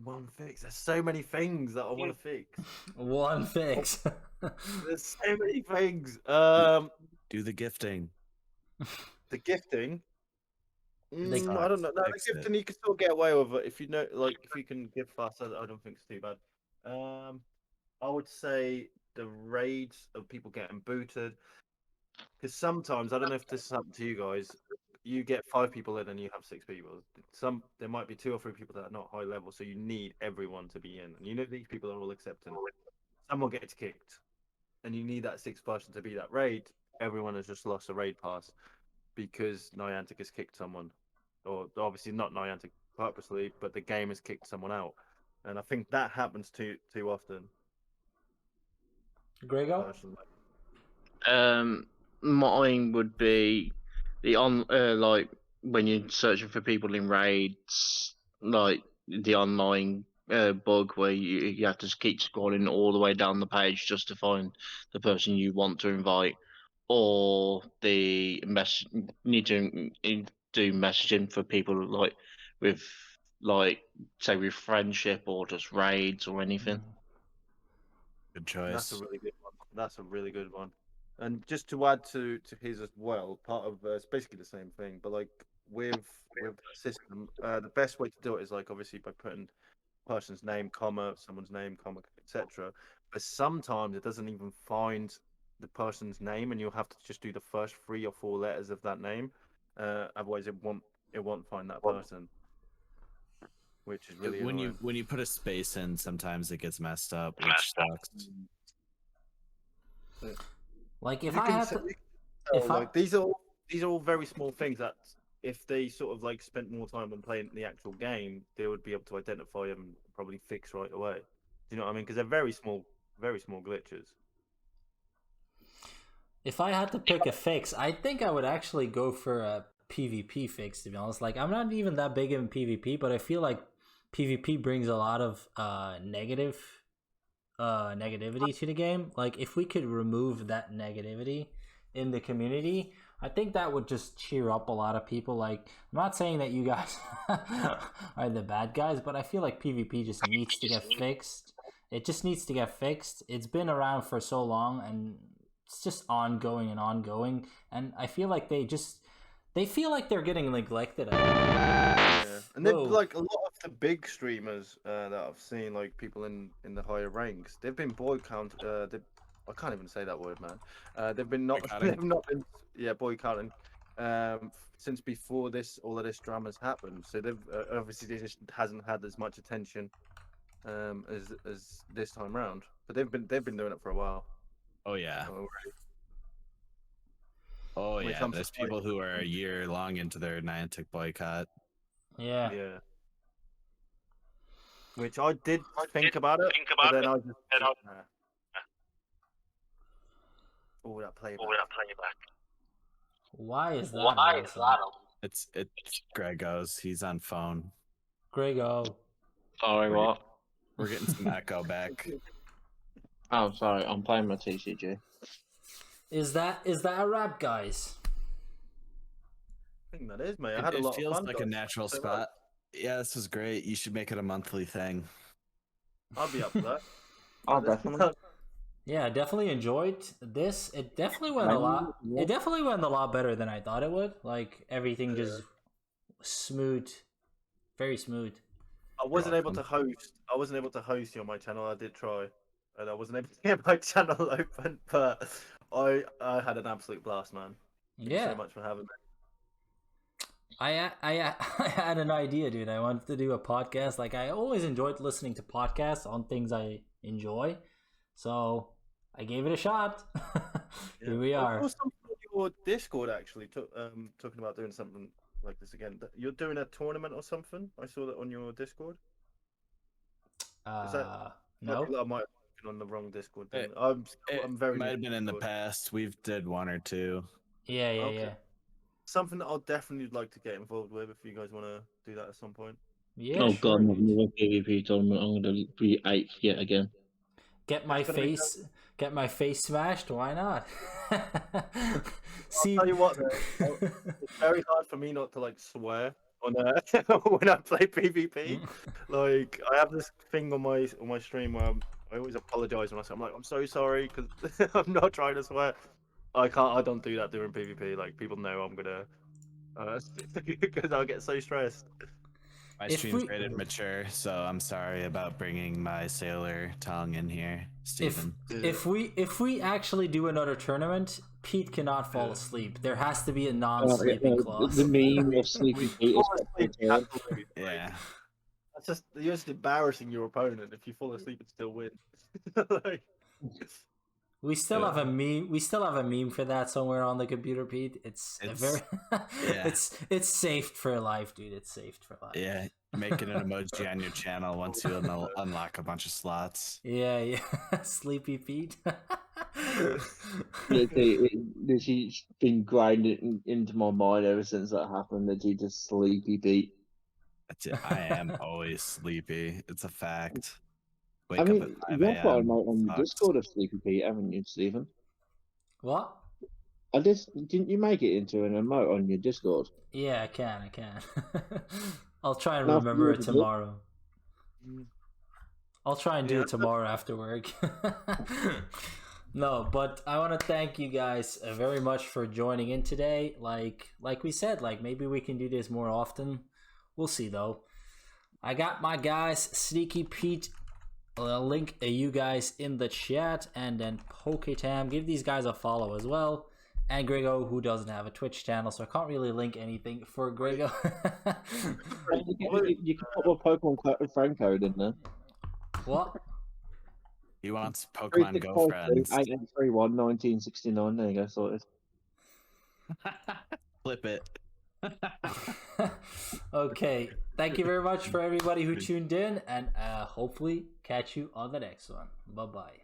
One fix. There's so many things that I want to fix. One fix. There's so many things. Do the gifting. The gifting. They- I don't know. No, the Fix it. gifting you can still get away with it if you know, like, if you can give fast. I don't think it's too bad. I would say the raids of people getting booted, because sometimes I don't know if this has happened to you guys. You get 5 people in and you have 6 people. There might be 2 or 3 people that are not high level, so you need everyone to be in. And you know these people are all accepting. Someone gets kicked, and you need that 6th person to be that raid. Everyone has just lost a raid pass because Niantic has kicked someone, or obviously not Niantic purposely, but the game has kicked someone out, and I think that happens too often. GriggoGo? Personally. Mine would be the like when you're searching for people in raids, like the online bug where you have to just keep scrolling all the way down the page just to find the person you want to invite, or the need to do messaging for people like with like say with friendship or just raids or anything. Good That's a choice. really good one. That's a really good one. And just to add to his as well, part of it's basically the same thing, but like with the system, the best way to do it is like obviously by putting person's name, comma, someone's name, comma, etc. But sometimes it doesn't even find the person's name, and you'll have to just do the first 3 or 4 letters of that name. Otherwise, it won't find that person, which is really annoying. When you put a space in, sometimes it gets messed up, which sucks. Like if You I can had say- to, you can if tell, I- like these are all very small things that if they sort of like spent more time on playing the actual game, they would be able to identify them and probably fix right away. Do you know what I mean? Because they're very small glitches. if I had to pick a fix, I think I would actually go for a PvP fix. To be honest, like I'm not even that big in PvP, but I feel like PvP brings a lot of negativity to the game. Like if we could remove that negativity in the community, I think that would just cheer up a lot of people. Like I'm not saying that you guys are the bad guys, but I feel like PvP just needs to get fixed. It just needs to get fixed. It's been around for so long and it's just ongoing and ongoing, and I feel like they feel like they're getting neglected. Yeah, and they've Whoa. like a lot of the big streamers that I've seen, like people in the higher ranks, they've been boycotted. I can't even say that word, man. They've been not, Boycotting? they've not been, boycotting. Since before all of this drama's happened, so they've obviously they just hasn't had as much attention as this time round. But they've been doing it for a while. Oh yeah. already. Oh Which yeah. I'm There's surprised- people who are a year long into their Niantic boycott. Yeah. Yeah. Which I did think about it, but then I just nah. Oh, that playback. Why is that? It's GriggoGo's. He's on phone. GriggoGo. Sorry, what? We're getting some echo back. Oh, sorry, I'm playing my TCG. Is that a wrap, guys? I think that is, mate. I had a It lot feels of fun. like a guys. natural So, spot. Yeah, this was great. You should make it a monthly thing. I'll be up for that. Oh, definitely. Yeah, I definitely enjoyed this. It definitely went a lot. It definitely went a lot better than I thought it would. Like everything just smooth, very smooth. I wasn't able to host. I wasn't able to host you on my channel. I did try, and I wasn't able to get my channel open. But I had an absolute blast, man. Thank you Yeah, so much for having me. I had an idea, dude. I wanted to do a podcast. Like I always enjoyed listening to podcasts on things I enjoy, so I gave it a shot. Here we I are. saw something on your Discord actually, talking about doing something like this again. You're doing a tournament or something? I saw that on your Discord. Is that- No. I might have been on the wrong Discord. Then. It I'm very. might new have been in the Discord. past. We've did one or two. Yeah, yeah, Okay. yeah. Something that I'll definitely like to get involved with if you guys want to do that at some point. Yeah, Oh sure. god, another PvP tournament. I'm gonna be 8th yet again. Get my It's gonna be face smashed. Why not? See, I'll tell you what, though, it's very hard for me not to like swear on when I play PvP. Like I have this thing on my stream where I always apologize when I say I'm so sorry because I'm not trying to swear. I don't do that during PvP. Like people know I'm gonna because I'll get so stressed. My If stream's we- rated mature, so I'm sorry about bringing my sailor tongue in here, Steven. If we actually do another tournament, Pete cannot fall asleep. There has to be a non-sleeping clause. The meme of Sleepy Pete is Absolutely. Yeah. That's just you're just embarrassing your opponent if you fall asleep and still win. Like, We still have a meme. We still have a meme for that somewhere on the computer, Pete. It's a very. Yeah. It's saved for life, dude. It's saved for life. Yeah, make it an emoji on your channel once you unlock a bunch of slots. Yeah. Sleepy Pete. She's been grinding into my mind ever since that happened. That she just Sleepy Pete. That's it. I am always sleepy. It's a fact. Wake I mean, up at 5 you've got a a.m. note on the Sucks. Discord of Sleepy Pete, haven't you, Stephen? What? Didn't you make it into an emote on your Discord? Yeah, I can. I'll try and No, remember it you- tomorrow. I'll try and do it tomorrow after work. No, but I want to thank you guys very much for joining in today. Like we said, like maybe we can do this more often. We'll see though. I got my guys Sneaky Pete. I'll link you guys in the chat, and then PokéTam. Give these guys a follow as well. And GriggoGo, who doesn't have a Twitch channel, so I can't really link anything for GriggoGo. You can put a Pokemon friend code in there. What? He wants Pokemon Go friends. 8831 1969. There you go, sorted. Flip it. Okay, thank you very much for everybody who tuned in, and hopefully catch you on the next one. Bye bye.